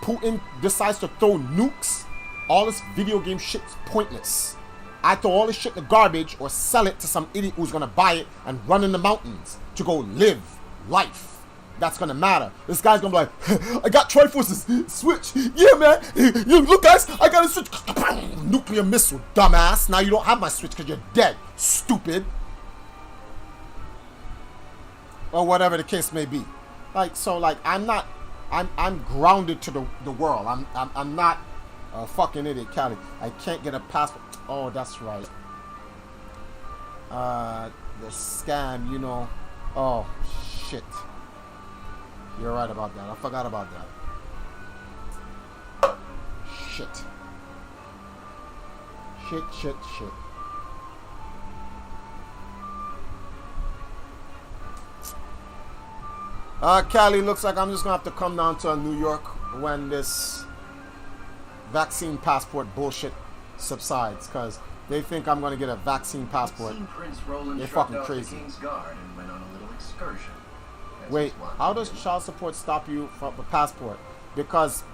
Putin decides to throw nukes. All this video game shit is pointless. I throw all this shit in the garbage or sell it to some idiot who's gonna buy it and run in the mountains to go live life. That's gonna matter. This guy's gonna be like, I got Triforce's Switch. Yeah, man. You look, guys, I got a Switch. Nuclear missile, dumbass. Now you don't have my Switch because you're dead, stupid. Or whatever the case may be. Like, so, like, I'm grounded to the world. I'm not a fucking idiot, Callie. I can't get a passport. Oh, that's right. The scam, you know. Oh, shit. You're right about that. I forgot about that. Shit. Shit. Callie, looks like I'm just gonna have to come down to New York when this vaccine passport bullshit subsides, because they think I'm gonna get a vaccine passport. They're fucking crazy. Wait, how does child support stop you from a passport? Because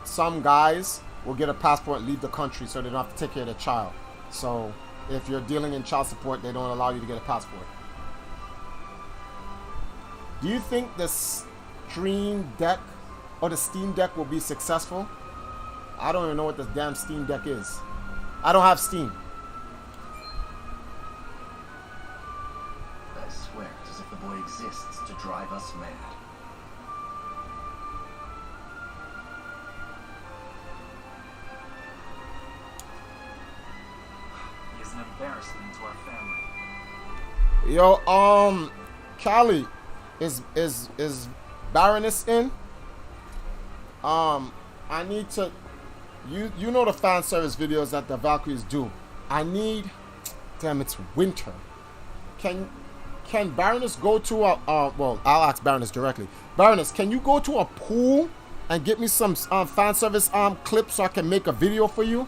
some guys will get a passport and leave the country so they don't have to take care of their child. So if you're dealing in child support, they don't allow you to get a passport. Do you think the Stream Deck or the Steam Deck will be successful? I don't even know what this damn Steam Deck is. I don't have Steam. I swear, it's as if the boy exists to drive us mad. He is an embarrassment to our family. Yo, Callie, is Baroness in? I need to. You know the fan service videos that the Valkyries do. I need. Damn, it's winter. Can Baroness go to a well, I'll ask Baroness directly. Baroness, can you go to a pool and get me some fan service clips so I can make a video for you?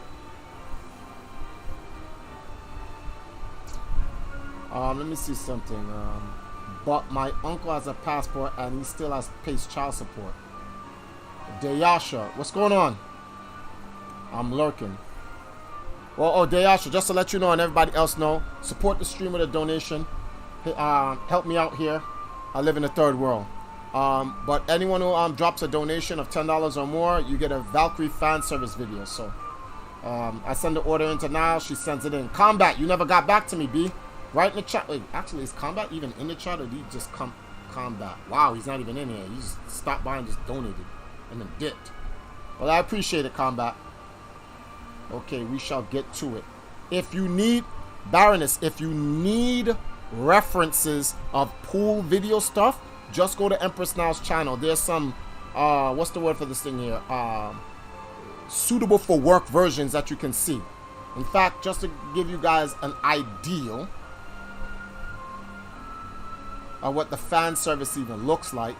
Let me see something. But my uncle has a passport and he still has pays child support. Deyasha, what's going on? I'm lurking. Well, oh, Deyasha, just to let you know and everybody else know, support the stream with a donation. Help me out here. I live in the third world. But anyone who drops a donation of $10 or more, you get a Valkyrie fan service video. So I send the order into now. She sends it in. Combat, you never got back to me, B. Right in the chat. Wait, actually, is Combat even in the chat, or did he just come? Combat. Wow, he's not even in here. He just stopped by and just donated and then dipped. Well, I appreciate it, Combat. Okay, we shall get to it. If you need, Baroness, if you need references of pool video stuff, just go to Empress Now's channel. There's some, what's the word for this thing here? Suitable for work versions that you can see. In fact, just to give you guys an idea of what the fan service even looks like.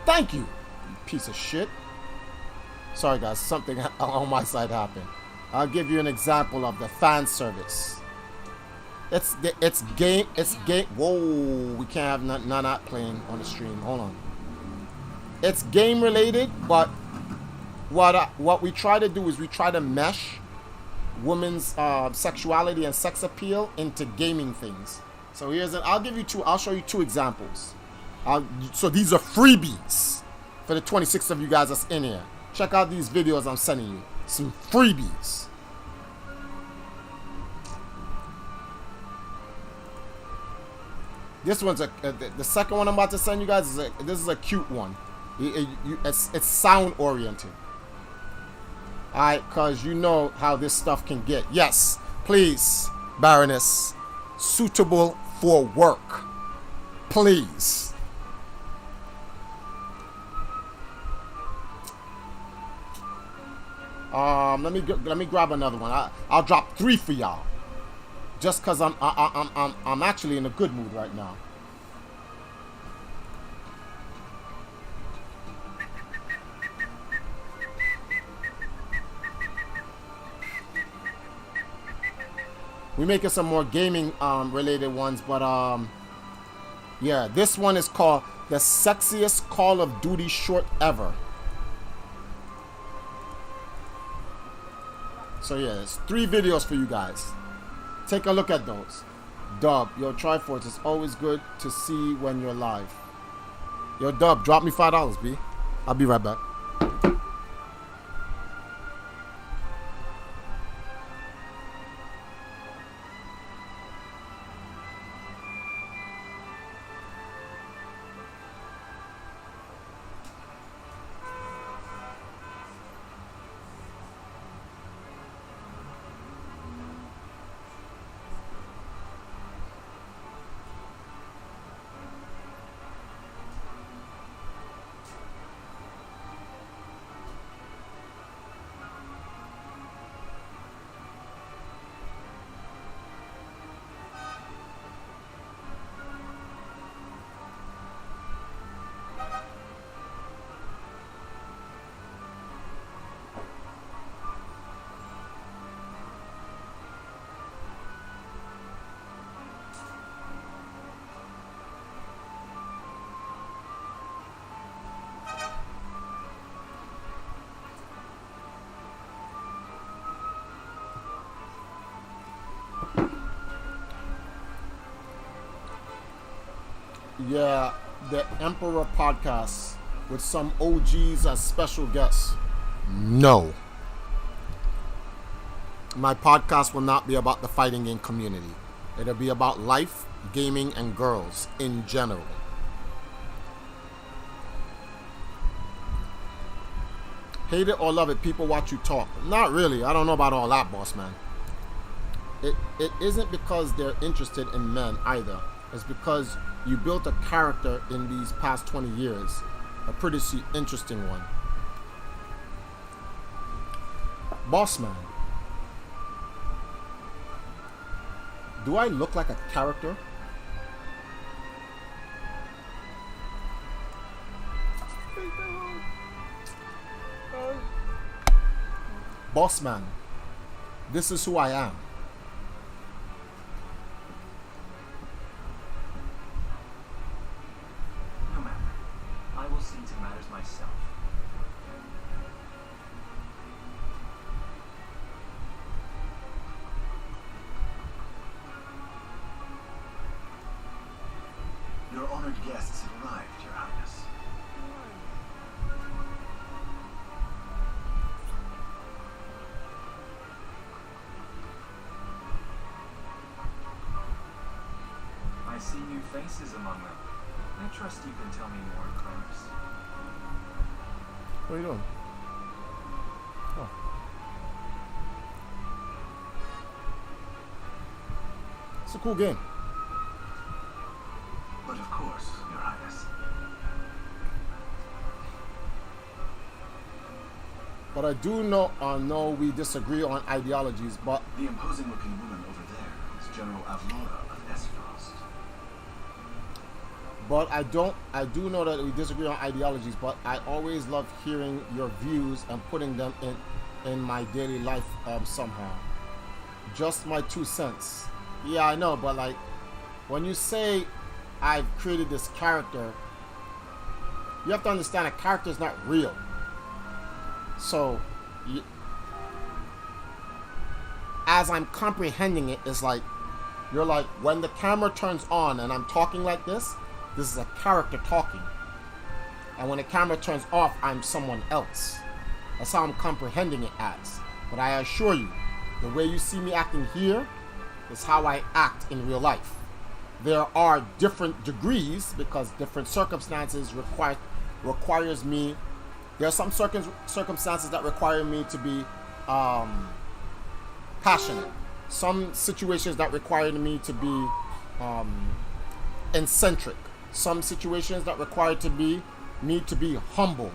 Thank you, you piece of shit. Sorry guys, something on my side happened. I'll give you an example of the fan service. It's game. Whoa, we can't have not playing on the stream. Hold on. It's game related, but what we try to do is we try to mesh women's sexuality and sex appeal into gaming things. So I'll show you two examples. So these are freebies for the 26 of you guys that's in here. Check out these videos I'm sending you. Some freebies. This one's the second one I'm about to send you guys this is a cute one. It's sound oriented. Alright, cause you know how this stuff can get. Yes, please, Baroness. Suitable for work. Please. Let me grab another one. I'll drop 3 for y'all. Just cause I'm actually in a good mood right now. We're making some more gaming related ones, but yeah, this one is called the sexiest Call of Duty short ever. So yeah, it's 3 videos for you guys. Take a look at those. Dub, yo, Triforce, it's always good to see when you're live. Yo, Dub, drop me $5, B. I'll be right back. Yeah, the Emperor podcast with some OGs as special guests. No. My podcast will not be about the fighting game community. It'll be about life, gaming, and girls in general. Hate it or love it, people watch you talk. Not really. I don't know about all that, boss man. It isn't because they're interested in men either. It's because you built a character in these past 20 years. A pretty interesting one. Boss man. Do I look like a character? Boss man, this is who I am. No matter. I will see to matters myself. Your honored guests have arrived, Your Highness. I see new faces among them. I trust you can tell me more, Clarence. What are you doing? Oh. It's a cool game. But of course, Your Highness. But I do know we disagree on ideologies, but The imposing-looking woman over there is General Avlora of Esfrost. But I do know that we disagree on ideologies, but I always love hearing your views and putting them in my daily life somehow. Just my 2 cents. Yeah, I know, but like when you say I've created this character, you have to understand a character is not real. So as I'm comprehending it, it's like you're like, when the camera turns on and I'm talking like this is a character talking. And when the camera turns off, I'm someone else. That's how I'm comprehending it as. But I assure you, the way you see me acting here is how I act in real life. There are different degrees because different circumstances requires me. There are some circumstances that require me to be passionate. Some situations that require me to be eccentric. Some situations that require me to be humble,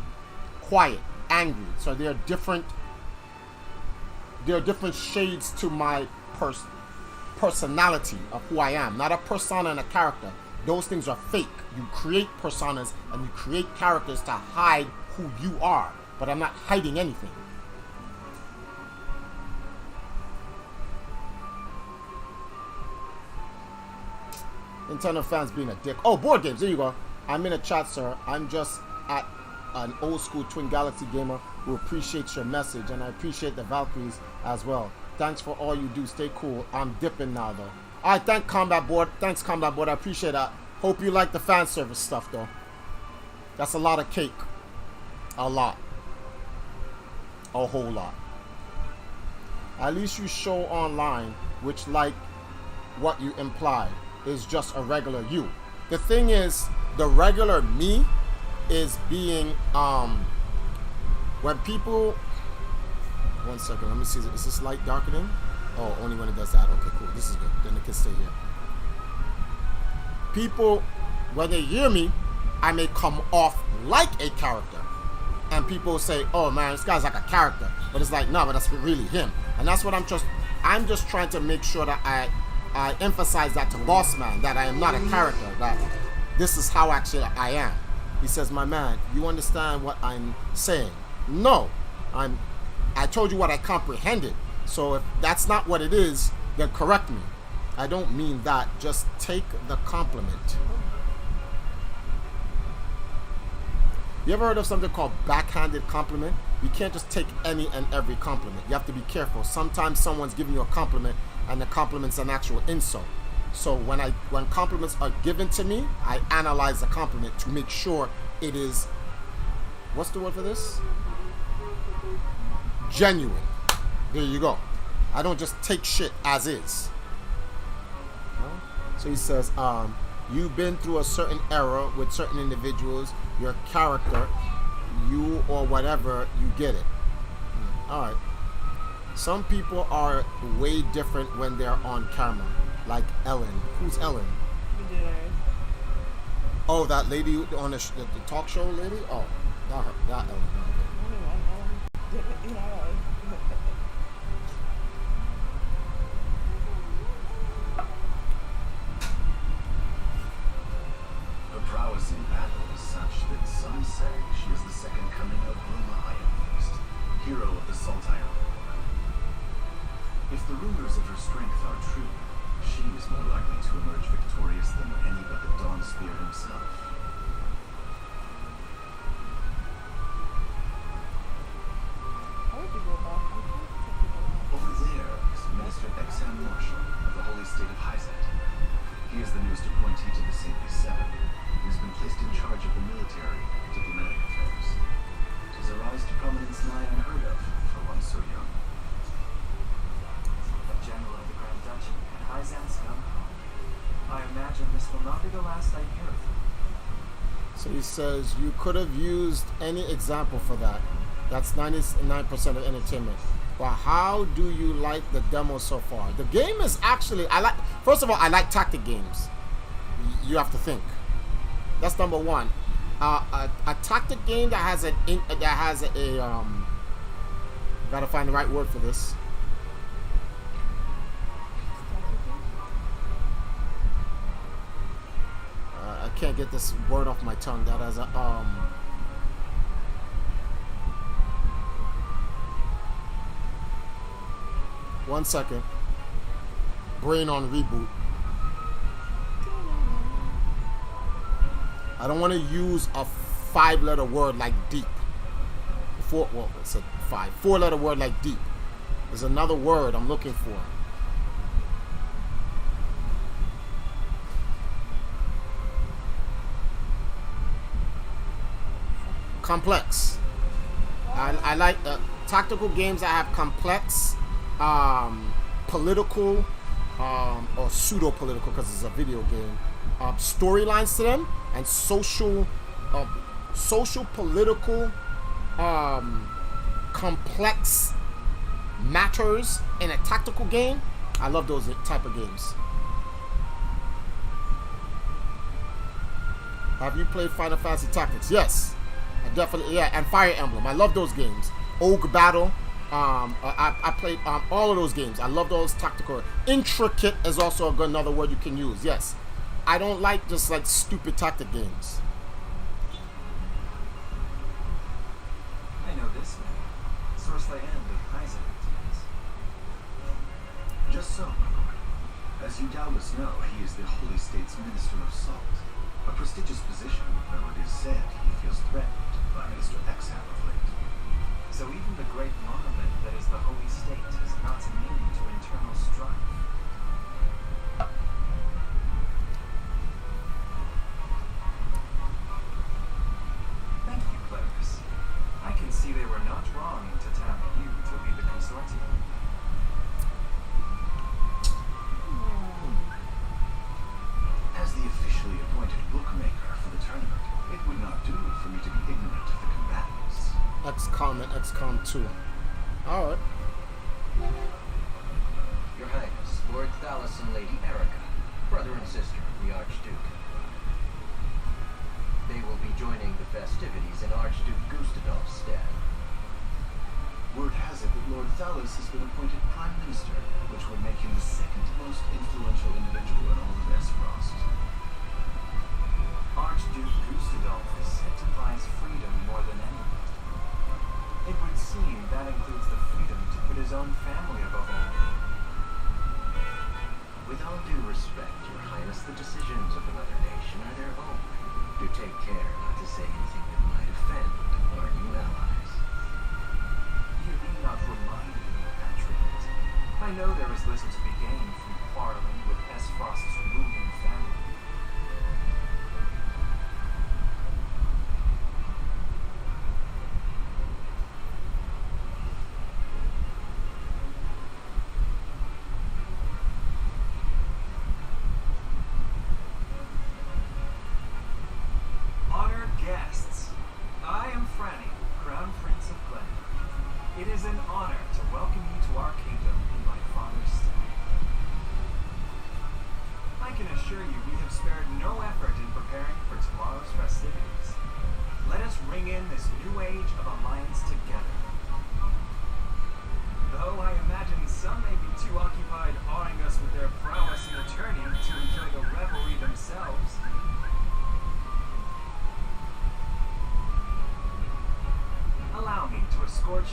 quiet, angry. So there are different shades to my personality of who I am. Not a persona and a character. Those things are fake. You create personas and you create characters to hide who you are. But I'm not hiding anything. Nintendo fans being a dick. Oh, board games. There you go. I'm in a chat, sir. I'm just at an old school Twin Galaxy gamer who appreciates your message, and I appreciate the Valkyries as well. Thanks for all you do. Stay cool. I'm dipping now, though. All right, thanks, Combat Board. I appreciate that. Hope you like the fan service stuff, though. That's a lot of cake. A lot. A whole lot. At least you show online, which, like what you implied, is just a regular you. The thing is, the regular me is being when people, 1 second, let me see, is this light darkening? Oh, only when it does that. Okay, cool, this is good, then it can stay here. People, when they hear me, I may come off like a character, and people say, oh man, this guy's like a character, but it's like, no, but that's really him. And that's what I'm just trying to make sure that I emphasize that to Boss Man, that I am not a character, that this is how actually I am. He says, my man, you understand what I'm saying? No, I told you what I comprehended. So if that's not what it is, then correct me. I don't mean that. Just take the compliment. You ever heard of something called backhanded compliment? You can't just take any and every compliment. You have to be careful. Sometimes someone's giving you a compliment and the compliment's an actual insult. So when compliments are given to me, I analyze the compliment to make sure it is, what's the word for this? Genuine. There you go. I don't just take shit as is. So he says, you've been through a certain era with certain individuals, your character, you or whatever, you get it. All right. Some people are way different when they're on camera, like Ellen. Who's Ellen? Oh, that lady on the talk show lady? Oh, not her, not Ellen. Her prowess in battle is such that some say she is the second coming of Ruma Ironfist, hero of the Saltire. If the rumors of her strength are true, she is more likely to emerge victorious than any but the Dawnspear himself. Over there is Minister Exham Marshal of the Holy State of Hyzet. He is the newest appointee to the Saintly Seven. He has been placed in charge of the military and diplomatic affairs. His rise to prominence nigh unheard of for one so young. General of the Grand Duchy and Hyzan's come home. I imagine this will not be the last I hear of him. So he says you could have used any example for that. That's 99% of entertainment. But how do you like the demo so far? The game is actually, first of all, I like tactic games. You have to think. That's number one. A tactic game that has gotta find the right word for this. I can't get this word off my tongue. That has a one second. Brain on reboot. I don't want to use a 5-letter word like deep. It's a 4-letter word like deep. There's another word I'm looking for. Complex. I like tactical games that have complex, political, or pseudo-political, because it's a video game, storylines to them, and social, political, complex matters in a tactical game. I love those type of games. Have you played Final Fantasy Tactics? Yes. I definitely, yeah, and Fire Emblem. I love those games. Ogre Battle. I played all of those games. I love those tactical. Intricate is also another word you can use. Yes. I don't like just like stupid tactic games. I know this man. Source Land of Hyzet. Just so, my lord. As you doubtless know, he is the Holy State's Minister of Salt. A prestigious position, though it is said he feels threatened by Minister Exham of late. So even the great monolith that is the Holy State is not immune to internal strife. Thank you, Clericus. I can see they were not wrong to tap you to lead the consortium. As the officially appointed bookmaker for the tournament, it would not do for me to be ignorant of the combatants. XCOM and XCOM 2. Alright. Your Highness, Lord Thalos and Lady Erica, brother and sister of the Archduke. They will be joining the festivities in Archduke Gustadolf's stead. Word has it that Lord Thalos has been appointed Prime Minister, which would make him the second most influential individual in all of Esfrost. Archduke Gustadolf is said to prize freedom more than anyone. It would seem that includes the freedom to put his own family above all. With all due respect, Your Highness, the decisions of another nation are their own. Do take care not to say anything that might offend our new allies. You need not remind me of that treatment. I know there is little to be gained from quarreling with Esfrost's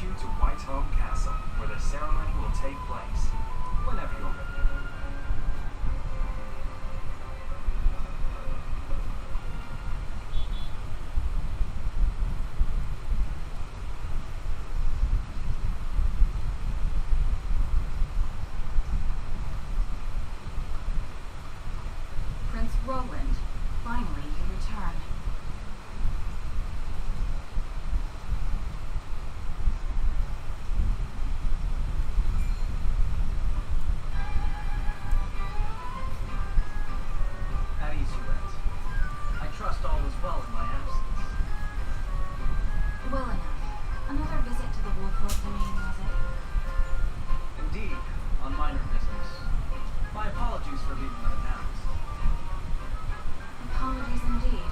you to Whitehome Castle, where the ceremony will take place. Whenever you're ready. Prince Roland, finally you return. At ease, you went. I trust all was well in my absence. Well enough. Another visit to the Wolford domain, was it? Indeed, on minor business. My apologies for leaving unannounced. Apologies indeed.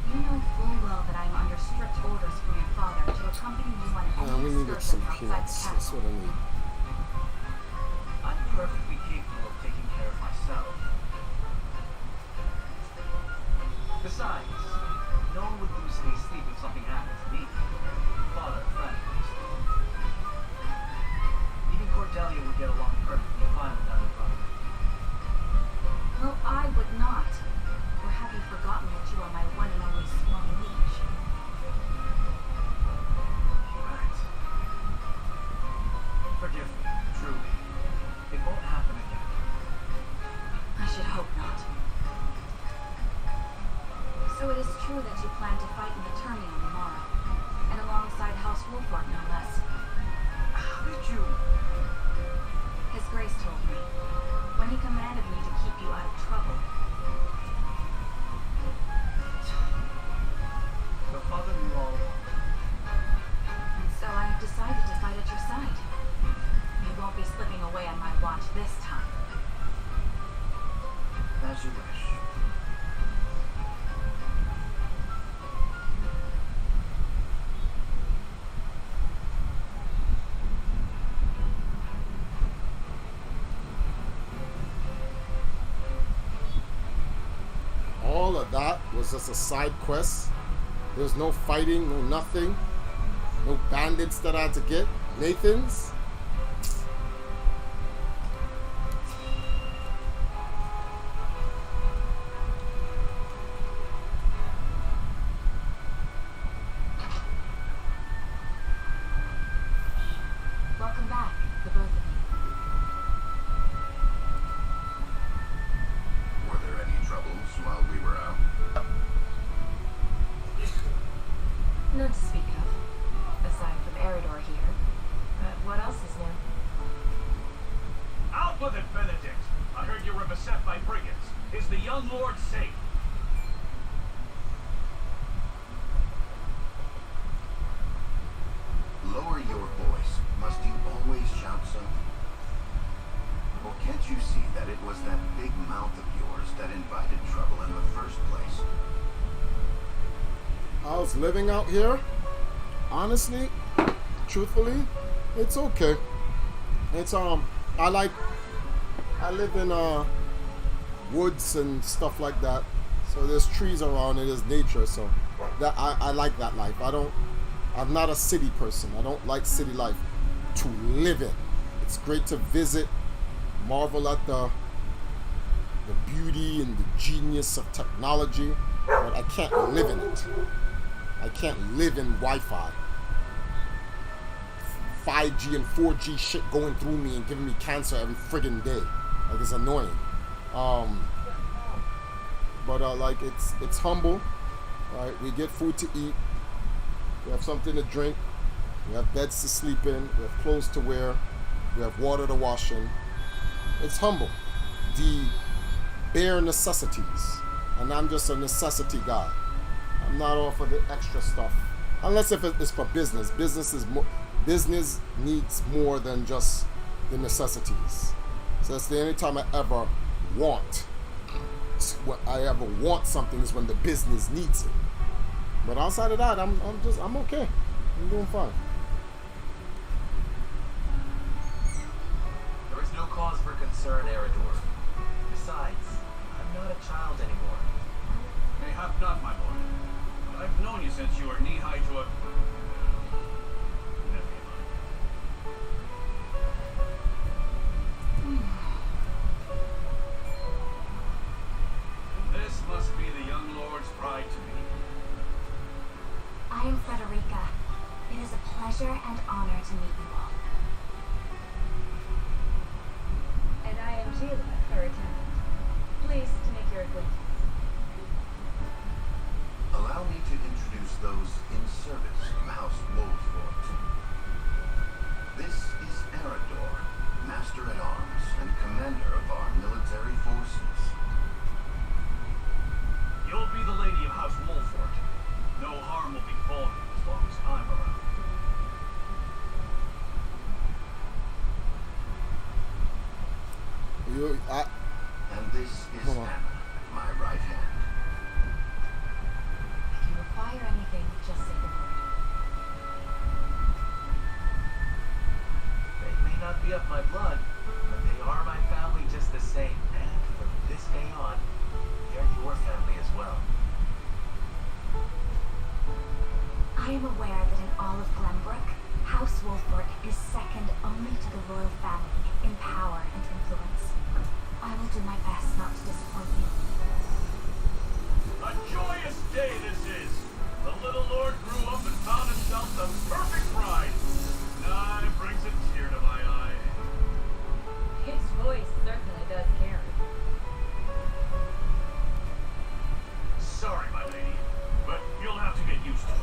You know full well that I am under strict orders from your father to accompany you on Yeah, any we needed excursion some outside the peanuts. That's castle. what I need. I'm perfectly capable of taking care of myself. Besides, no one would lose any sleep if something happened to me. Father, friend, even Cordelia would get along perfectly fine without her brother. Well, I would not. Or have you forgotten that you are my one and only sworn liege? Right. Forgive me, truly. It won't happen again. I should hope not. So it is true that you plan to fight in the tourney on the morrow, and alongside House Wolfart, no less. How did you... His Grace told me, when he commanded me to keep you out of trouble. The father knew all along. And so I have decided to fight at your side. You won't be slipping away on my watch this time. As you wish. All of that was just a side quest. There's no fighting, no nothing. No bandits that I had to get. Nathan's. Welcome back, the both of you. Were there any troubles while we were out? None to speak of, aside from Eridor here. What else is new? Out with it, Benedict! I heard you were beset by brigands. Is the young lord safe? Lower your voice. Must you always shout so? Or can't you see that it was that big mouth of yours that invited trouble in the first place? I was living out here. Honestly, truthfully, it's okay. It's I live in woods and stuff like that. So there's trees around, it is nature, so that I like that life. I'm not a city person. I don't like city life to live in. It's great to visit, marvel at the beauty and the genius of technology, but I can't live in it. I can't live in Wi-Fi. 5G and 4G shit going through me and giving me cancer every friggin' day. Like, it's annoying. Like, it's humble. Right? We get food to eat. We have something to drink. We have beds to sleep in. We have clothes to wear. We have water to wash in. It's humble. The bare necessities. And I'm just a necessity guy. I'm not all for the extra stuff. Unless if it's for business. Business needs more than just the necessities. So that's the only time I ever want. When I ever want something is when the business needs it. But outside of that, I'm okay. I'm doing fine. There is no cause for concern, Eridor. Besides, I'm not a child anymore. Mayhap not, my lord. But I've known you since you were knee-high to a... pleasure and honor to meet you all. And I am Sheila, her attendant. Pleased to make your acquaintance. Allow me to introduce those in service of House Wolfort. This is Erador, Master-at-Arms and Commander of our military forces. You'll be the lady of House Wolfort. No harm will befall you as long as I'm around. And this is Anna, my right hand. If you require anything, just say the word. They may not be of my blood, but they are my family just the same. And from this day on, they're your family as well. I am aware that in all of Glenbrook, House Wolfort is second only to the royal family in power and influence. I will do my best not to disappoint you. A joyous day this is! The little lord grew up and found himself the perfect bride. Now it brings a tear to my eye. His voice certainly does carry. Sorry, my lady, but you'll have to get used to it.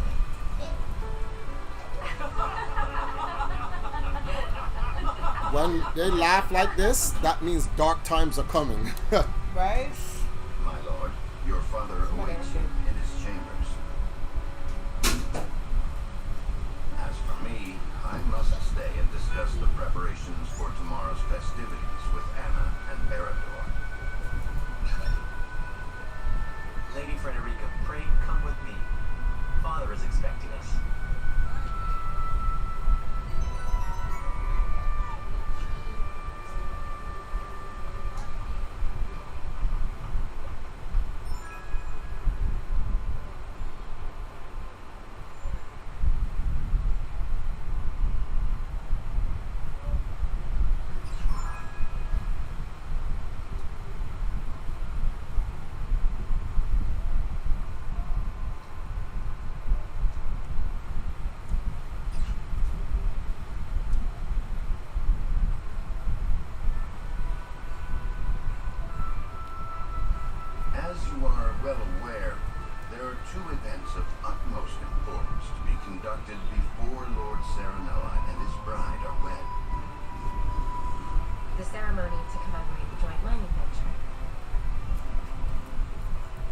When they laugh like this, that means dark times are coming. Right? My lord, your father awaits you in his chambers. As for me, I must stay and discuss the preparations for tomorrow's festivities with Anna and Erador. Lady Frederica, pray come with me. Father is expecting us. As you are well aware, there are two events of utmost importance to be conducted before Lord Serenella and his bride are wed. The ceremony to commemorate the joint mining venture.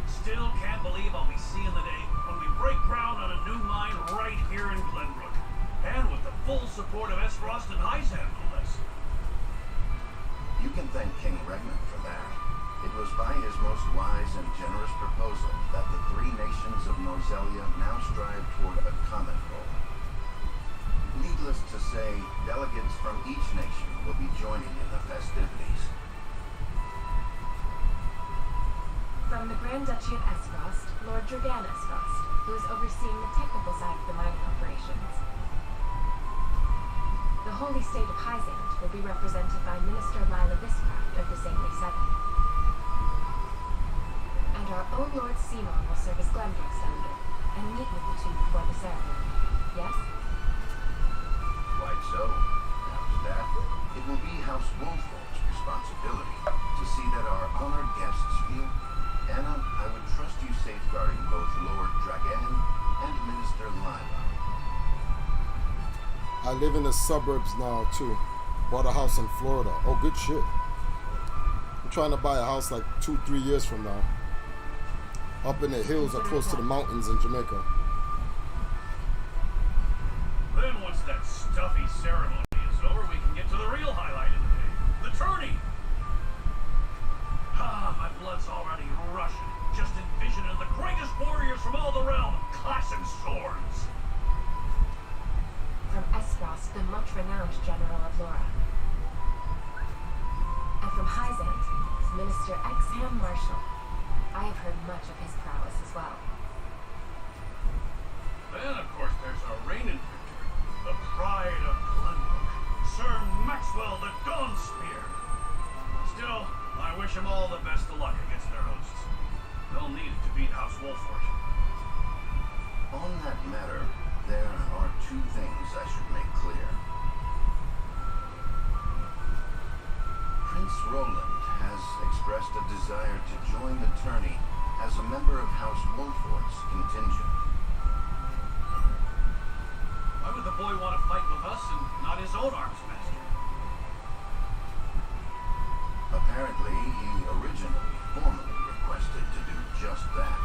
Still can't believe I'll be seeing the day when we break ground on a new mine right here in Glenbrook. And with the full support of Esfrost and Hyzan, no less. You can thank King Regnant for that. It was by his most wise and generous proposal that the three nations of Norzelia now strive toward a common goal. Needless to say, delegates from each nation will be joining in the festivities. From the Grand Duchy of Esfrost, Lord Dragan Esfrost, who is overseeing the technical side of the mining operations. The Holy State of Hyzant will be represented by Minister Lila Viscraft of the Saintly Seven. And our own Lord Simon will serve as Glenbrook's delegate and meet with the two before the ceremony. Yes? Quite so. After that, it will be House Wolfort's responsibility to see that our honored guests feel. Anna, I would trust you safeguarding both Lord Dragan and Minister Lila. I live in the suburbs now too. Bought a house in Florida. Oh, good shit. I'm trying to buy a house like 2-3 years from now. Up in the hills or close to the mountains in Jamaica. Then once that stuffy ceremony is over, we can get to the real highlight of the day. The tourney! Ah, my blood's already rushing. Just envisioning the greatest warriors from all the realm clashing swords. From Esfrost, the much-renowned General of Laura. And from Hyzant, Minister Exham Marshal. I have heard much of his prowess as well. Then, of course, there's our reigning victor, the pride of Glenbrook, Sir Maxwell the Dawnspear. Still, I wish him all the best of luck against their hosts. They'll need it to beat House Wolfort. On that matter, there are two things I should make clear. Prince Roland has expressed a desire to join the tourney as a member of House Wolfort's contingent. Why would the boy want to fight with us and not his own arms master? Apparently, he originally formally requested to do just that,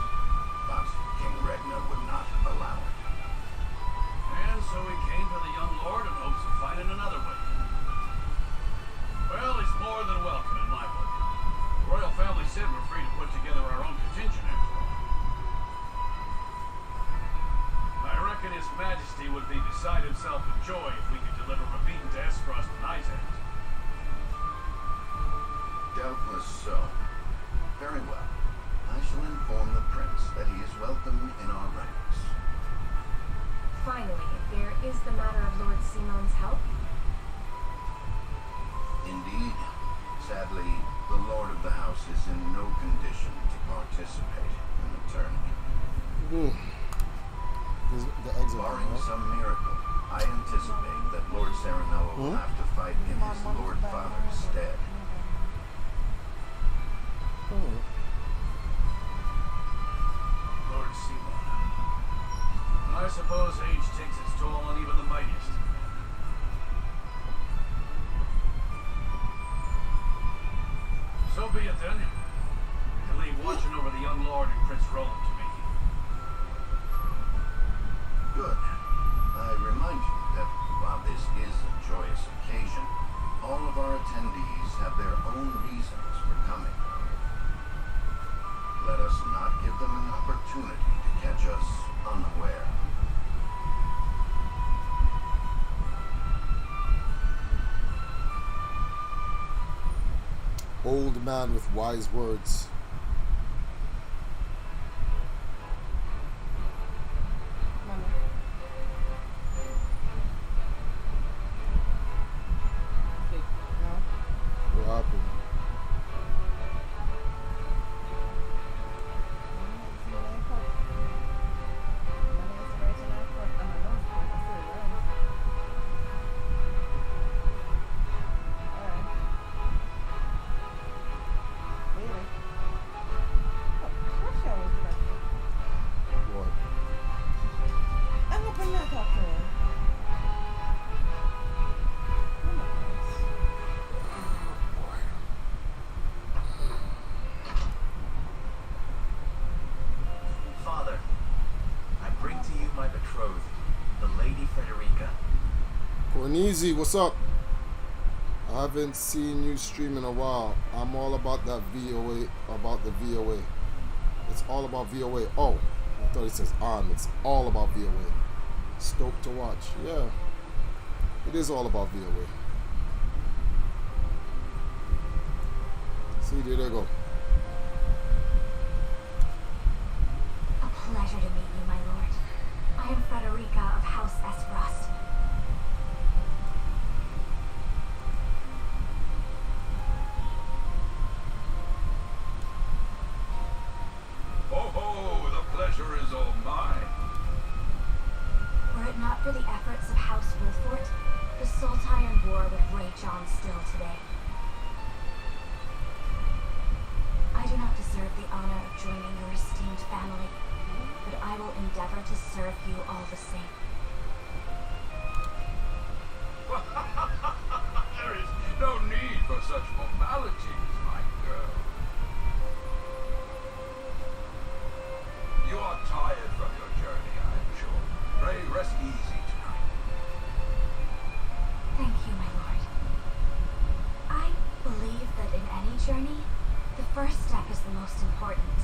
but King Regna would not allow it. And so he came to the young lord in hopes of finding another way. Well, he's more than welcome in my book. The royal family said we're free to put together our own contingent after all. I reckon His Majesty would be beside himself with joy if we could deliver Rabin to Esfrost and Isaac. Doubtless so. Very well. I shall inform the prince that he is welcome in our ranks. Finally, there is the matter of Lord Simon's help. Indeed. Sadly, the Lord of the House is in no condition to participate in the tourney. The eggs are barring some miracle, I anticipate that Lord Serenoa will have to fight in his Lord Father's stead. Lord Simon. I suppose age takes its toll on even the mightiest. So be it then. I can leave watching over the young lord and Prince Roland to me. Good. I remind you that while this is a joyous occasion, all of our attendees have their own reasons for coming. Let us not give them an opportunity to catch us unaware. Old man with wise words. What happened? Father, I bring to you my betrothed, the Lady Frederica. Cornezy, what's up? I haven't seen you stream in a while. I'm all about that VOA, about the VOA. It's all about VOA. Oh, I thought it says on. It's all about VOA. Stoked to watch. Yeah, it is all about VOA. See, there they go. A pleasure to meet you, my lord. I am Frederica of House Esfrost. Oh, the pleasure is all mine. Were it not for the efforts of House Wolfort, the Sultanian War would rage on still today. I do not deserve the honor of joining your esteemed family, but I will endeavor to serve you all the same. There is no need for such formalities, my girl. You are tired from your journey, I am sure. Pray rest easy tonight. Thank you, my lord. I believe that in any journey, the first step is the most important.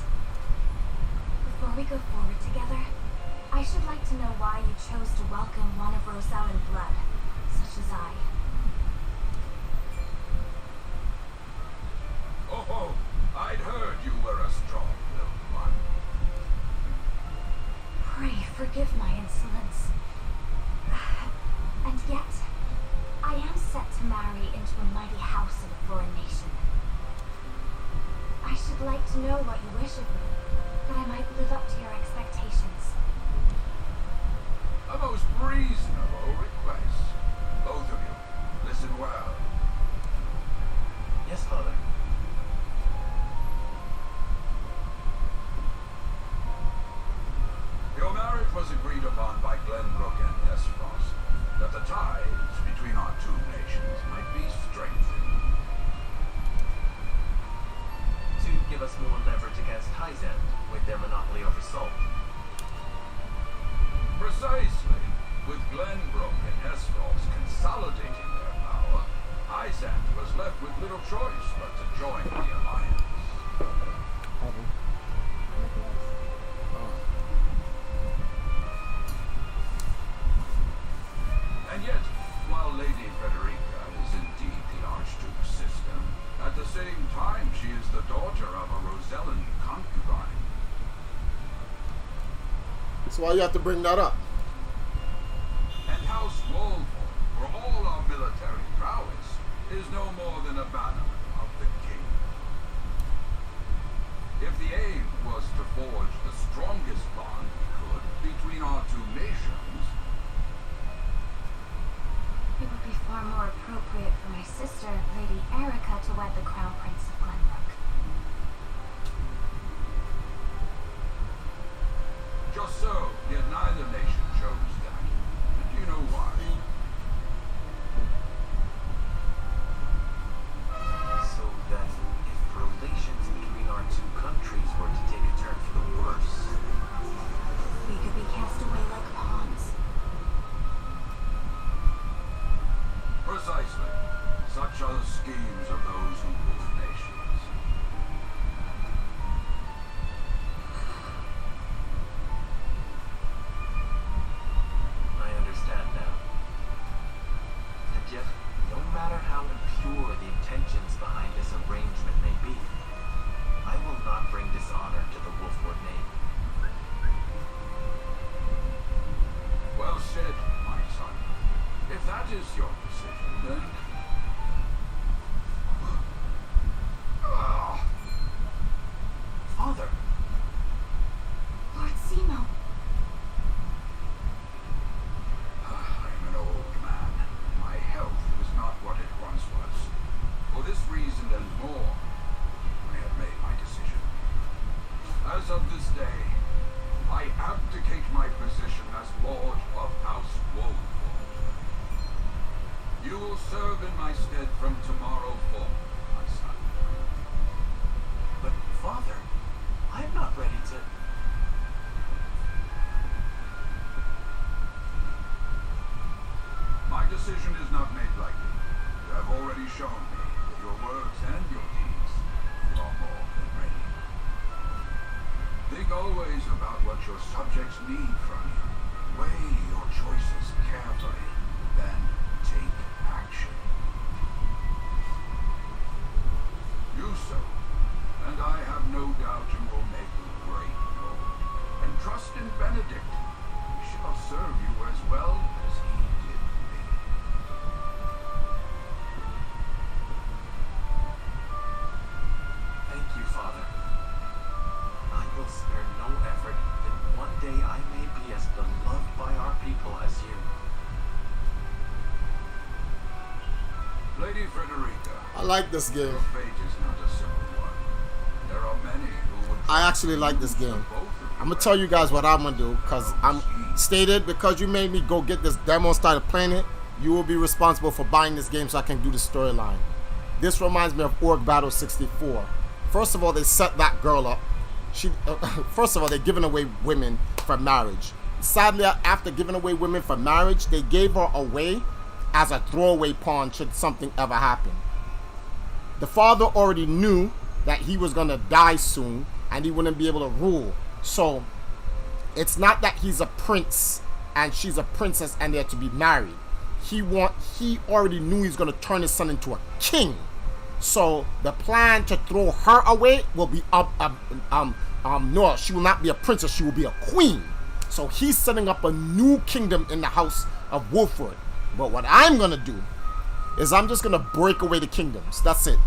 Before we go forward together, I should like to know why you chose to welcome one of Rosellan blood, such as I. Oh, I'd heard you were a strong-willed one. Pray forgive my insolence. And yet, I am set to marry into a mighty house of a foreign nation. I should like to know what you wish of me, that I might live up to your expectations. A most reasonable Hyzant with their monopoly over salt. Precisely. With Glenbrook and Hesfalls consolidating their power, Hyzant was left with little choice but to join the alliance. And yet, while Lady Frederica is indeed the Archduke's sister, at the same time she is the daughter of a Rosellan concubine. That's why you have to bring that up. And House Walpole, for all our military prowess, is no more than a bannerman of the king. If the aim was to forge the strongest bond we could between our two nations, It would be far more appropriate for my sister, Lady Erica, to wed the Crown Prince of Glenbrook. just so, yet neither nation chose that. And do you know why? So that if relations between our two countries were to take a turn for the worse, We could be cast away like pawns. Precisely. Such are the schemes of those who rule nations. I understand now. And yet, no matter how impure the intentions behind this arrangement may be, I will not bring dishonor to the Wolfwood name. Well said, my son. If that is your decision, then... Father! Lord Simo. I am an old man. My health is not what it once was. For this reason and more, I have made my decision. As of this day, I abdicate my position as Lord of House Wolfwood. You will serve in my stead from tomorrow forth, my son. But, Father, I'm not ready to... My decision is not made lightly. You have already shown me that your words and your deeds are more than ready. Think always about what your subjects need from you. Weigh your choices carefully, then take action. Do so, and I have no doubt you will make a great lord. And trust in Benedict. He shall serve you as well as he did me. Thank you, Father. I will spare no effort that one day I may be as beloved by our people as you. Lady Frederica, I like this game. your fate is not a simple one. There are many who would... I actually like this game. I'm gonna tell you guys what I'm gonna do, because I'm stated, because you made me go get this demo and started playing it, you will be responsible for buying this game so I can do the storyline. This reminds me of Orc Battle 64. First of all, they set that girl up. First of all, they're giving away women for marriage. Sadly, after giving away women for marriage, they gave her away as a throwaway pawn should something ever happen. The father already knew that he was gonna die soon and he wouldn't be able to rule. So it's not that he's a prince and she's a princess and they're to be married. He already knew he's gonna turn his son into a king. So the plan to throw her away will be no, she will not be a princess, she will be a queen. So he's setting up a new kingdom in the house of Wolfwood. But what I'm gonna do is I'm just gonna break away the kingdoms. That's it.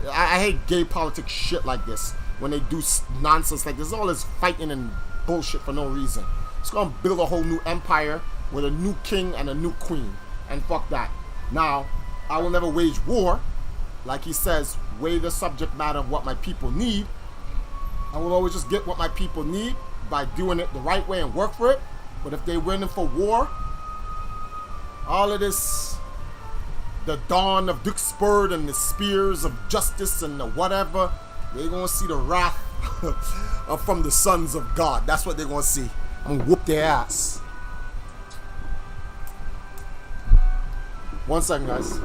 I hate gay politics shit like this. When they do nonsense like this, all this fighting and bullshit for no reason. It's gonna build a whole new empire with a new king and a new queen. And fuck that. Now, I will never wage war. Like he says, weigh the subject matter of what my people need. I will always just get what my people need by doing it the right way and work for it. But if they're winning for war, all of this, the dawn of Duxburg and the spears of justice and the whatever, they're gonna see the wrath I'm from the sons of God. That's what they're gonna see. I'm gonna whoop their ass. 1 second, guys.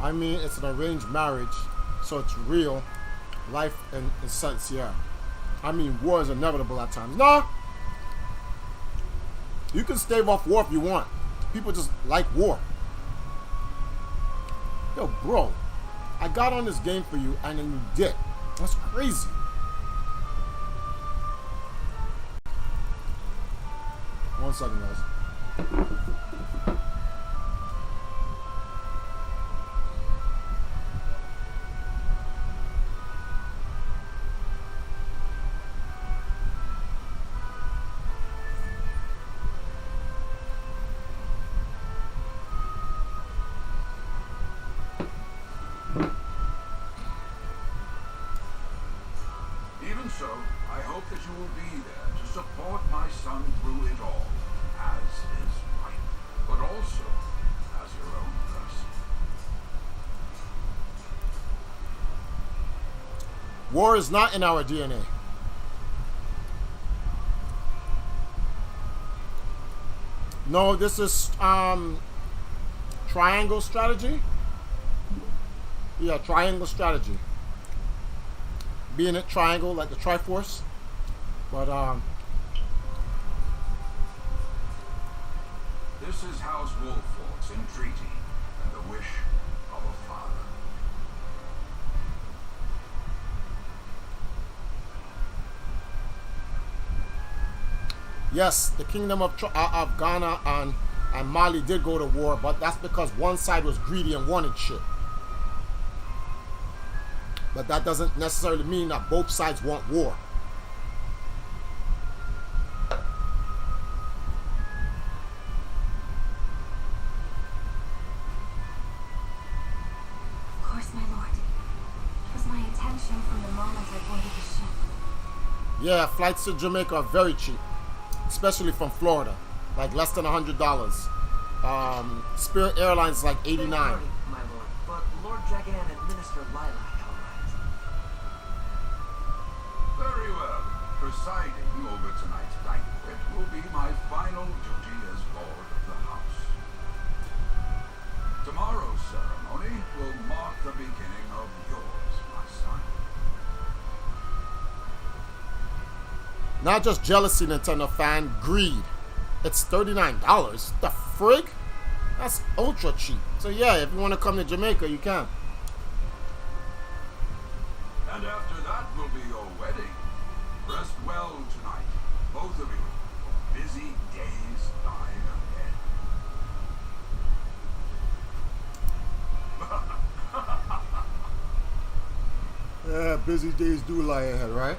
I mean, it's an arranged marriage, so it's real life in a sense, yeah. I mean, war is inevitable at times. Nah! You can stave off war if you want. People just like war. Yo, bro, I got on this game for you, and then you did. That's crazy. One second, guys. Even so, I hope that you will be there to support my son through it all, as his wife, but also as your own person. War is not in our DNA. No, this is triangle strategy. Yeah, triangle strategy. Being a triangle like the Triforce, but This is House Wolford's entreaty and the wish of a father. yes, the kingdom of Ghana and Mali did go to war, but that's because one side was greedy and wanted shit. But that doesn't necessarily mean that both sides want war. Of course, my lord. It was my intention from the moment I boarded the ship. Yeah, flights to Jamaica are very cheap, especially from Florida, like less than $100. Spirit Airlines is like $89. My lord, but Lord Dragon and Minister Lilac outright. Very well. Presiding over tonight's banquet will be my final duty as lord of the house. Tomorrow's ceremony will mark the beginning of yours, my son. Not just jealousy, Nintendo fan, greed. It's $39. The frig? That's ultra cheap. So yeah, if you want to come to Jamaica, you can. And after that will be your wedding. Rest well tonight, both of you. Busy days lie ahead. Yeah, busy days do lie ahead, right?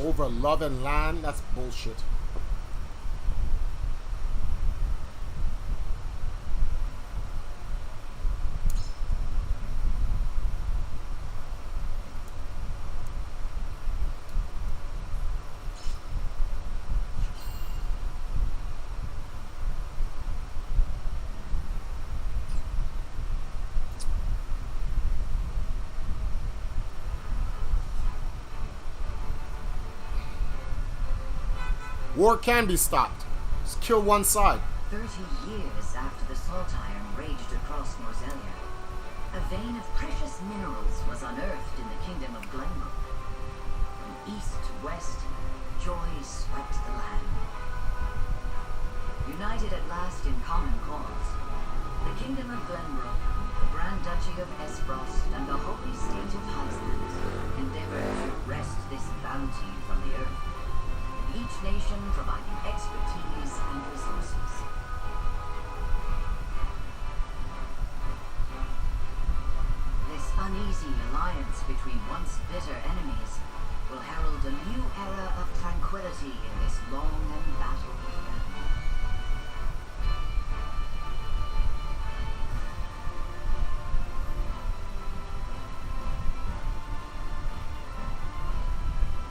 Over love and land, that's bullshit. War can be stopped. Just kill one side. 30 years after the salt iron raged across Norzelia, a vein of precious minerals was unearthed in the kingdom of Glenbrook. From east to west, joy swept the land. United at last in common cause, the kingdom of Glenbrook, the Grand Duchy of Esfrost, and the holy state of Heisland endeavored to wrest this bounty from the earth, with each nation providing expertise and resources. This uneasy alliance between once bitter enemies will herald a new era of tranquility in this long and battled land.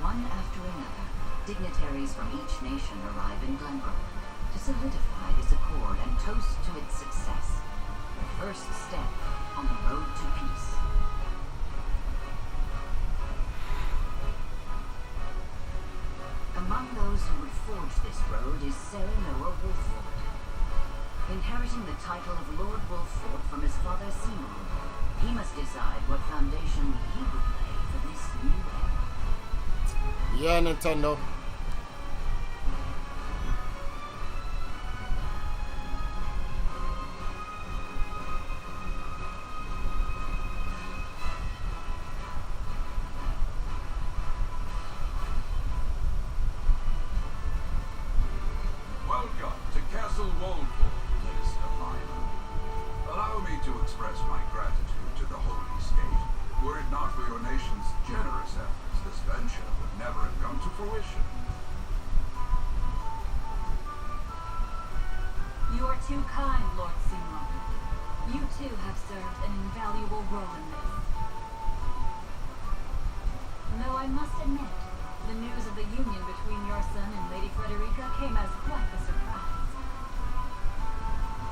One after another, dignitaries from each nation arrive in Glenbrook to solidify this accord and toast to its success, the first step on the road to peace. Among those who would forge this road is Sarah Noah Wolfford. Inheriting the title of Lord Wolfford from his father Simon, he must decide what foundation he would lay for this new era. Yeah, Nintendo. Welcome to Castle Wolfford, Minister Hyman. Allow me to express my gratitude to the Holy State. Were it not for your nation's generous efforts, this venture would never have come to fruition. You are too kind, Lord Seymour. You too have served an invaluable role in this. Though I must admit, the news of the union between your son and Lady Frederica came as quite a surprise.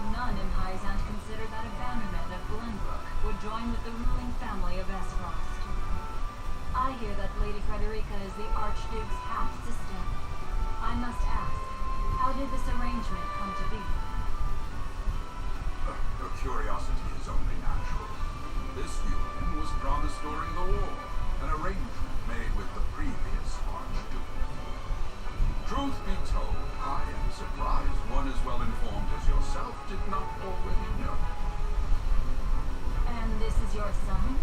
None in Heisand considered that a bannerman of Glenbrook would join with the ruling family of Esfrost. I hear that Lady Frederica is the Archduke's half-sister. I must ask, how did this arrangement come to be? Your curiosity is only natural. This union was promised during the war, an arrangement made with the previous Archduke. Truth be told, I am surprised one as well informed as yourself did not already know. And this is your son,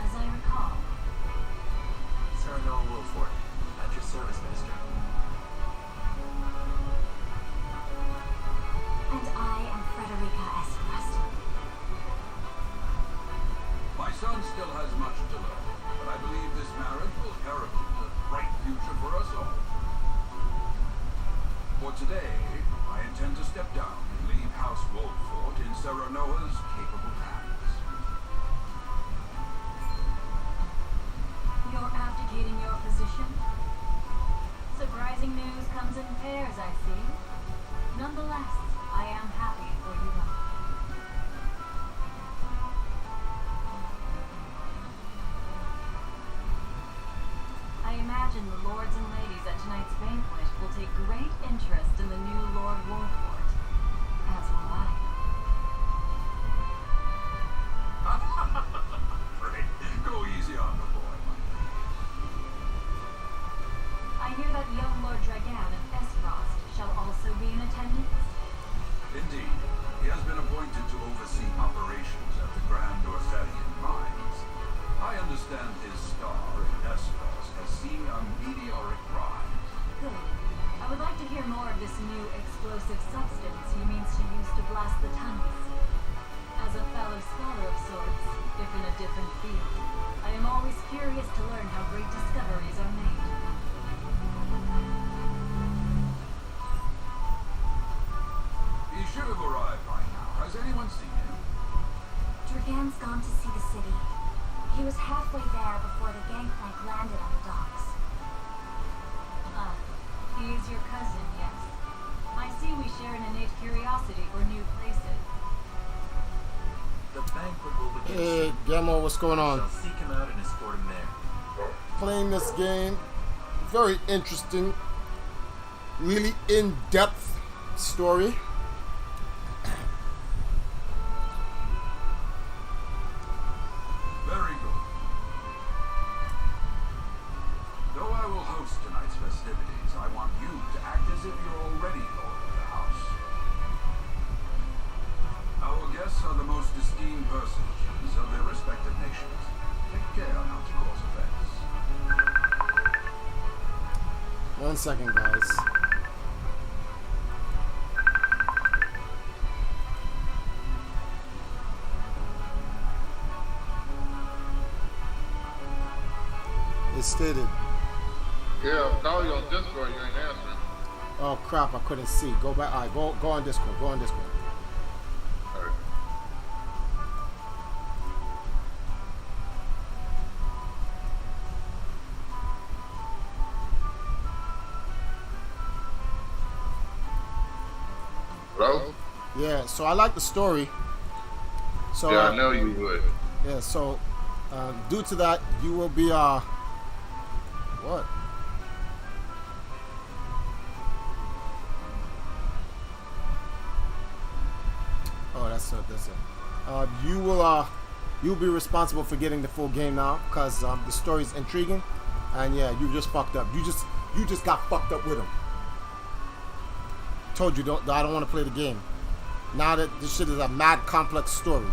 as I recall. Sir Noah Wolfford, at your service, Minister. And I am Frederica Esfrost. My son still has much to learn, but I believe this marriage will herald a bright future for us all. For today, I intend to step down and leave House Wolfford in Sarah Noah's capable hands. You're abdicating your position? Surprising news comes in pairs, I see. Nonetheless, I am happy for you both. I imagine the lords and ladies at tonight's banquet will take great interest in the new Lord Wolfford, as will I. Great. Go easy on the boy, my I hear that young Lord Dragan of Esfrost shall also be in attendance. Indeed, he has been appointed to oversee operations at the Grand Orsarian mines. I understand his star in Esfrost has seen a meteoric rise. Good. I would like to hear more of this new explosive substance he means to use to blast the tunnels. As a fellow scholar of sorts, if in a different field, I am always curious to learn how great discoveries are made. He should have arrived by now. Has anyone seen him? Dragan's gone to see the city. He was halfway there before the gangplank landed on the docks. Ah, he is your cousin, yes. I see we share an innate curiosity for new places. The banquet will begin. Hey, Gamma, what's going on? Shall seek him out and escort him there. Playing this game, very interesting. really in-depth story. Very good. Though I will host tonight's festivities, I want you to act as if you're already Lord of the house. Our guests are the most esteemed personages of their respective nations. Take care not to cause offense. 1 second, guys. It's stated. Yeah, now you're on Discord, you ain't answering. Oh crap! I couldn't see. Go back. All right, go on Discord. Go on Discord. Alright. Hello? Yeah. So I like the story. So Yeah, I know you would. Yeah. So due to that, you will be what? Oh, that's it. You'll be responsible for getting the full game now, because the story's intriguing, and yeah, you just fucked up. You just got fucked up with him. Told you I don't want to play the game. Now that this shit is a mad complex story.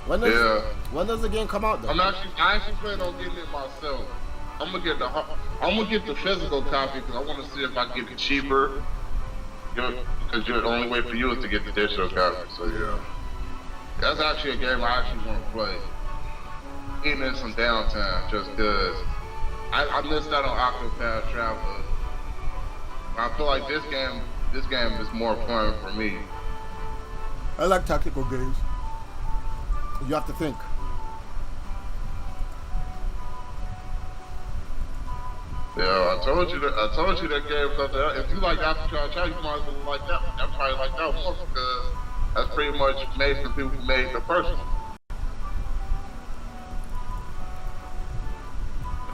When does the game come out though? I actually plan on getting it myself. I'm gonna get the physical copy because I want to see if I can get it cheaper. Because the only way for you is to get the digital copy. So yeah, that's actually a game I actually want to play. Getting in some downtime just because I missed out on Octopath Traveler. I feel like this game is more fun for me. I like tactical games. You have to think. Yeah, I told you that game. If you like Octopath, you might as well like that one. I probably like that one more because that's pretty much made for people who made the first one.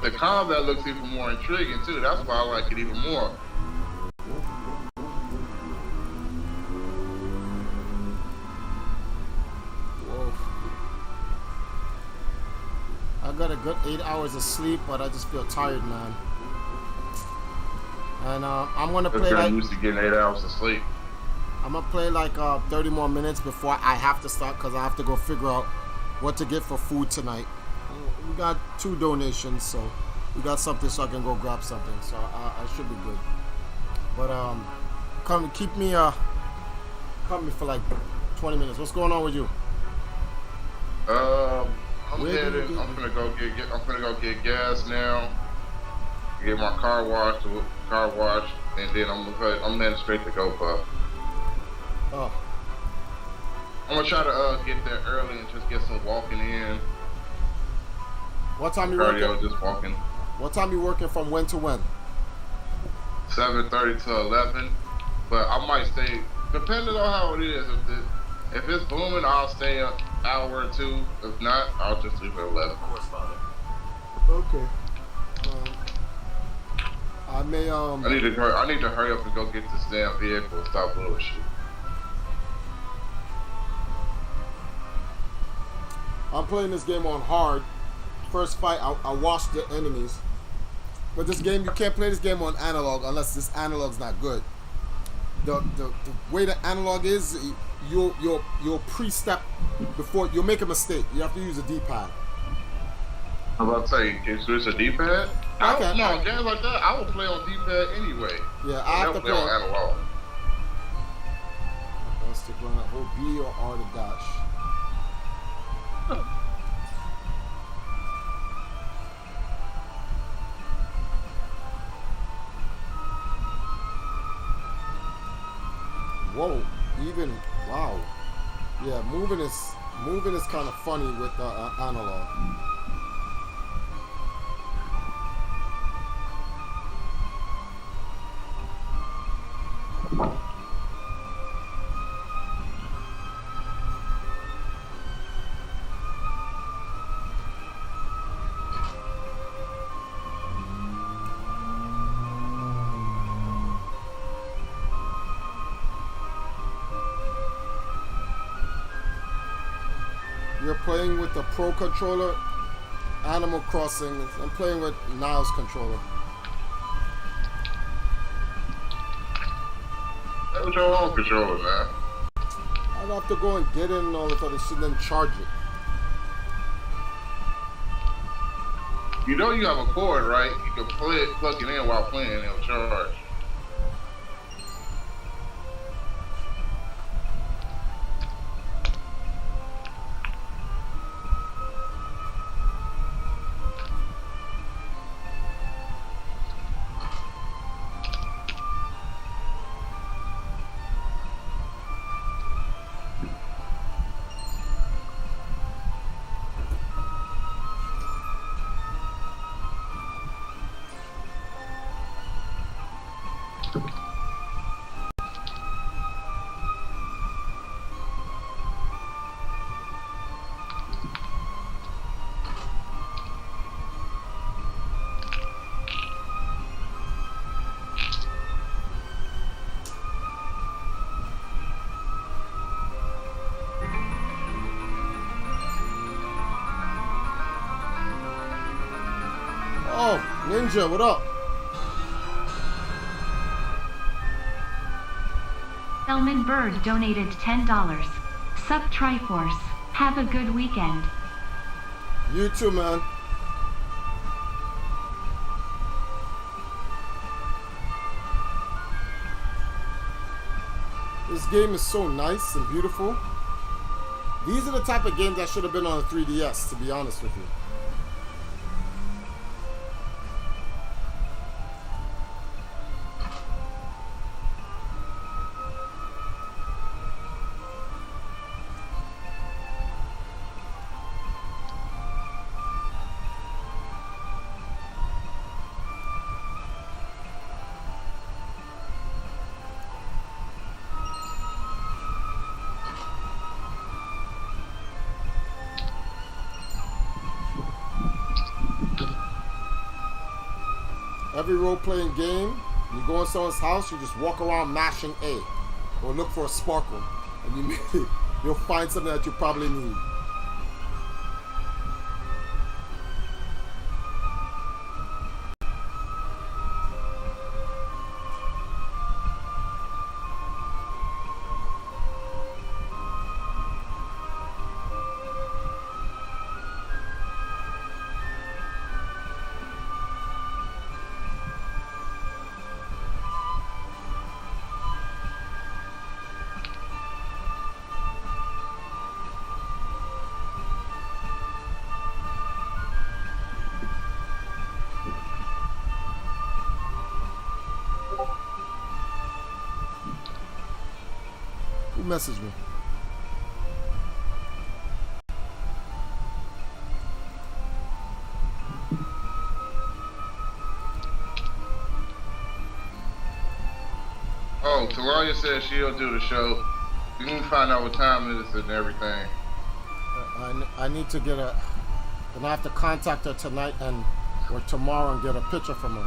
The combat looks even more intriguing too. That's why I like it even more. I got a good 8 hours of sleep, but I just feel tired, man. And I'm gonna play like. I'm used to getting 8 hours of sleep. I'm gonna play like 30 more minutes before I have to start, because I have to go figure out what to get for food tonight. We got 2 donations, so we got something, so I can go grab something. So I should be good. But keep me for like 20 minutes. What's going on with you? I'm gonna go get gas now. Get my car washed, and then I'm heading straight to GoPuff. Oh. I'm gonna try to get there early and just get some walking in. What time you working? Cardio, just walking. What time you working from when to when? 7:30 to 11. But I might stay, depending on how it is. If it's booming, I'll stay an hour or 2. If not, I'll just leave at 11. Of course, Father. Okay. I may I need to hurry up and go get this damn vehicle and stop bullshit. I'm playing this game on hard. First fight, I washed the enemies. But this game, you can't play this game on analog unless this analog's not good. The way the analog is, you'll pre-step before you'll make a mistake. You have to use a D-pad. I'm about to say, can you switch a D-pad? Okay. No, games like that, I would play on D-pad anyway. Yeah, I have to play on analog. I'll stick on hold B or R to dash. Whoa, wow. Yeah, moving is kind of funny with analog. You're playing with the Pro controller, Animal Crossing. I'm playing with Niles controller. That was your own controller, man. I'd have to go and get it and all this other shit and then charge it. You know you have a cord, right? You can plug it in while playing and it'll charge. Oh, Ninja, what up? Elman Bird donated $10. Sup Triforce. Have a good weekend. You too, man. This game is so nice and beautiful. These are the type of games that should have been on a 3DS, to be honest with you. Every role-playing game, you go in someone's house, you just walk around mashing A, or look for a sparkle, and you'll find something that you probably need. Who messaged me? Oh, Talaya says she'll do the show. You can find out what time it is and everything. I need to get a... Then I have to contact her tonight or tomorrow and get a picture from her.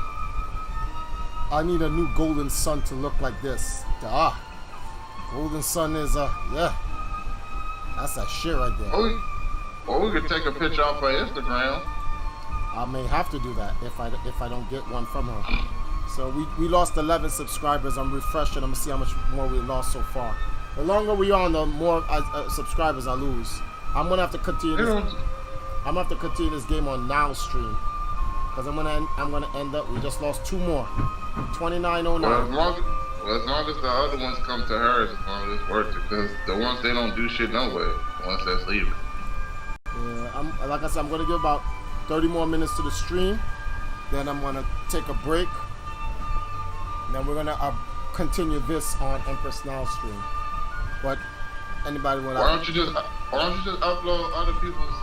I need a new golden sun to look like this. Golden sun is yeah. That's that shit right there. Or we could take a picture off her Instagram. I may have to do that if I don't get one from her. So we lost 11 subscribers. I'm refreshing. I'm gonna see how much more we lost so far. The longer we are on, the more subscribers I lose. I'm gonna have to continue. I'm gonna have to continue this game on Now Stream because I'm gonna end up. We just lost 2 more. 2909. Well, as long as the other ones come to her, as long as it's worth it. Because the ones they don't do shit no way. The ones that's leaving. Yeah, like I said, I'm gonna give about 30 more minutes to the stream. Then I'm gonna take a break. And then we're gonna continue this on Empress Now Stream. But anybody want? Why don't you just upload other people's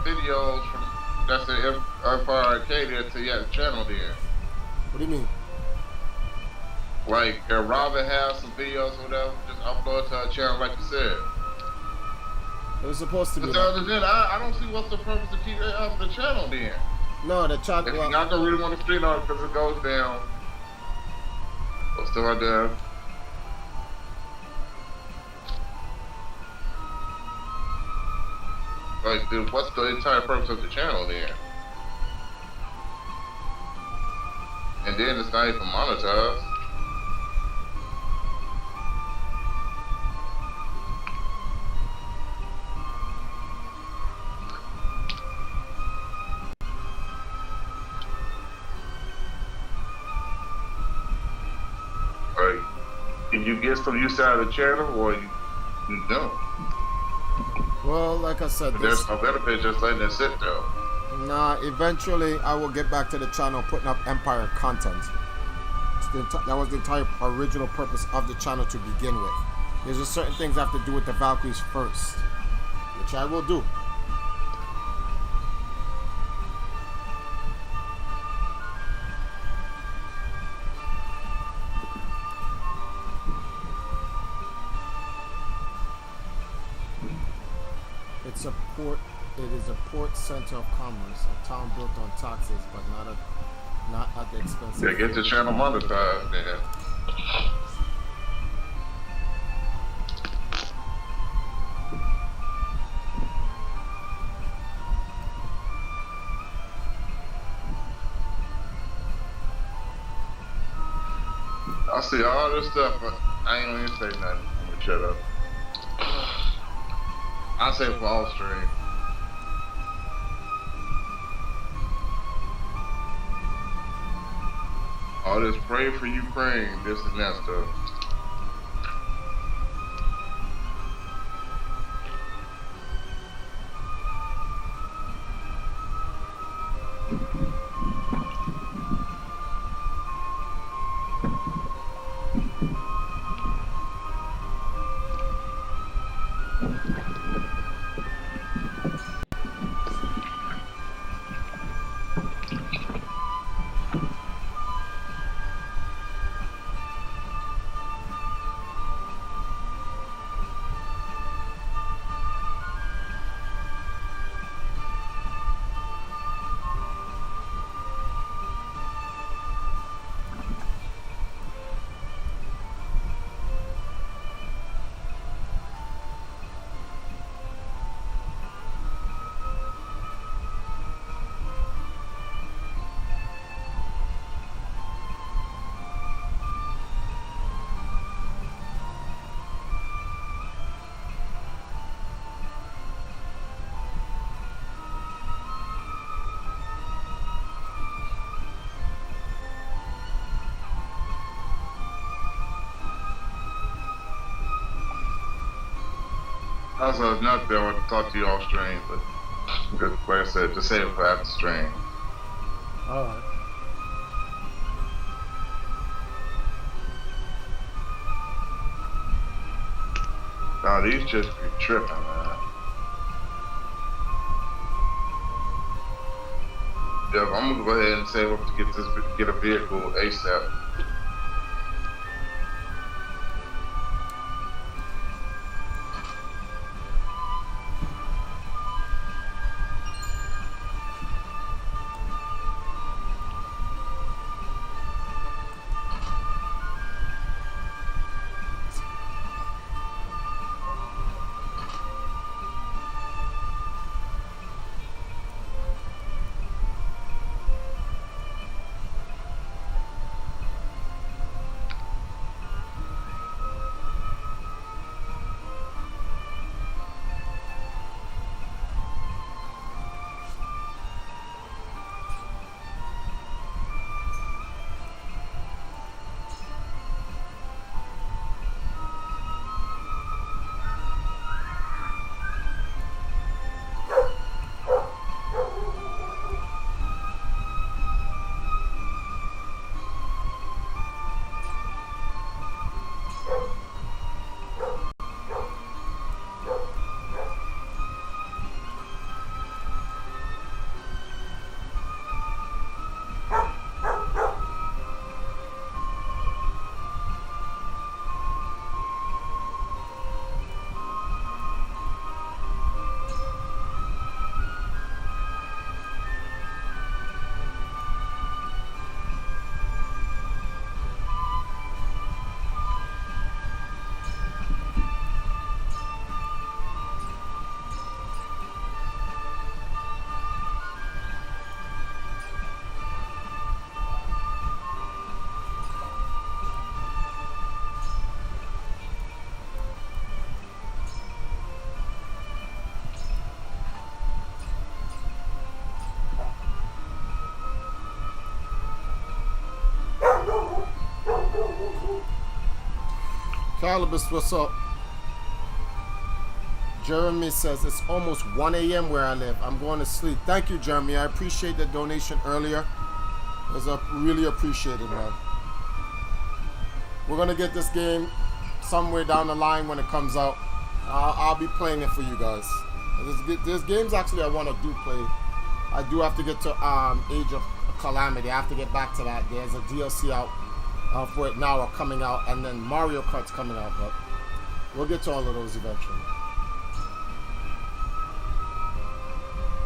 videos from that's the Empire Arcadia to your channel then? What do you mean? Like, if Robin has some videos or whatever, just upload to her channel like you said. It was supposed to be. But other than I don't see what's the purpose to keep it up the channel then. No, the channel. If you're not gonna really want to stream on it because it goes down. What's still right there? Like, dude, what's the entire purpose of the channel then? And then it's not even monetized. Like, did you get some use out of the channel, or you don't? Well, like I said, But there's no benefit just letting it sit there. Nah, eventually I will get back to the channel putting up Empire content. That was the entire original purpose of the channel to begin with. There's just certain things I have to do with the Valkyries first, which I will do. It is a port center of commerce, a town built on taxes, but not at the expense of... Yeah, get the channel monetized, man. I see all this stuff, but I ain't gonna even say nothing. I'm gonna shut up. I say for all stream. All this pray for Ukraine, this and that stuff. Also, another thing I want to talk to you off stream, but because, like I said, just save it for after stream. Alright. Nah, these just be tripping, man. Yeah, I'm gonna go ahead and save up to get a vehicle ASAP. Calibus, what's up? Jeremy says it's almost 1 a.m. where I live. I'm going to sleep. Thank you, Jeremy. I appreciate the donation earlier. It was really appreciated, man. We're going to get this game somewhere down the line when it comes out. I'll be playing it for you guys. There's games actually I want to play. I do have to get to Age of Calamity. I have to get back to that. There's a DLC out for it now, or coming out, and then Mario Kart's coming out, but we'll get to all of those eventually.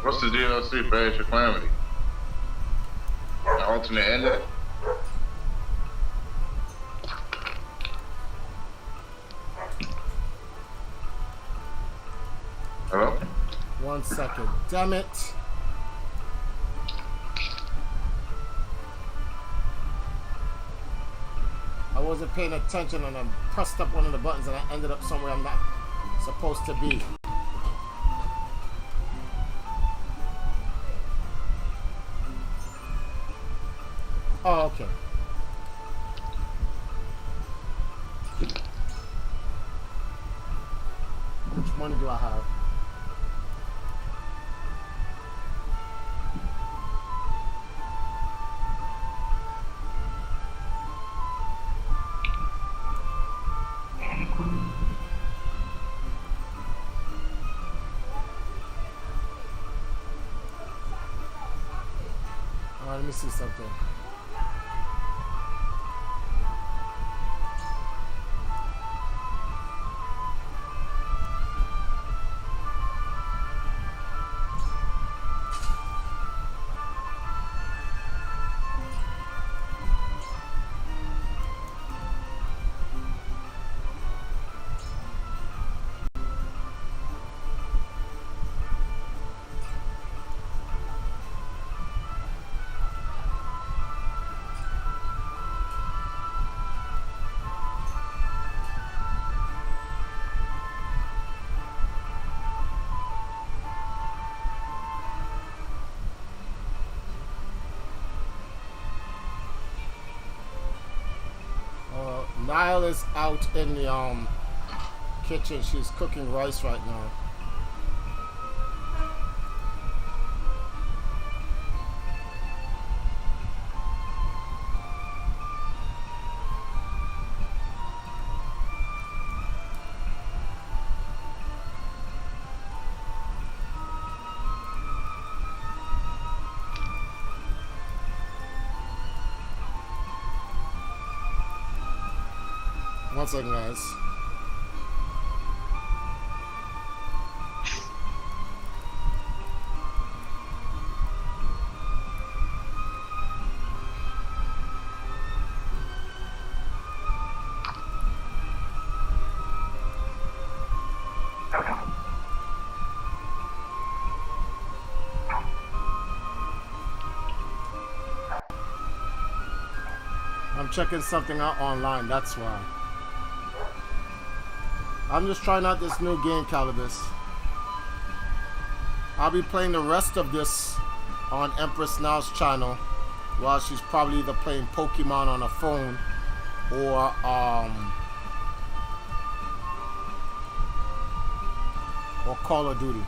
What's the DLC for Age of Calamity? An alternate ending? Hello? 1 second. Damn it. I wasn't paying attention and I pressed up one of the buttons and I ended up somewhere I'm not supposed to be. Oh, okay. Which money do I have? Let me see something. Nile is out in the kitchen. She's cooking rice right now. One second, guys. I'm checking something out online, that's why. I'm just trying out this new game, Calibus. I'll be playing the rest of this on Empress Now's channel while she's probably either playing Pokemon on her phone or Call of Duty.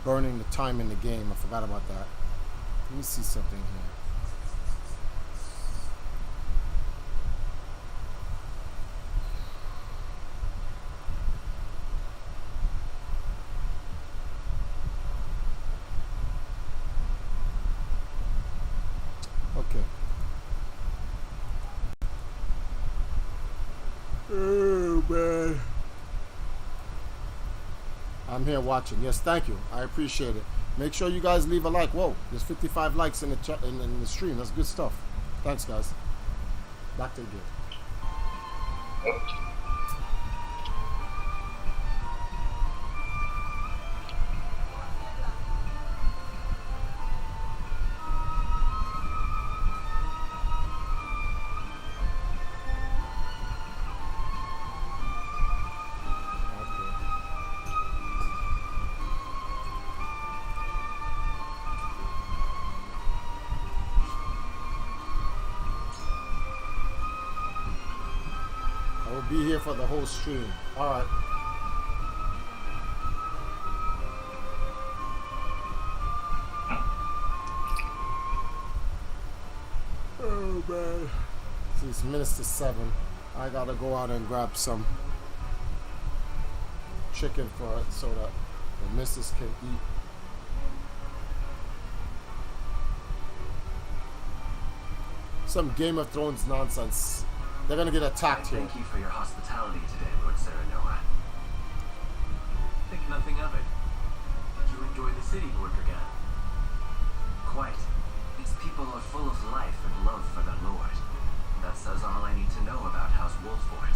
Burning the time in the game. I forgot about that. Let me see something here. Okay. Oh, man. I'm here watching. Yes, thank you. I appreciate it. Make sure you guys leave a like. Whoa, there's 55 likes in the chat in the stream. That's good stuff. Thanks, guys. Back to the game. Be here for the whole stream. Alright. Oh man. See, it's minutes to 7. I gotta go out and grab some chicken for it so that the missus can eat. Some Game of Thrones nonsense. They're gonna get attacked here. Thank you for your hospitality today, Lord Serenoa. Think nothing of it. Did you enjoy the city, Lord Dragan? Quite. Its people are full of life and love for their lord. That says all I need to know about House Wolford.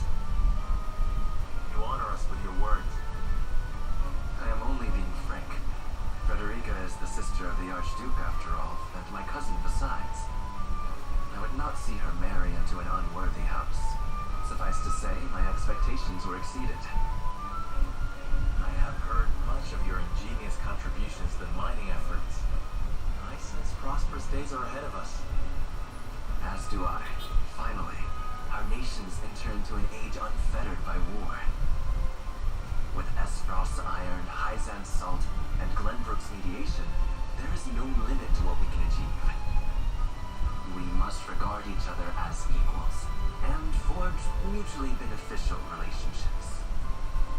You honor us with your words. I am only being frank. Frederica is the sister of the Archduke, after all, and my cousin besides. I would not see her marry into an unworthy house. Suffice to say, my expectations were exceeded. I have heard much of your ingenious contributions to the mining efforts. I sense prosperous days are ahead of us. As do I. Finally, our nations enter into an age unfettered by war. With Esfrost's iron, Hyzan's salt, and Glenbrook's mediation, there is no limit to what we can achieve. We must regard each other as equals, and forge mutually beneficial relationships.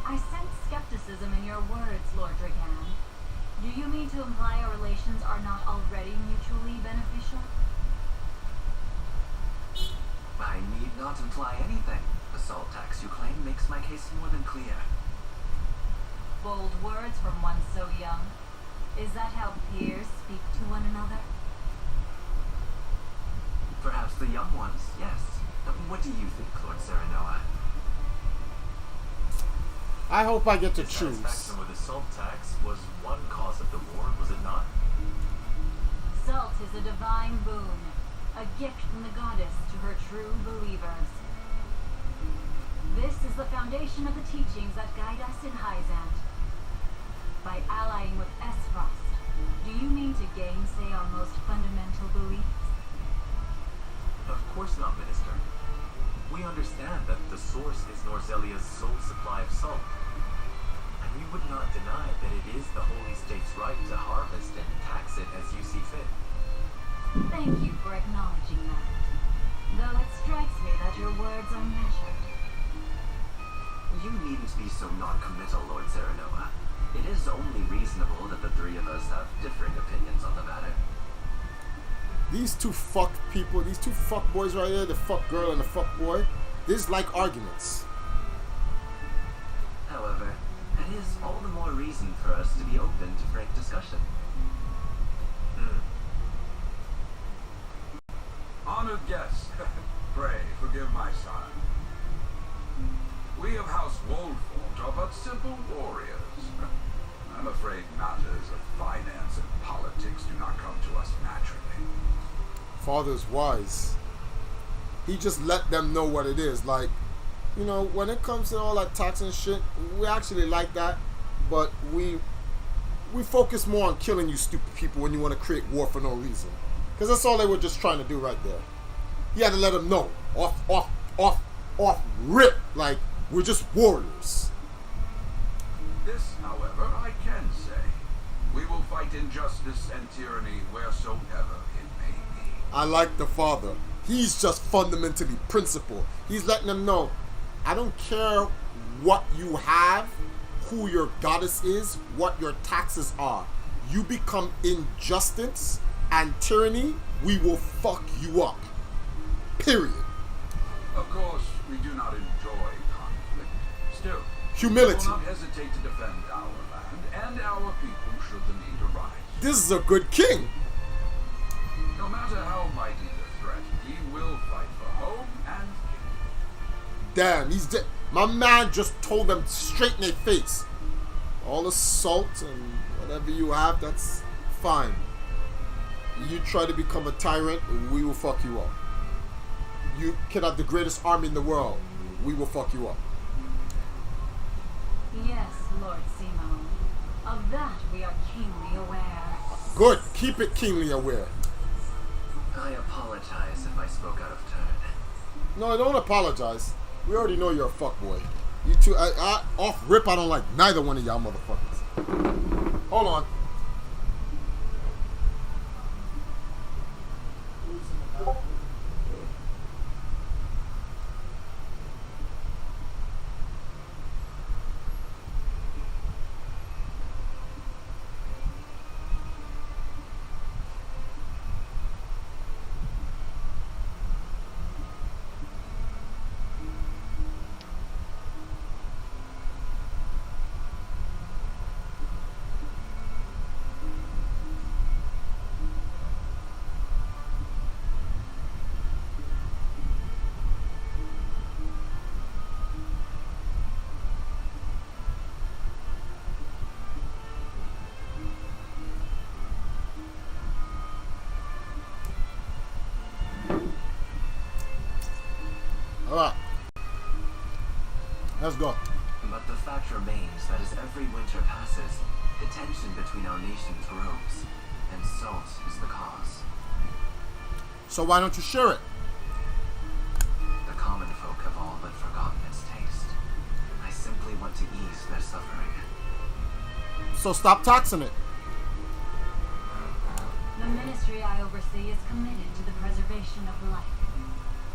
I sense skepticism in your words, Lord Dragan. Do you mean to imply our relations are not already mutually beneficial? I need not imply anything. The salt tax you claim makes my case more than clear. Bold words from one so young. Is that how peers speak to one another? Perhaps the young ones, yes. What do you think, Lord Serenoa? I hope I get to choose. Dissatisfaction with the salt tax was one cause of the war, was it not? Salt is a divine boon, a gift from the goddess to her true believers. This is the foundation of the teachings that guide us in Hyzant. By allying with Esfrost, do you mean to gainsay our most fundamental beliefs? Of course not, Minister. We understand that the source is Norzelia's sole supply of salt. And we would not deny that it is the Holy State's right to harvest and tax it as you see fit. Thank you for acknowledging that. Though it strikes me that your words are measured. You needn't be so non-committal, Lord Serenoa. It is only reasonable that the three of us have differing opinions on the matter. These two fuck people, these two fuck boys right here, the fuck girl and the fuck boy, this is like arguments. However, it is all the more reason for us to be open to frank discussion. Honored guests, pray forgive my son. We of House Wolford are but simple warriors. I'm afraid matters of finance and politics do not come to us naturally. Father's wise. He just let them know what it is. Like, you know, when it comes to all that tax and shit, we actually like that, but we focus more on killing you stupid people when you want to create war for no reason. Because that's all they were just trying to do right there. He had to let them know. Off rip. Like, we're just warriors. This, however, I can say. We will fight injustice and tyranny wheresoever it may be. I like the father. He's just fundamentally principled. He's letting them know, I don't care what you have, who your goddess is, what your taxes are. You become injustice and tyranny, we will fuck you up. Period. Of course, we do not enjoy conflict. Still, humility. we will not hesitate to defend our land and our people should the need arise. This is a good king. No matter how mighty the threat, he will fight for home and kingdom. Damn, he's dead. My man just told them straight in their face. All assault and whatever you have, that's fine. You try to become a tyrant, we will fuck you up. You can have the greatest army in the world, we will fuck you up. Yes, Lord Simone. Of that we are keenly aware. Good, keep it keenly aware. I apologize if I spoke out of turn. No, don't apologize. We already know you're a fuckboy. You two, off rip, I don't like neither one of y'all motherfuckers. Hold on. Alright. Let's go. But the fact remains that as every winter passes, the tension between our nations grows, and salt is the cause. So why don't you share it? The common folk have all but forgotten its taste. I simply want to ease their suffering. So stop taxing it. The ministry I oversee is committed to the preservation of life.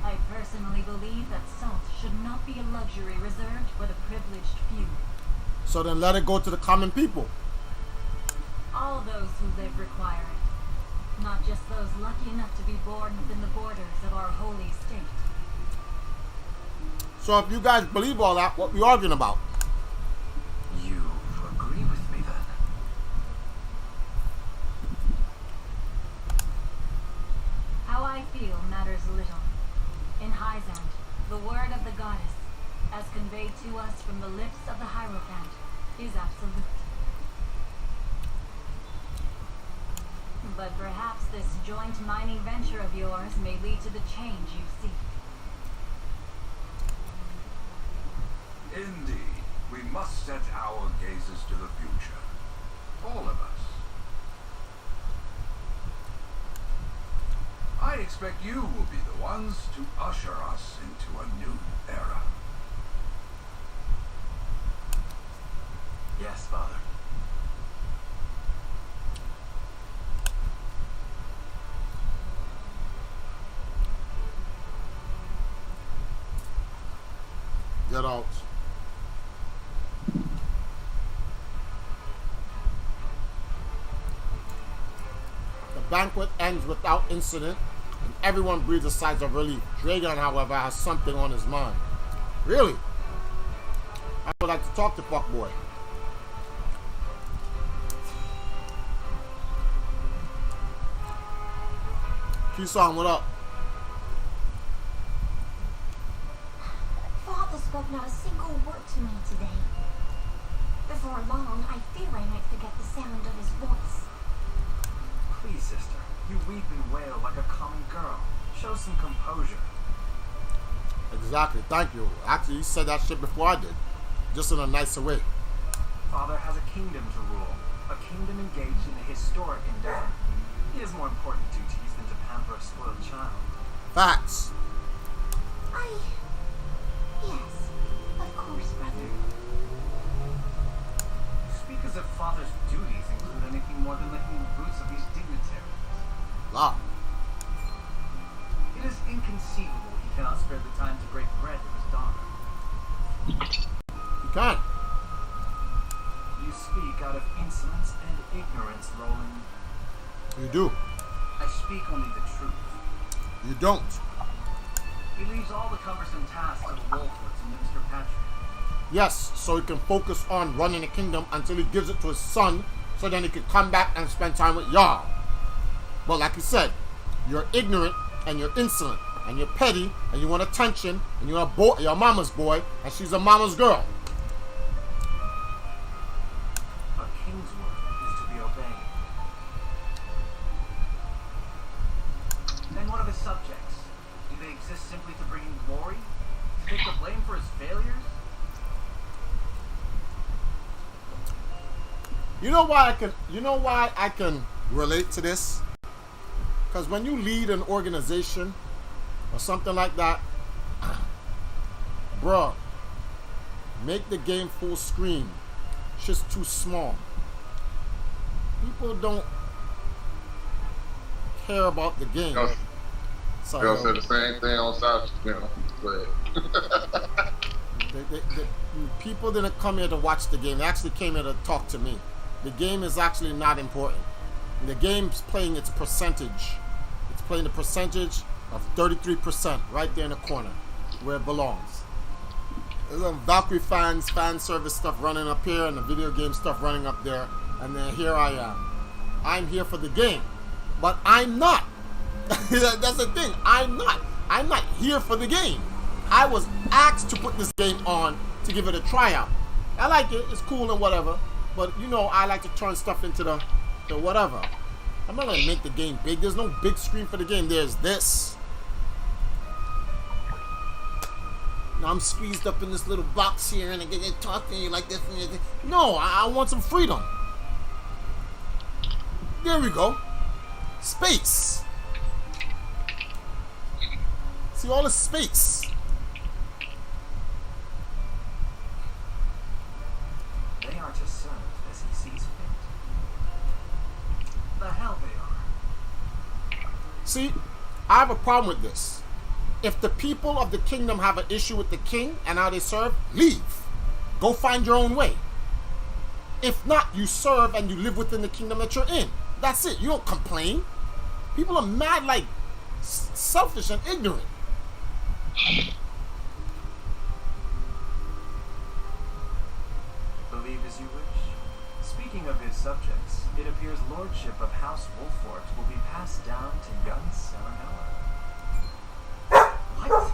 I personally believe that salt should not be a luxury reserved for the privileged few. So then let it go to the common people. All those who live require it, not just those lucky enough to be born within the borders of our holy state. So if you guys believe all that, what we arguing about? You agree with me then? How I feel matters little. In Hyzant, the word of the goddess, as conveyed to us from the lips of the Hierophant, is absolute. But perhaps this joint mining venture of yours may lead to the change you seek. Indeed, we must set our gazes to the future. All of us. I expect you will be the ones to usher us into a new era. Yes, Father. Get out. The banquet ends without incident, and everyone breathes a sigh of relief. Dragon, however, has something on his mind. Really? I would like to talk to Fuckboy. Kisan, what up? Father spoke not a single word to me today. Before long, I fear I might forget the sound of his voice. Please, sister, you weep and wail like a common girl. Show some composure. Exactly, thank you. Actually, he said that shit before I did. Just in a nicer way. Father has a kingdom to rule. A kingdom engaged in a historic endeavor. He has more important duties than to pamper a spoiled child. Facts. Yes, of course, brother. You speak as if Father's duties include anything more than licking the boots of these dignitaries. Wow. It is inconceivable he cannot spare the time to break bread with his daughter. You can't. You speak out of insolence and ignorance, Roland. You do. I speak only the truth. You don't. He leaves all the cumbersome tasks to the Wolfwoods and Minister Patrick. Yes, so he can focus on running the kingdom until he gives it to his son, so then he can come back and spend time with y'all. But like you said, you're ignorant and you're insolent and you're petty and you want attention and you're a mama's boy and she's a mama's girl. A king's word is to be obeyed. And what of his subjects? Do they exist simply to bring him glory? To take the blame for his failures? You know why I can relate to this? Because when you lead an organization or something like that, bruh, make the game full screen. It's just too small. People don't care about the game. They'll say the same thing on South, you know. But people didn't come here to watch the game. They actually came here to talk to me. The game is actually not important. The game's playing its percentage. It's playing the percentage of 33% right there in the corner where it belongs. There's some Valkyrie fan service stuff running up here and the video game stuff running up there. And then here I am. I'm here for the game. But I'm not. That's the thing. I'm not. I'm not here for the game. I was asked to put this game on to give it a tryout. I like it. It's cool and whatever. But, you know, I like to turn stuff into the whatever. I'm not going to make the game big. There's no big screen for the game. There's this. Now I'm squeezed up in this little box here and I get talking to you like this. No, I want some freedom. There we go. Space. See all the space. They are to serve as he sees fit. The hell they are. See, I have a problem with this. If the people of the kingdom have an issue with the king and how they serve, leave. Go find your own way. If not, you serve and you live within the kingdom that you're in. That's it. You don't complain. People are mad, like, selfish and ignorant. Believe as you wish. Speaking of his subjects, it appears lordship of House Wolfort will be passed down to young Saranella. What?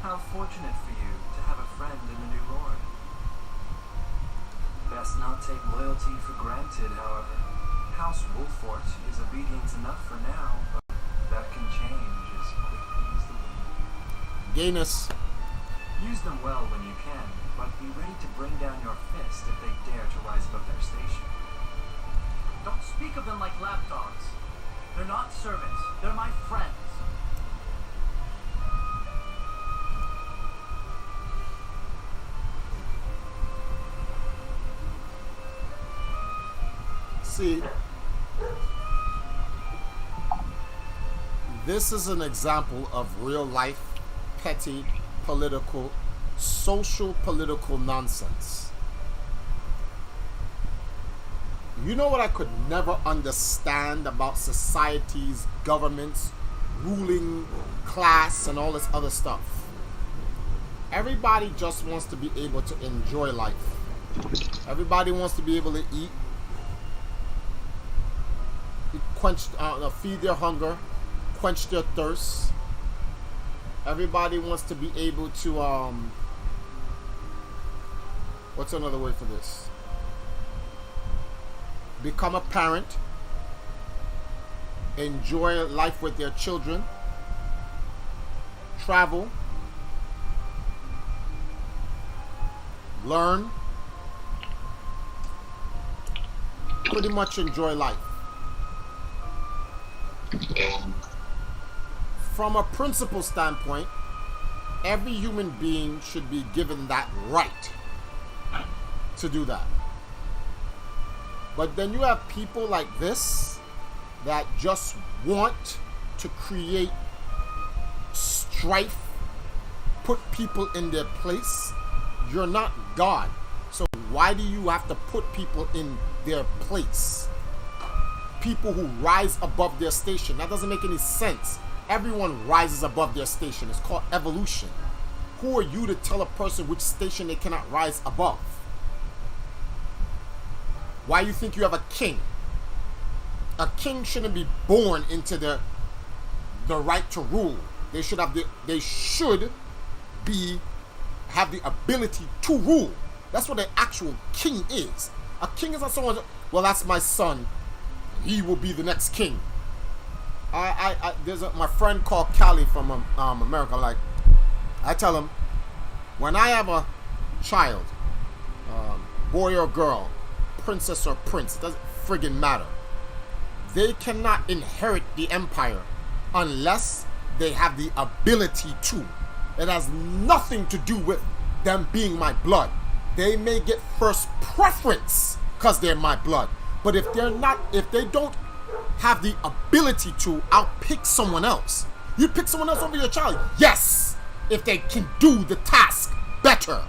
How fortunate for you to have a friend in the new lord. Best not take loyalty for granted, however. House Wolfort is obedient enough for now, but that can change as quickly as the wind. Gayness. Use them well when you can, but be ready to bring down your fist if they dare to rise above their station. Don't speak of them like lapdogs. They're not servants. They're my friends. See, this is an example of real life, petty, political, social political nonsense. You know what I could never understand about societies, governments, ruling class, and all this other stuff? Everybody just wants to be able to enjoy life. Everybody wants to be able to eat, feed their hunger, quench their thirst. Everybody wants to be able to what's another word for this? Become a parent, enjoy life with their children, travel, learn, pretty much enjoy life. From a principle standpoint, every human being should be given that right to do that. But then you have people like this that just want to create strife, put people in their place. You're not God. So why do you have to put people in their place? People who rise above their station. That doesn't make any sense. Everyone rises above their station. It's called evolution. Who are you to tell a person which station they cannot rise above? Why you think you have a king? A king shouldn't be born into the right to rule. They should have have the ability to rule. That's what an actual king is. A king is not someone, well, that's my son, he will be the next king. There's my friend called Callie from America. I tell him, when I have a child, boy or girl, princess or prince, it doesn't friggin' matter. They cannot inherit the empire unless they have the ability to. It has nothing to do with them being my blood. They may get first preference because they're my blood. But if they're not, if they don't have the ability to, I'll pick someone else. You pick someone else over your child? Yes, if they can do the task better.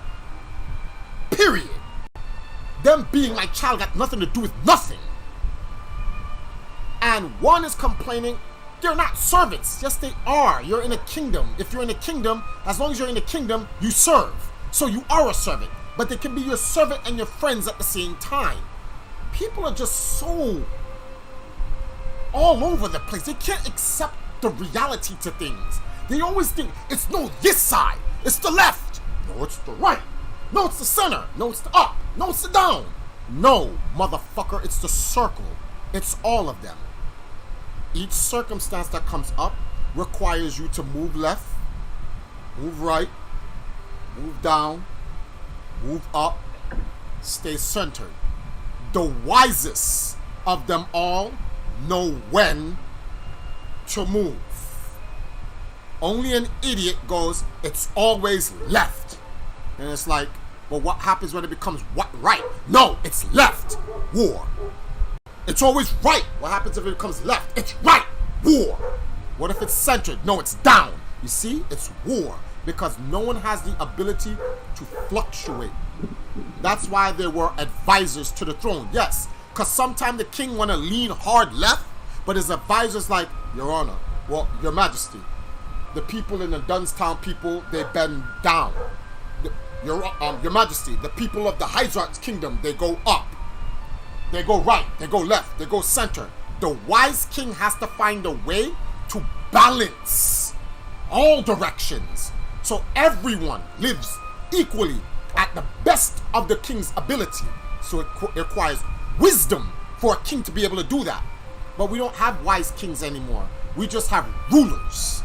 Period. Them being my child got nothing to do with nothing. And one is complaining, they're not servants. Yes, they are. You're in a kingdom. If you're in a kingdom, as long as you're in a kingdom, you serve. So you are a servant. But they can be your servant and your friends at the same time. People are just so all over the place. They can't accept the reality to things. They always think it's no this side, it's the left, no it's the right, no it's the center, no it's the up, no it's the down. No, motherfucker, it's the circle. It's all of them. Each circumstance that comes up requires you to move left, move right, move down, move up, stay centered. The wisest of them all know when to move. Only an idiot goes, it's always left. And it's like, well, what happens when it becomes what right? No, it's left. War. It's always right. What happens if it becomes left? It's right. War. What if it's centered? No, it's down. You see, it's war. Because no one has the ability to fluctuate. That's why there were advisors to the throne. Yes, because sometimes the king want to lean hard left, but his advisors like, Your Honor, well, Your Majesty, the people in the Dunstown people, they bend down. Your Majesty, the people of the Hyzart's kingdom, they go up. They go right, they go left, they go center. The wise king has to find a way to balance all directions. So everyone lives equally at the best of the king's ability. So it requires wisdom for a king to be able to do that. But we don't have wise kings anymore. We just have rulers.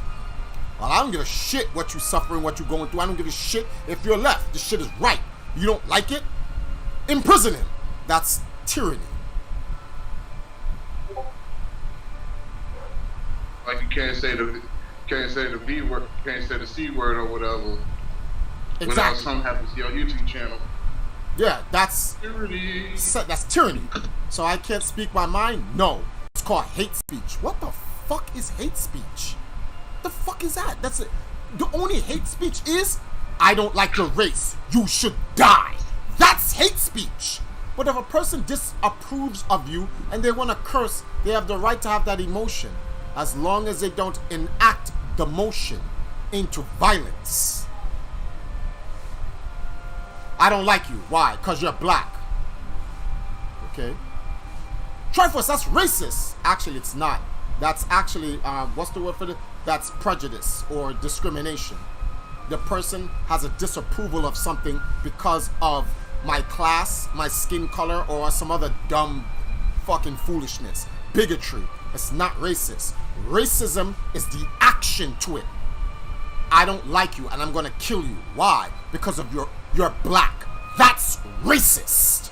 Well, I don't give a shit what you're suffering, what you're going through. I don't give a shit if you're left. This shit is right. You don't like it? Imprison him. That's tyranny. Like you can't say the B word, can't say the C word or whatever. Exactly. Without something happens to your YouTube channel. Yeah, that's tyranny. That's tyranny. So I can't speak my mind? No. It's called hate speech. What the fuck is hate speech? The fuck is that? That's it. The only hate speech is, I don't like your race. You should die. That's hate speech. But if a person disapproves of you and they want to curse, they have the right to have that emotion, as long as they don't enact the motion into violence. I don't like you. Why? Because you're black. Okay. Triforce, that's racist. Actually, it's not. That's actually, what's the word for it? That's prejudice or discrimination. The person has a disapproval of something because of my class, my skin color, or some other dumb fucking foolishness. Bigotry. It's not racist. Racism is the action to it. I don't like you and I'm gonna kill you. Why? Because of you're black. That's racist.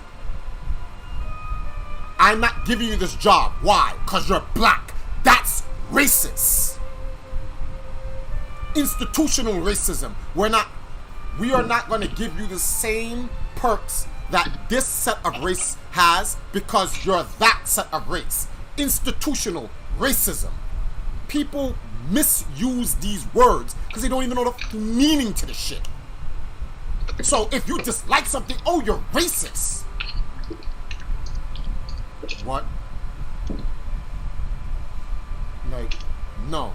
I'm not giving you this job. Why? Because you're black. That's racist. Institutional racism. We are not going to give you the same perks that this set of race has because you're that set of race. Institutional racism. People misuse these words because they don't even know the meaning to the shit. So if you dislike something, oh, you're racist. What? Like, no.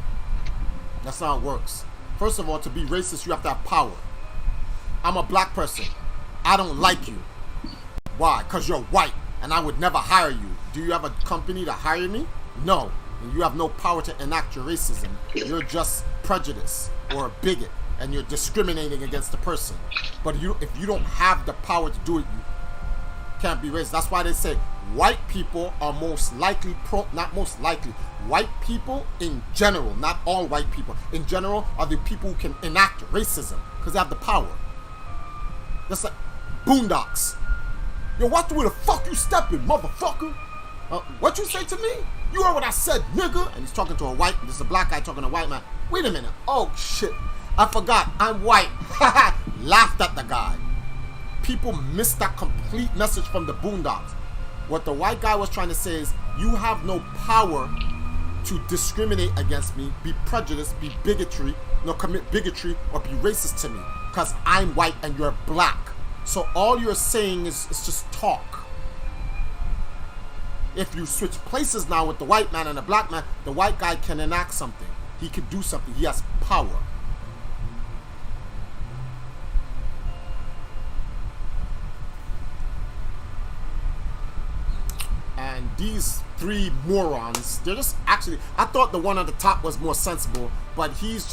That's not how it works. First of all, to be racist, you have to have power. I'm a black person. I don't like you. Why? Because you're white and I would never hire you. Do you have a company to hire me? No. And you have no power to enact your racism. You're just prejudice or a bigot and you're discriminating against the person. But if you don't have the power to do it, you can't be racist. That's why they say white people are most likely, not most likely, white people in general, not all white people, in general are the people who can enact racism because they have the power. That's like Boondocks. Yo, watch the way the fuck you stepping, motherfucker. What you say to me? You heard what I said, nigga. And he's talking to a white, this is a black guy talking to a white man. Wait a minute. Oh, shit. I forgot. I'm white. Laughed at the guy. People missed that complete message from the Boondocks. What the white guy was trying to say is, you have no power to discriminate against me, be prejudiced, be commit bigotry, or be racist to me, because I'm white and you're black. So all you're saying is just talk. If you switch places now with the white man and the black man, the white guy can enact something. He can do something. He has power. And these three morons, they're just actually, I thought the one on the top was more sensible, but he's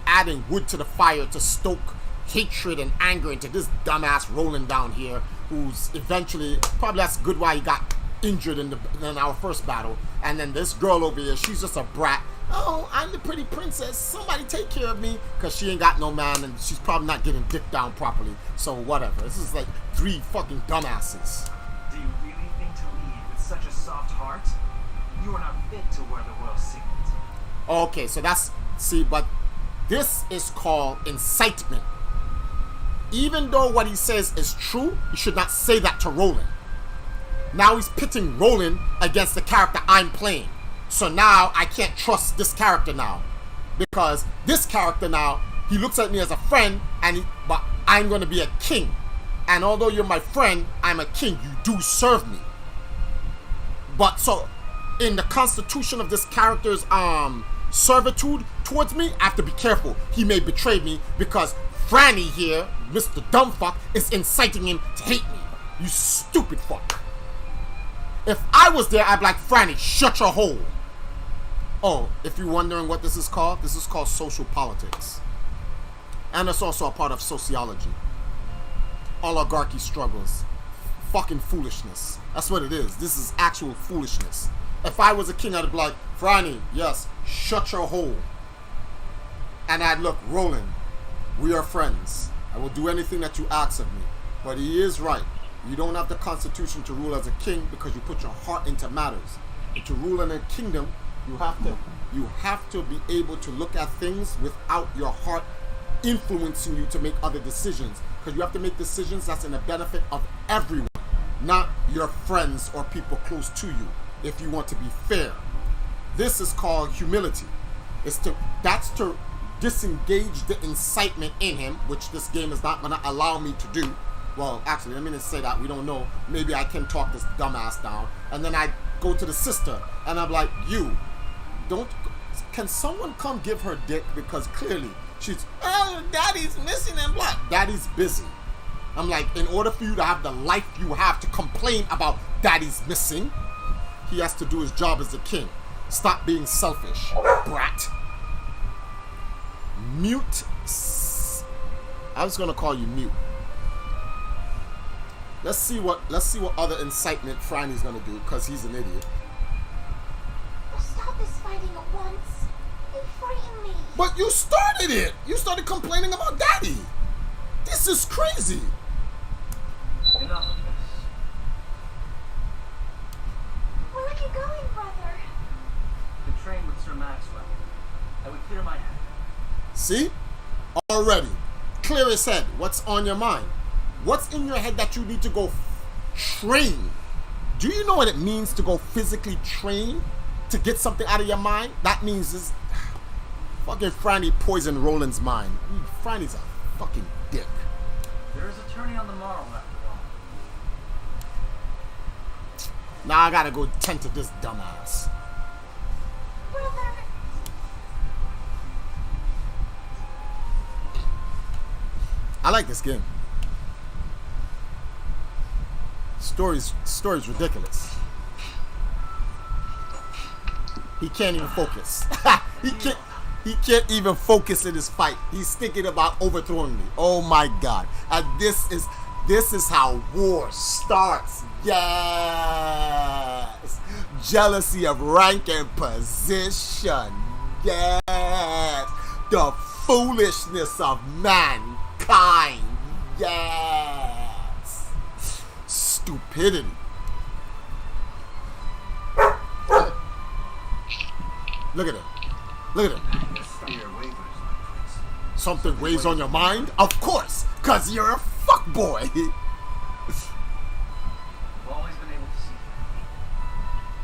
adding wood to the fire to stoke hatred and anger into this dumbass Roland down here, who's eventually, probably that's good why he got injured in our first battle. And then this girl over here, she's just a brat. Oh, I'm the pretty princess, somebody take care of me, because she ain't got no man and she's probably not getting dick down properly. So whatever, this is like three fucking dumbasses. Do you really think to lead with such a soft heart? You are not fit to wear the royal signet. Okay, so that's, see, but this is called incitement. Even though what he says is true, he should not say that to Roland. Now he's pitting Roland against the character I'm playing. So now I can't trust this character now. Because this character now, he looks at me as a friend, but I'm going to be a king. And although you're my friend, I'm a king. You do serve me. But so, in the constitution of this character's servitude towards me, I have to be careful. He may betray me because Franny here, Mr. Dumbfuck, is inciting him to hate me. You stupid fuck. If I was there, I'd be like, Franny, shut your hole. Oh, if you're wondering what this is called social politics. And it's also a part of sociology. Oligarchy struggles. Fucking foolishness. That's what it is. This is actual foolishness. If I was a king, I'd be like, Franny, yes, shut your hole. And I'd look, Roland, we are friends. I will do anything that you ask of me. But he is right. You don't have the constitution to rule as a king because you put your heart into matters. And to rule in a kingdom, you have to be able to look at things without your heart influencing you to make other decisions. Because you have to make decisions that's in the benefit of everyone, not your friends or people close to you, if you want to be fair. This is called humility. That's to disengage the incitement in him, which this game is not going to allow me to do. Well, actually, let me just say that. We don't know. Maybe I can talk this dumbass down. And then I go to the sister, and I'm like, can someone come give her dick? Because clearly, she's, oh, daddy's missing and blah. Daddy's busy. I'm like, in order for you to have the life you have to complain about daddy's missing, he has to do his job as a king. Stop being selfish, brat. Mute. I was gonna call you mute. Let's see what other incitement Franny's gonna do, because he's an idiot. Stop this fighting at once. You frighten me. But you started it! You started complaining about daddy! This is crazy! Enough of this. Where are you going, brother? To train with Sir Maxwell. I would clear my head. See? Already. Clear his head. What's on your mind? What's in your head that you need to go train? Do you know what it means to go physically train to get something out of your mind? That means this fucking Franny poisoned Roland's mind. Franny's a fucking dick. There is a tourney on the morrow after all. Now I gotta go tend to this dumbass. Brother. I like this game. Story's ridiculous. He can't even focus. He can't even focus in his fight. He's thinking about overthrowing me. Oh my god. And this is how war starts. Yes. Jealousy of rank and position. Yes. The foolishness of mankind. Yes. Stupidity. Look at him. Look at him. The spear wavered something weighs on your mind? Of course, cause you're a fuckboy. You've always been able to see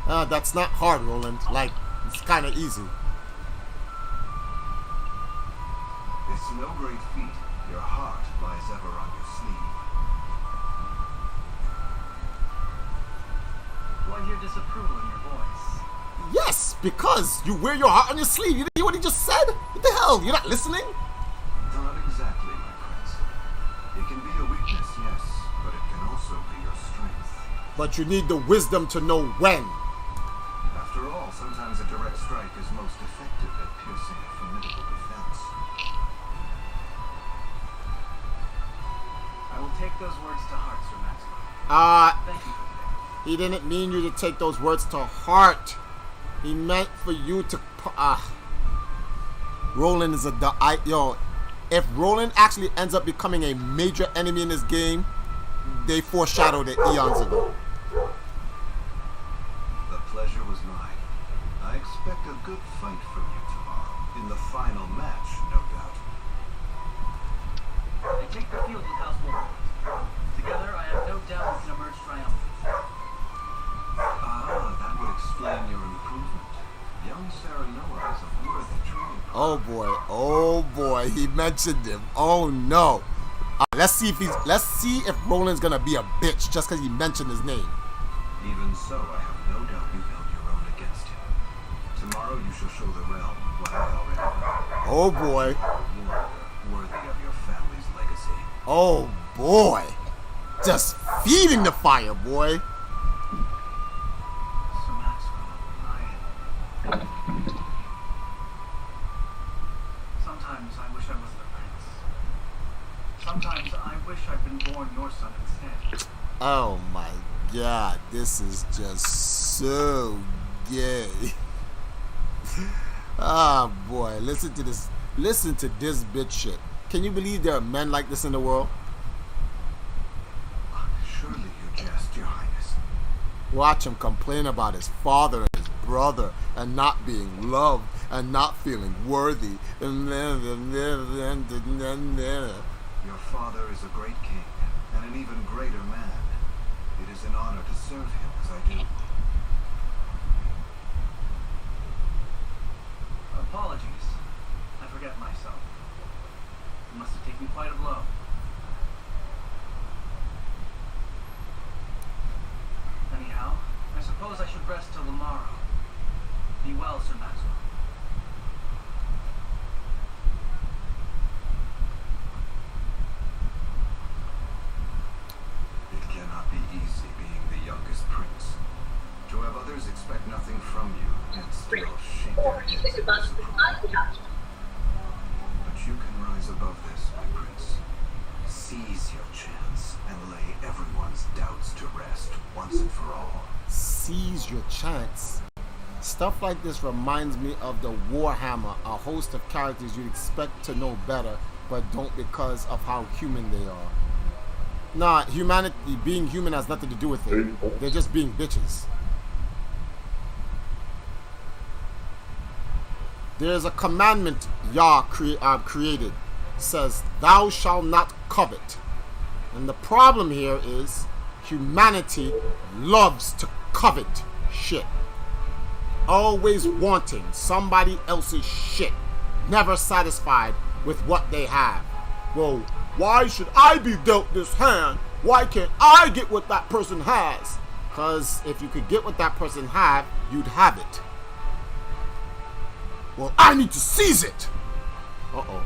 that. That's not hard, Roland. Like, it's kind of easy. It's no great feat. Your heart lies ever on your sleeve. Do I hear disapproval in your voice? Yes, because you wear your heart on your sleeve. You hear what he just said? What the hell? You're not listening? Not exactly, my prince. It can be a weakness, yes, but it can also be your strength. But you need the wisdom to know when. After all, sometimes a direct strike is most effective at piercing a formidable defense. I will take those words to heart, Sir Maxwell. Thank you for today. He didn't mean you to take those words to heart. He meant for you to... Roland is yo, if Roland actually ends up becoming a major enemy in this game, they foreshadowed it eons ago. The pleasure was mine. I expect a good fight from you tomorrow. In the final match, no doubt. I take the field with House Wolf. Together, I have no doubt we can emerge triumphant. That would explain your improvement. Young Sarah Noah is a worthy training. Oh boy, he mentioned him. Oh no. Let's see if Roland's gonna be a bitch just because he mentioned his name. Even so, I have no doubt you held your own against him. Tomorrow you shall show the realm what I already know. Oh boy. Worthy of your family's legacy. Oh boy. Just feeding the fire, boy. Sir Maxwell, sometimes I wish I wasn't a prince. Sometimes I wish I'd been born your son instead. Oh my god, this is just so gay. Ah boy, listen to this bitch shit. Can you believe there are men like this in the world? Surely you jest, Your Highness. Watch him complain about his father and his brother and not being loved and not feeling worthy. Your father is a great king and an even greater man. It is an honor to serve him as I do. Apologies. I forget myself. It must have taken quite a blow. Anyhow, I suppose I should rest till tomorrow. Be well, Sir Maxwell. It cannot be easy being the youngest prince. To have others expect nothing from you and still shake their heads at disapproval. But you can rise above this, my prince. Seize your chance and lay everyone's doubts to rest once and for all. Seize your chance. Stuff like this reminds me of the Warhammer, a host of characters you'd expect to know better, but don't because of how human they are. Nah, humanity, being human has nothing to do with it. They're just being bitches. There's a commandment Yah created. Says, thou shalt not covet. And the problem here is humanity loves to covet shit. Always wanting somebody else's shit. Never satisfied with what they have. Well, why should I be dealt this hand? Why can't I get what that person has? Because if you could get what that person had, you'd have it. Well, I need to seize it. Uh-oh.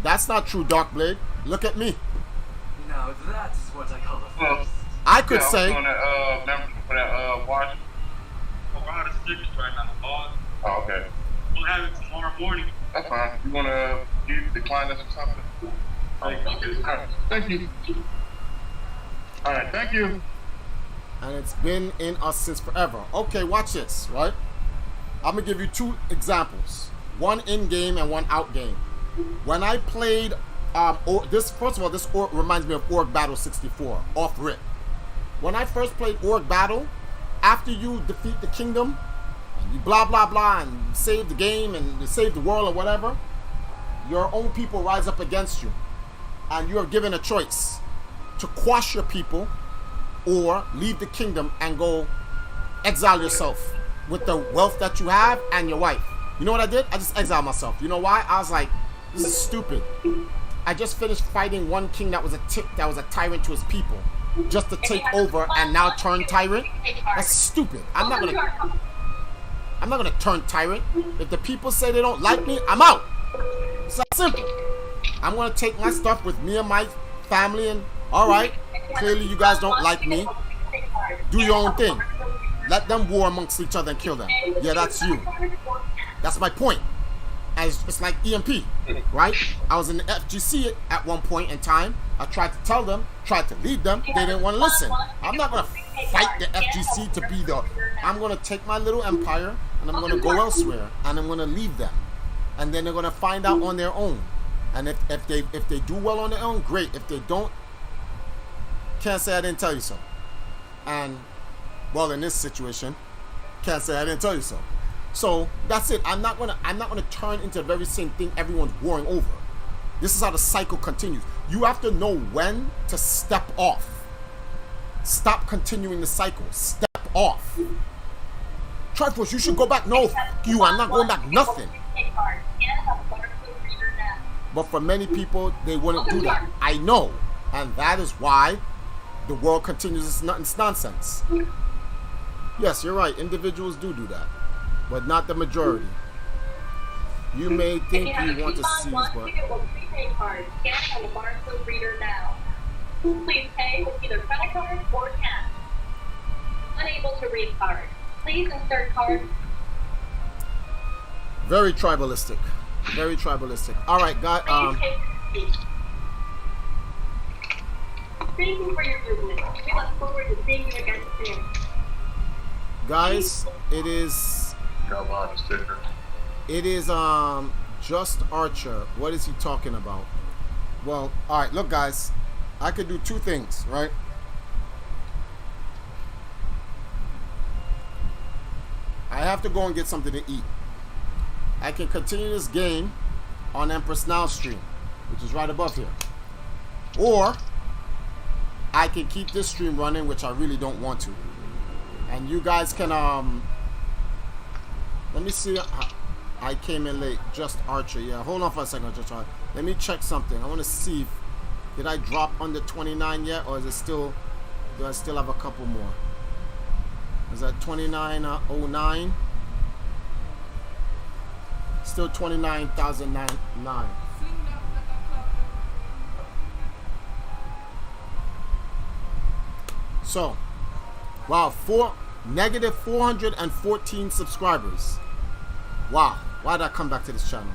That's not true, Darkblade. Look at me. Now that's what I call a first. I could say. On that, for that watch. Oh, we're out of tickets right now. Oh, okay. We'll have it tomorrow morning. That's fine. You wanna decline this or something? Alright, thank you. Alright, thank you. And it's been in us since forever. Okay, watch this, right? I'm gonna give you two examples. One in-game and one out-game. When I played this, first of all, this reminds me of Orc Battle 64, off rip. When I first played Orc Battle, after you defeat the kingdom, and you blah blah blah, and save the game and you save the world or whatever, your own people rise up against you, and you are given a choice to quash your people or leave the kingdom and go exile yourself with the wealth that you have and your wife. You know what I did? I just exiled myself. You know why? I was like, this is stupid. I just finished fighting one king that was a tyrant to his people, just to take over and now turn tyrant. That's stupid. I'm not gonna turn tyrant. If the people say they don't like me, I'm out. It's that simple. I'm gonna take my stuff with me and my family, and all right, clearly you guys don't like me. Do your own thing. Let them war amongst each other and kill them. Yeah, that's you. That's my point. As it's like EMP, right? I was in the FGC at one point in time. I tried to tell them, tried to lead them. They didn't want to listen. I'm not gonna fight the FGC to be the. I'm gonna take my little empire and I'm gonna go elsewhere and I'm gonna leave them, and then they're gonna find out on their own. And if they do well on their own, great. If they don't, can't say I didn't tell you so. And well, in this situation, can't say I didn't tell you so. So that's it. I'm not gonna turn into the very same thing everyone's warring over. This is how the cycle continues. You have to know when to step off. Stop continuing the cycle. Step off. Triforce, you should go back. No, fuck you. I'm not going back. Nothing. But for many people, they wouldn't do that. I know, and that is why the world continues its nonsense. Yes, you're right. Individuals do that, but not the majority. You may think you want to seize, but Scan on the barcode reader now. Please pay with either credit card or cash. Unable to read card. Please insert card. Very tribalistic. Very tribalistic. All right, guys. Thank you for your business. We look forward to seeing you again soon. Guys, it is Just Archer. What is he talking about? Well, all right, look guys, I could do two things, right? I have to go and get something to eat. I can continue this game on Empress Now stream, which is right above here, or I can keep this stream running, which I really don't want to. And you guys can let me see. I came in late. Just Archer. Yeah, hold on for a second. Just Archer. Let me check something. I want to see if did I drop under 29 yet, or is it still? Do I still have a couple more? Is that 2909? Still 29,009. So, wow, negative 414 subscribers. Wow, why did I come back to this channel?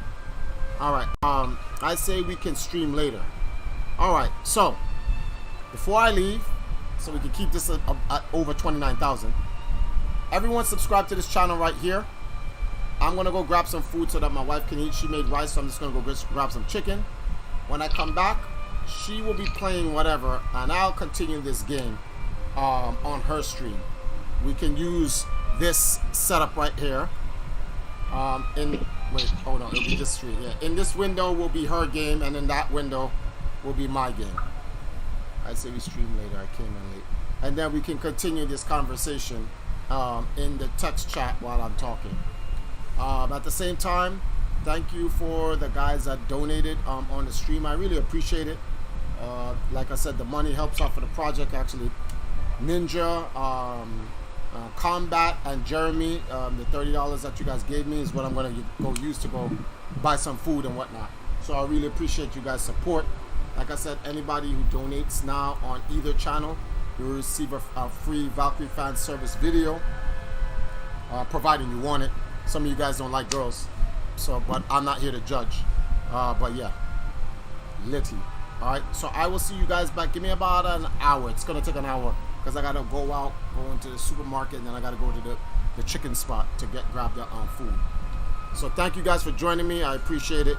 Alright, I say we can stream later. Alright, so before I leave, so we can keep this at over 29,000, everyone subscribe to this channel right here. I'm gonna go grab some food so that my wife can eat. She made rice, so I'm just gonna go grab some chicken. When I come back, she will be playing whatever, and I'll continue this game on her stream. We can use this setup right here. Wait, hold on, it'll be this stream. Yeah, in this window will be her game, and in that window will be my game. I say we stream later. I came in late, and then we can continue this conversation in the text chat while I'm talking. At the same time, thank you for the guys that donated on the stream. I really appreciate it. Like I said, the money helps out for the project. Actually, Ninja, Combat, and Jeremy, the $30 that you guys gave me is what I'm going to go use to go buy some food and whatnot. So I really appreciate you guys' support. Like I said, anybody who donates now on either channel, you will receive a free Valkyrie fan service video, providing you want it. Some of you guys don't like girls, so but I'm not here to judge. But yeah, litty. All right, so I will see you guys back. Give me about an hour. It's gonna take an hour because I gotta go into the supermarket, and then I gotta go to the chicken spot to grab the food. So thank you guys for joining me. I appreciate it.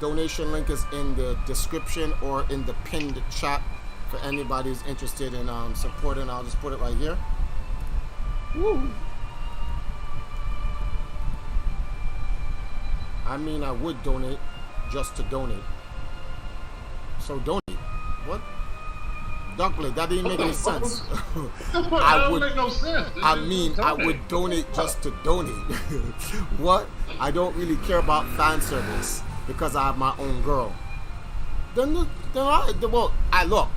Donation link is in the description or in the pinned chat for anybody who's interested in supporting. I'll just put it right here. Woo. I mean, I would donate just to donate. So donate. What? Duckling, that didn't make any sense. That don't make no sense. I mean, I would donate just to donate. What? I don't really care about fan service because I have my own girl. Then I look.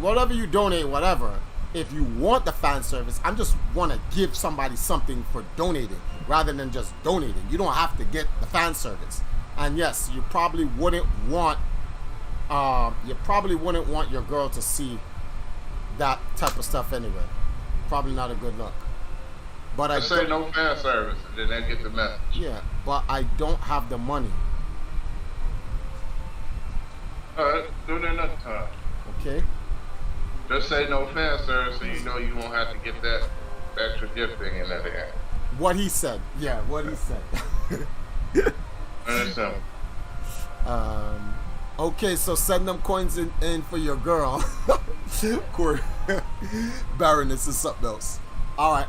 Whatever you donate, whatever. If you want the fan service, I just want to give somebody something for donating rather than just donating. You don't have to get the fan service. And yes, you probably wouldn't want your girl to see that type of stuff anyway. Probably not a good look. But I say no fan service, and then they get the message. Yeah, but I don't have the money. Alright, do it another time. Okay. Just say no fan service, so you know you won't have to get that extra gift thing in there. What he said. Yeah, what he said. Understand. Okay, so send them coins in for your girl. Baroness is something else. All right.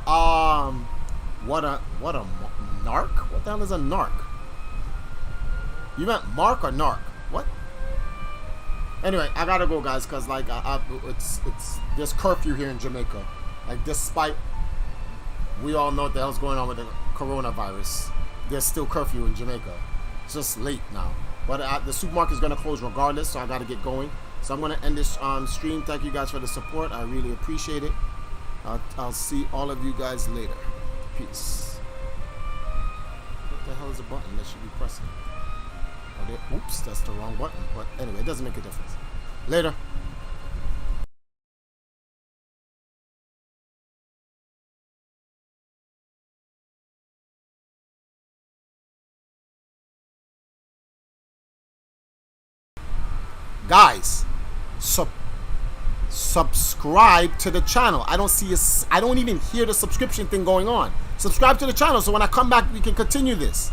What a narc? What the hell is a narc? You meant Mark or narc? What? Anyway, I gotta go, guys, cause like it's there's curfew here in Jamaica. Like, despite we all know what the hell's going on with the coronavirus, there's still curfew in Jamaica. It's just late now. But the supermarket is going to close regardless, so I got to get going. So I'm going to end this stream. Thank you guys for the support. I really appreciate it. I'll see all of you guys later. Peace. What the hell is the button that should be pressing? Oops, that's the wrong button. But anyway, it doesn't make a difference. Later. Guys, subscribe to the channel. I don't even hear the subscription thing going on. Subscribe to the channel so when I come back we can continue this.